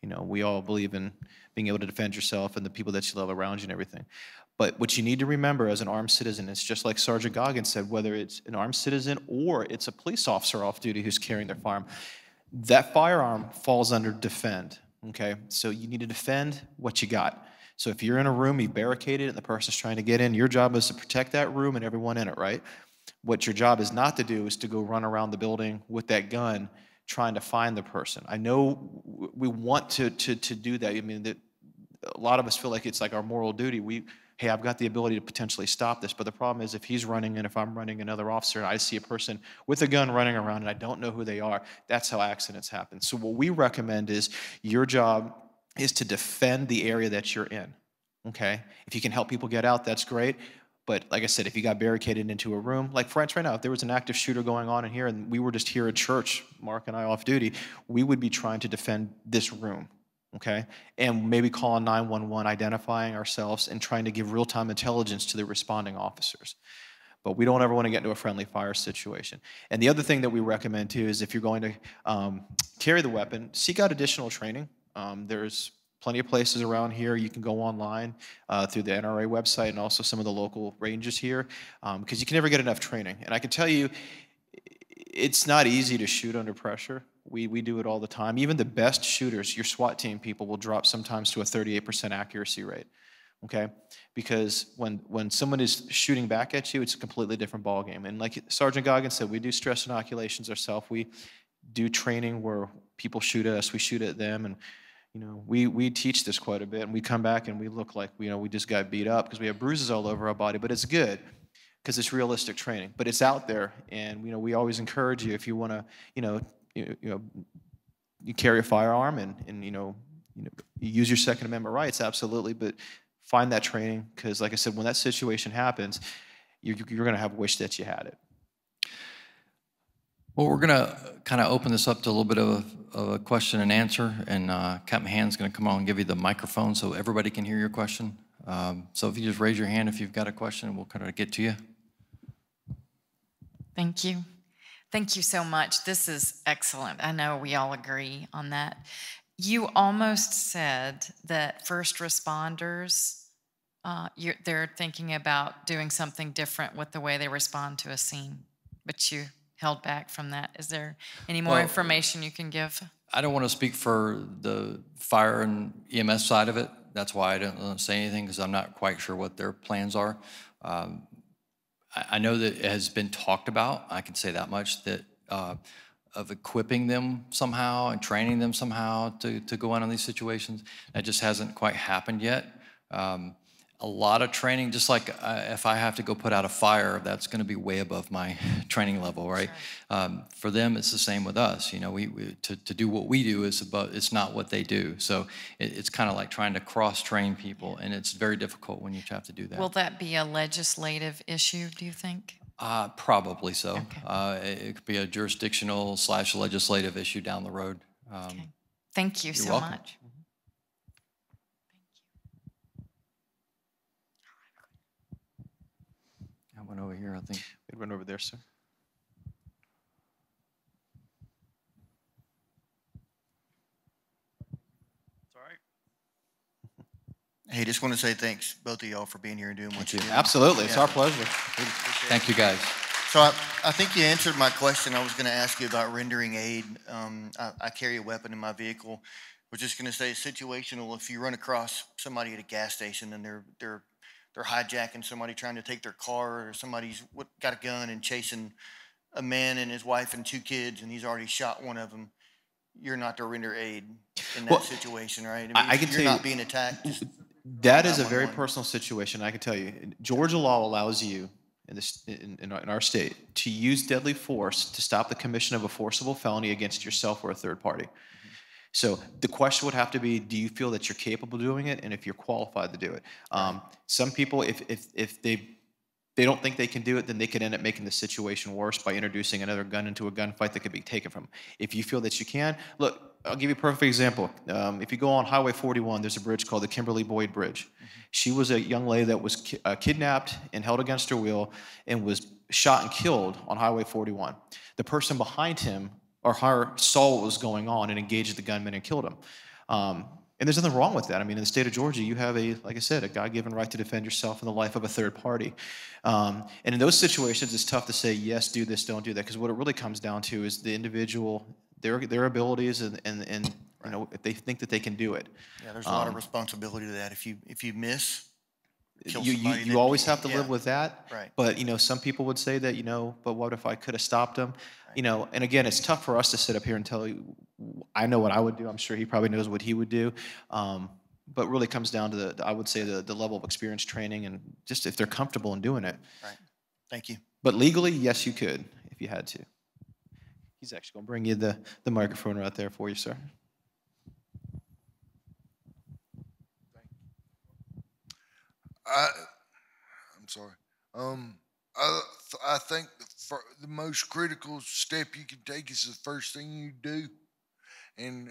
You know, we all believe in being able to defend yourself and the people that you love around you and everything. But what you need to remember as an armed citizen, it's just like Sergeant Goggins said, whether it's an armed citizen or it's a police officer off duty who's carrying their firearm, that firearm falls under defend, okay? So you need to defend what you got. So if you're in a room, you barricade it, and the person's trying to get in, your job is to protect that room and everyone in it, right? What your job is not to do is to go run around the building with that gun trying to find the person. I know we want to do that. I mean, that a lot of us feel like it's like our moral duty. Hey, I've got the ability to potentially stop this, but the problem is if he's running and if I'm running another officer and I see a person with a gun running around and I don't know who they are, that's how accidents happen. So what we recommend is your job is to defend the area that you're in, okay? If you can help people get out, that's great. But like I said, if you got barricaded into a room, like for instance right now, if there was an active shooter going on in here and we were just here at church, Mark and I off duty, we would be trying to defend this room, okay? And maybe calling 911, identifying ourselves, and trying to give real-time intelligence to the responding officers. But we don't ever want to get into a friendly fire situation. And the other thing that we recommend too is if you're going to carry the weapon, seek out additional training. There's plenty of places around here. You can go online through the NRA website and also some of the local ranges here, because you can never get enough training. And I can tell you, it's not easy to shoot under pressure. We do it all the time. Even the best shooters, your SWAT team people, will drop sometimes to a 38% accuracy rate, okay? Because when someone is shooting back at you, it's a completely different ballgame. And like Sergeant Goggins said, we do stress inoculations ourselves. We do training where people shoot at us, we shoot at them, and you know, we teach this quite a bit, and we come back and we look like we just got beat up because we have bruises all over our body, but it's good because it's realistic training. But it's out there, and we always encourage you if you want to, you carry a firearm and you use your Second Amendment rights, absolutely. But find that training because, like I said, when that situation happens, you're going to have wished that you had it. Well, we're going to kind of open this up to a little bit of a question and answer, and Captain Hand's going to come on and give you the microphone so everybody can hear your question. So if you just raise your hand if you've got a question, we'll kind of get to you. Thank you. Thank you so much. This is excellent. I know we all agree on that. You almost said that first responders, they're thinking about doing something different with the way they respond to a scene, but you held back from that. Is there any more information you can give? I don't want to speak for the fire and EMS side of it. That's why I don't say anything, because I'm not quite sure what their plans are. I know that it has been talked about, I can say that much, that of equipping them somehow and training them somehow to go on these situations. That just hasn't quite happened yet. A lot of training, just like if I have to go put out a fire, that's going to be way above my training level, right? For them, it's the same with us. You know, to do what we do it's not what they do. So it's kind of like trying to cross-train people, and it's very difficult when you have to do that. Will that be a legislative issue, do you think? Probably so. Okay. It could be a jurisdictional / legislative issue down the road. Okay. Thank you so welcome. much. I went over here, I think. It went over there, sir. Hey, just want to say thanks, both of y'all, for being here and doing what you do. Absolutely. It's our pleasure. Thank you, guys. So I think you answered my question. I was going to ask you about rendering aid. I carry a weapon in my vehicle. I was just going to say situational. If you run across somebody at a gas station and they're hijacking somebody, trying to take their car, or somebody's got a gun and chasing a man and his wife and 2 kids, and he's already shot one of them, you're not to render aid in that situation, right? I can you're tell not you, being attacked. That is a very personal situation. I can tell you, Georgia law allows you in our state to use deadly force to stop the commission of a forcible felony against yourself or a third party. Mm-hmm. So the question would have to be, do you feel that you're capable of doing it, and if you're qualified to do it? Right. Some people, if they don't think they can do it, then they could end up making the situation worse by introducing another gun into a gunfight that could be taken from them. If you feel that you can, look, I'll give you a perfect example. If you go on Highway 41, there's a bridge called the Kimberly Boyd Bridge. Mm-hmm. She was a young lady that was kidnapped and held against her will and was shot and killed on Highway 41. The person behind him or her saw what was going on and engaged the gunman and killed him. And there's nothing wrong with that. I mean, in the state of Georgia, you have like I said, a God-given right to defend yourself in the life of a third party. And in those situations, it's tough to say, yes, do this, don't do that, because what it really comes down to is the individual, their abilities, and you know, if they think that they can do it. Yeah, there's a lot of responsibility to that. If you miss, kill you somebody, always have to live with that. Right. But you know, some people would say that, you know, but what if I could have stopped him? Right. You know, and again, it's tough for us to sit up here and tell you. I know what I would do. I'm sure he probably knows what he would do. But really comes down to I would say the level of experience, training, and just if they're comfortable in doing it. Right. Thank you. But legally, yes, you could if you had to. He's actually going to bring you the microphone right there for you, sir. I'm sorry. I think the most critical step you can take is the first thing you do, and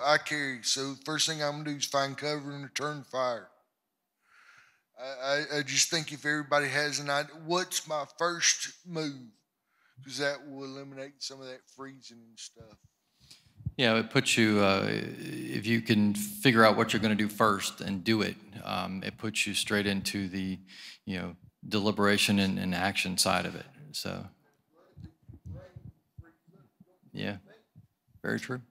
I carry. So first thing I'm gonna do is find cover and return fire. I just think if everybody has an idea, what's my first move, because that will eliminate some of that freezing and stuff. Yeah, it puts you, if you can figure out what you're going to do first and do it, it puts you straight into the, you know, deliberation and action side of it. So, yeah, very true.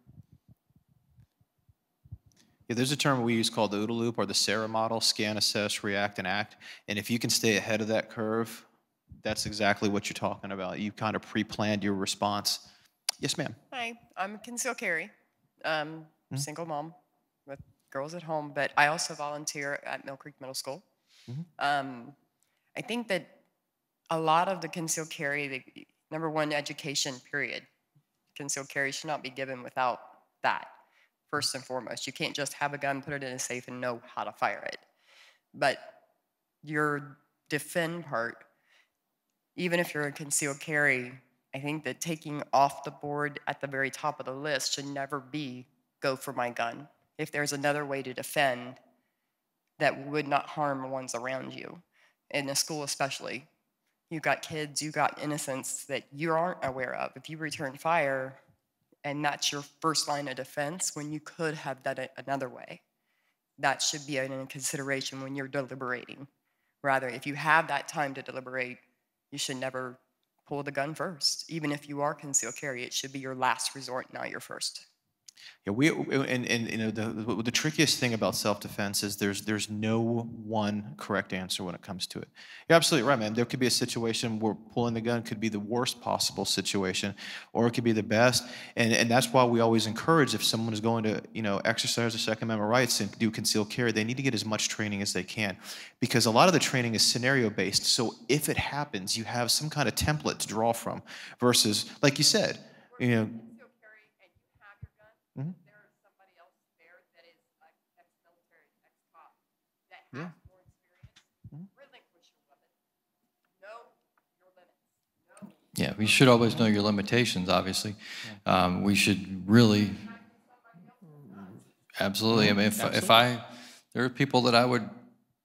Yeah, there's a term we use called the OODA loop, or the C.R.A.S.E model: scan, assess, react, and act. And if you can stay ahead of that curve, that's exactly what you're talking about. You kind of pre-planned your response. Yes, ma'am. Hi, I'm concealed carry, single mom with girls at home, but I also volunteer at Mill Creek Middle School. I think that a lot of the concealed carry, number one, education, period. Concealed carry should not be given without that, first and foremost. You can't just have a gun, put it in a safe, and know how to fire it. But your defend part, even if you're a concealed carry, I think that taking off the board at the very top of the list should never be go for my gun. If there's another way to defend that would not harm the ones around you, in a school especially, you got kids, you got innocents that you aren't aware of. If you return fire and that's your first line of defense when you could have done it another way, that should be in consideration when you're deliberating. Rather, if you have that time to deliberate, you should never pull the gun first. Even if you are concealed carry, it should be your last resort, not your first. Yeah, and you know the trickiest thing about self-defense is there's no one correct answer when it comes to it. You're absolutely right, man. There could be a situation where pulling the gun could be the worst possible situation, or it could be the best. And that's why we always encourage, if someone is going to exercise their Second Amendment rights and do concealed carry, they need to get as much training as they can, because a lot of the training is scenario based. So if it happens, you have some kind of template to draw from, versus like you said, Mhm. Yeah. Yeah, we should always know your limitations, obviously. We should really, absolutely. I mean, there are people that I would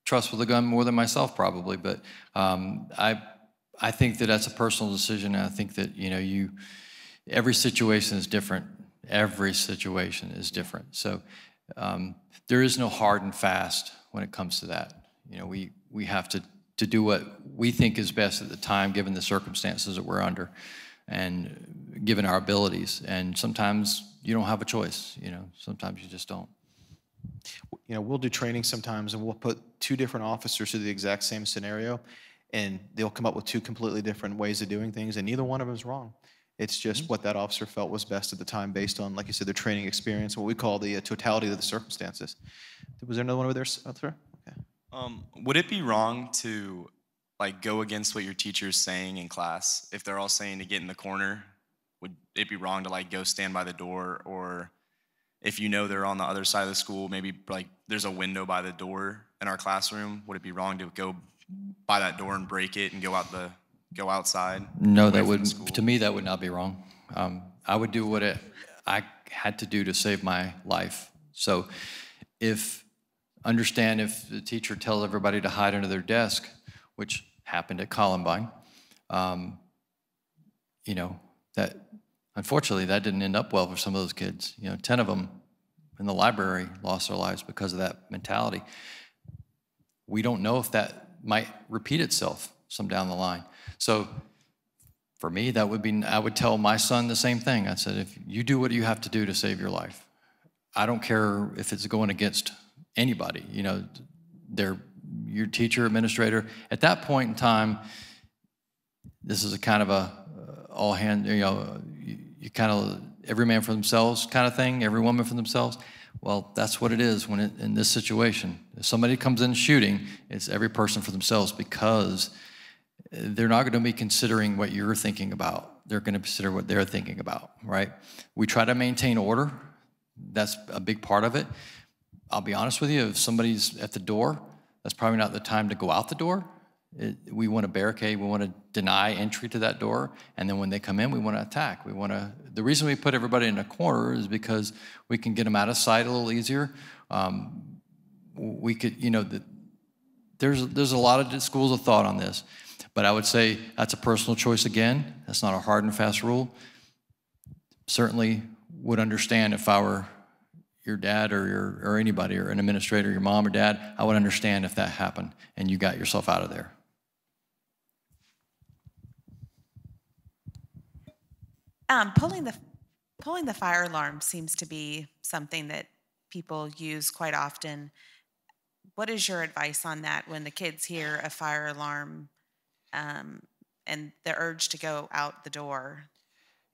trust with a gun more than myself, probably, but I think that that's a personal decision, and I think that, every situation is different. Every situation is different. So there is no hard and fast when it comes to that. We have to do what we think is best at the time, given the circumstances that we're under and given our abilities. And sometimes you don't have a choice, sometimes you just don't. We'll do training sometimes, and we'll put two different officers to the exact same scenario, and they'll come up with two completely different ways of doing things, and neither one of them is wrong. It's just what that officer felt was best at the time, based on, like you said, their training experience, what we call the totality of the circumstances. Was there another one over there, sir? Okay. Would it be wrong to go against what your teacher is saying in class? If they're all saying to get in the corner, would it be wrong to go stand by the door? Or if they're on the other side of the school, maybe there's a window by the door in our classroom, would it be wrong to go by that door and break it and go outside? No, to me, that would not be wrong. I would do what I had to do to save my life. So understand if the teacher tells everybody to hide under their desk, which happened at Columbine, that unfortunately that didn't end up well for some of those kids. 10 of them in the library lost their lives because of that mentality. We don't know if that might repeat itself some down the line. So for me, I would tell my son the same thing. I said, if you do what you have to do to save your life, I don't care if it's going against anybody, your teacher, administrator. At that point in time, this is a kind of all hand, you kind of every man for themselves kind of thing, every woman for themselves. Well, that's what it is in this situation. If somebody comes in shooting, it's every person for themselves, because they're not going to be considering what you're thinking about. They're going to consider what they're thinking about, right? We try to maintain order. That's a big part of it. I'll be honest with you, if somebody's at the door, that's probably not the time to go out the door. We want to barricade, we want to deny entry to that door, and then when they come in, we want to attack. The reason we put everybody in a corner is because we can get them out of sight a little easier. We could, there's a lot of schools of thought on this, but I would say that's a personal choice again. That's not a hard and fast rule. Certainly would understand if I were your dad or anybody, or an administrator, your mom or dad, I would understand if that happened and you got yourself out of there. Pulling the fire alarm seems to be something that people use quite often. What is your advice on that when the kids hear a fire alarm and the urge to go out the door?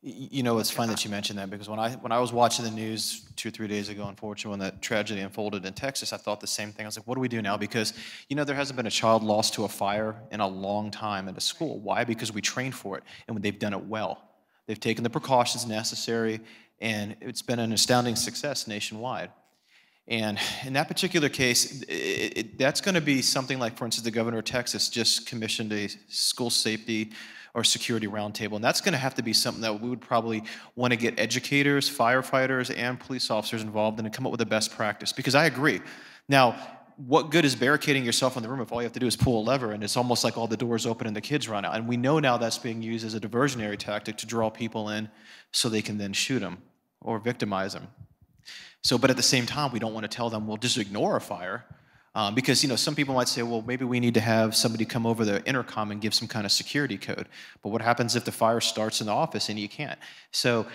It's fun that you mentioned that, because when I was watching the news 2 or 3 days ago, unfortunately, when that tragedy unfolded in Texas, I thought the same thing. I was like, what do we do now? Because, there hasn't been a child lost to a fire in a long time at a school. Why? Because we trained for it, and they've done it well. They've taken the precautions necessary, and it's been an astounding success nationwide. And in that particular case, that's going to be something like, for instance, the governor of Texas just commissioned a school safety or security roundtable, and that's going to have to be something that we would probably want to get educators, firefighters, and police officers involved in and come up with a best practice, because I agree. Now, what good is barricading yourself in the room if all you have to do is pull a lever and it's almost like all the doors open and the kids run out? And we know now that's being used as a diversionary tactic to draw people in so they can then shoot them or victimize them. So, but at the same time, we don't want to tell them, well, just ignore a fire. Because, some people might say, well, maybe we need to have somebody come over the intercom and give some kind of security code. But what happens if the fire starts in the office and you can't? So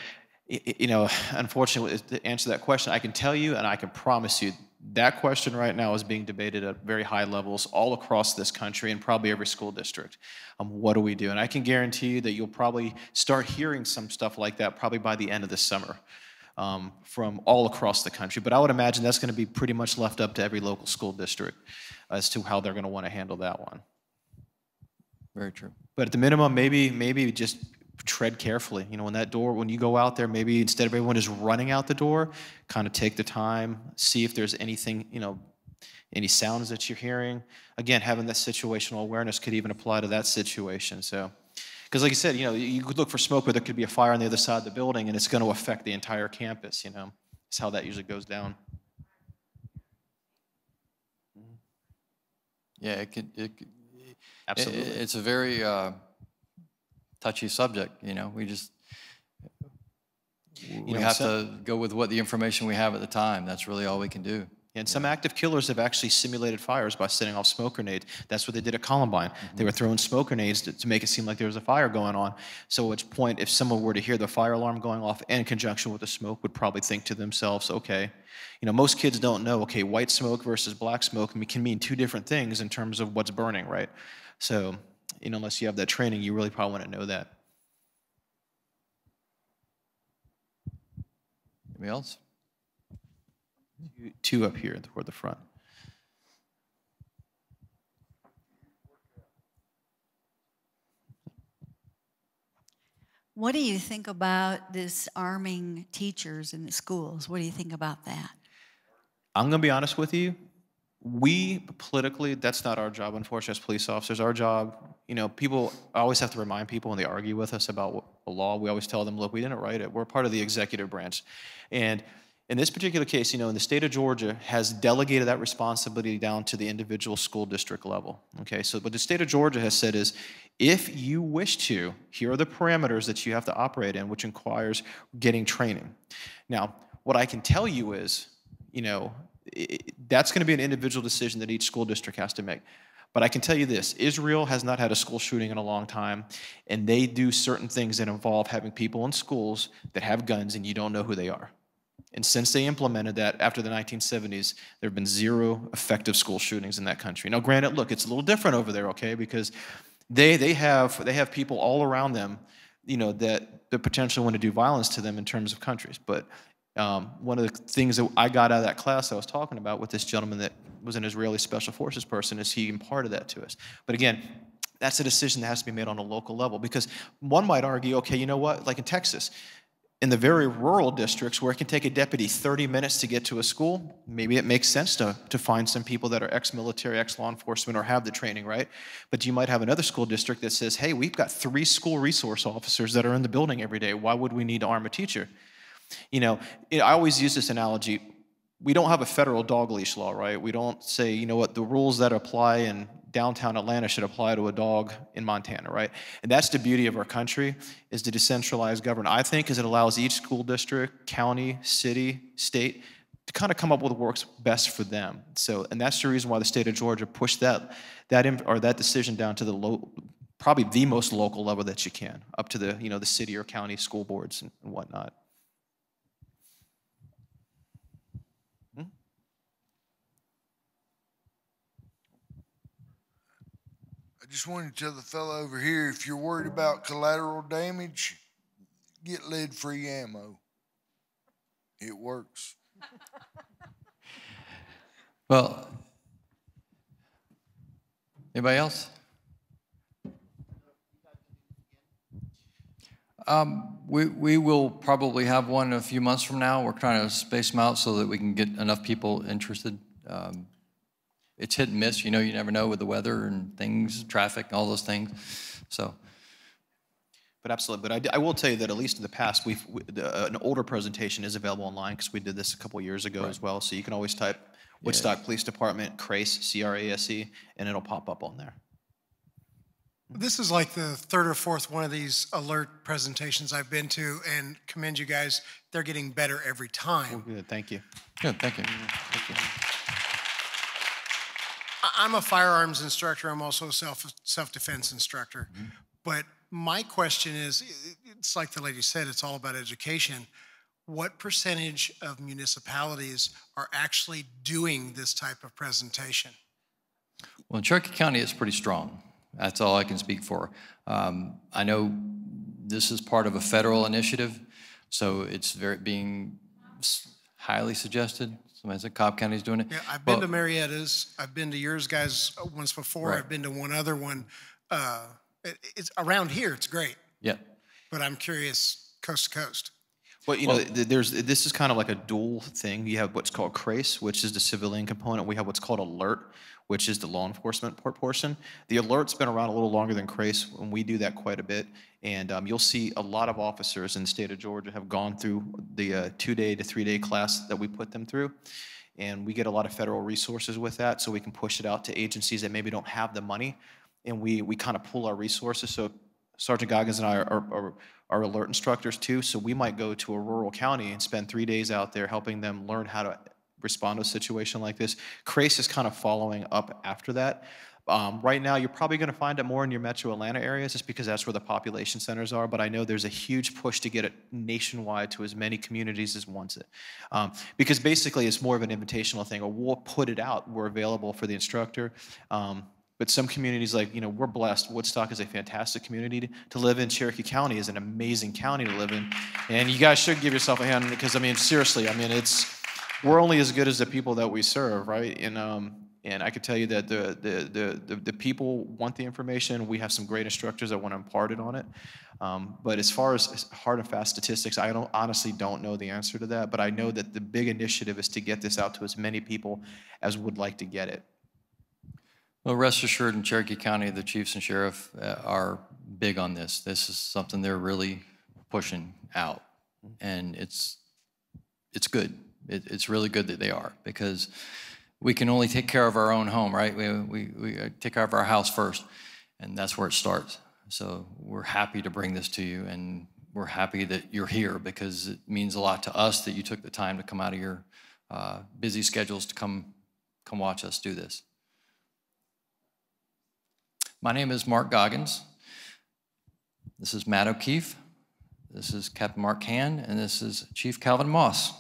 You know, unfortunately, to answer that question, I can tell you and I can promise you that question right now is being debated at very high levels all across this country and probably every school district. What do we do? And I can guarantee you that you'll probably start hearing some stuff like that probably by the end of the summer from all across the country. But I would imagine that's going to be pretty much left up to every local school district as to how they're going to want to handle that one. Very true. But at the minimum, maybe just tread carefully. You know, when you go out there, maybe instead of everyone just running out the door, kind of take the time, see if there's anything, you know, any sounds that you're hearing. Again, having that situational awareness could even apply to that situation. So, because like I said, you know, you could look for smoke where there could be a fire on the other side of the building and it's going to affect the entire campus, you know. That's how that usually goes down. Yeah, Absolutely. It's a very touchy subject, you know. We have to go with what the information we have at the time. That's really all we can do. And some active killers have actually simulated fires by setting off smoke grenades. That's what they did at Columbine. They were throwing smoke grenades to make it seem like there was a fire going on. So at which point, if someone were to hear the fire alarm going off in conjunction with the smoke, would probably think to themselves, okay, you know, most kids don't know, okay, white smoke versus black smoke can mean two different things in terms of what's burning, right? So, you know, unless you have that training, you really probably want to know that. Anybody else? Two up here toward the front. What do you think about this arming teachers in the schools? What do you think about that? I'm going to be honest with you. We politically, that's not our job, unfortunately, as police officers. Our job, you know, I always have to remind people when they argue with us about the law, we always tell them, look, we didn't write it. We're part of the executive branch. And in this particular case, you know, in the state of Georgia has delegated that responsibility down to the individual school district level. Okay, so what the state of Georgia has said is, if you wish to, here are the parameters that you have to operate in, which requires getting training. Now, what I can tell you is, you know, that's going to be an individual decision that each school district has to make. But I can tell you this, Israel has not had a school shooting in a long time, and they do certain things that involve having people in schools that have guns and you don't know who they are. And since they implemented that after the 1970s, there have been 0 effective school shootings in that country. Now, granted, look, it's a little different over there, okay, because they have people all around them, you know, that potentially want to do violence to them in terms of countries. But one of the things that I got out of that class I was talking about with this gentleman that was an Israeli Special Forces person is he imparted that to us. But again, that's a decision that has to be made on a local level, because one might argue, okay, you know what, like in Texas, in the very rural districts where it can take a deputy 30 minutes to get to a school, maybe it makes sense to find some people that are ex-military, ex-law enforcement, or have the training, right? But you might have another school district that says, hey, we've got 3 school resource officers that are in the building every day. Why would we need to arm a teacher? You know, I always use this analogy. We don't have a federal dog leash law, right? We don't say, you know what, the rules that apply in downtown Atlanta should apply to a dog in Montana, right? And that's the beauty of our country, is the decentralized government. I think as it allows each school district, county, city, state to kind of come up with what works best for them. So, and that's the reason why the state of Georgia pushed that decision down to the probably the most local level that you can, up to the, you know, the city or county school boards and whatnot. I just wanted to tell the fellow over here, if you're worried about collateral damage, get lead-free ammo. It works. Well, anybody else? We will probably have one a few months from now. We're trying to space them out so that we can get enough people interested. It's hit and miss, you know, you never know with the weather and things, traffic, all those things. So. But absolutely, but I will tell you that at least in the past, an older presentation is available online, because we did this a couple years ago as well. So you can always type Woodstock Police Department, C.R.A.S.E, C.R.A.S.E, and it'll pop up on there. This is like the 3rd or 4th one of these alert presentations I've been to, and commend you guys. They're getting better every time. Oh, good, thank you. Good, thank you. Thank you. I'm a firearms instructor. I'm also a self-defense instructor. But my question is, it's like the lady said, it's all about education. What percentage of municipalities are actually doing this type of presentation? Well, in Cherokee County, it's pretty strong. That's all I can speak for. I know this is part of a federal initiative, so it's being highly suggested. Somebody said Cobb County's doing it. Yeah, I've been to Marietta's. I've been to yours guys once before. Right. I've been to one other one. It's around here. It's great. Yeah. But I'm curious, coast to coast. Well, you know, this is kind of like a dual thing. You have what's called C.R.A.S.E, which is the civilian component. We have what's called ALERT, which is the law enforcement portion. The ALERT's been around a little longer than C.R.A.S.E, and we do that quite a bit. And you'll see a lot of officers in the state of Georgia have gone through the 2-day to 3-day class that we put them through. And we get a lot of federal resources with that, so we can push it out to agencies that maybe don't have the money. And we kind of pool our resources. So Sergeant Goggins and I are ALERT instructors too, so we might go to a rural county and spend 3 days out there helping them learn how to respond to a situation like this. C.R.A.S.E is kind of following up after that. Right now, you're probably going to find it more in your metro Atlanta areas just because that's where the population centers are, but I know there's a huge push to get it nationwide to as many communities as wants it. Because basically, it's more of an invitational thing, or we'll put it out. We're available for the instructor. But some communities, like, you know, we're blessed. Woodstock is a fantastic community to live in. Cherokee County is an amazing county to live in. And you guys should give yourself a hand because, I mean, seriously, I mean, we're only as good as the people that we serve, right? And I could tell you that the people want the information. We have some great instructors that want to impart it on it. But as far as hard and fast statistics, I honestly don't know the answer to that. But I know that the big initiative is to get this out to as many people as would like to get it. Well, rest assured, in Cherokee County, the chiefs and sheriff are big on this. This is something they're really pushing out, and it's good. It's really good that they are, because we can only take care of our own home, right? We take care of our house first, and that's where it starts. So we're happy to bring this to you, and we're happy that you're here, because it means a lot to us that you took the time to come out of your busy schedules to come watch us do this. My name is Mark Goggins. This is Matt O'Keefe. This is Captain Mark Hand, and this is Chief Calvin Moss.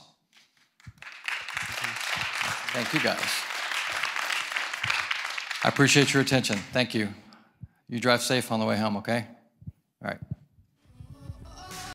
Thank you, guys. I appreciate your attention. Thank you. You drive safe on the way home, okay? All right.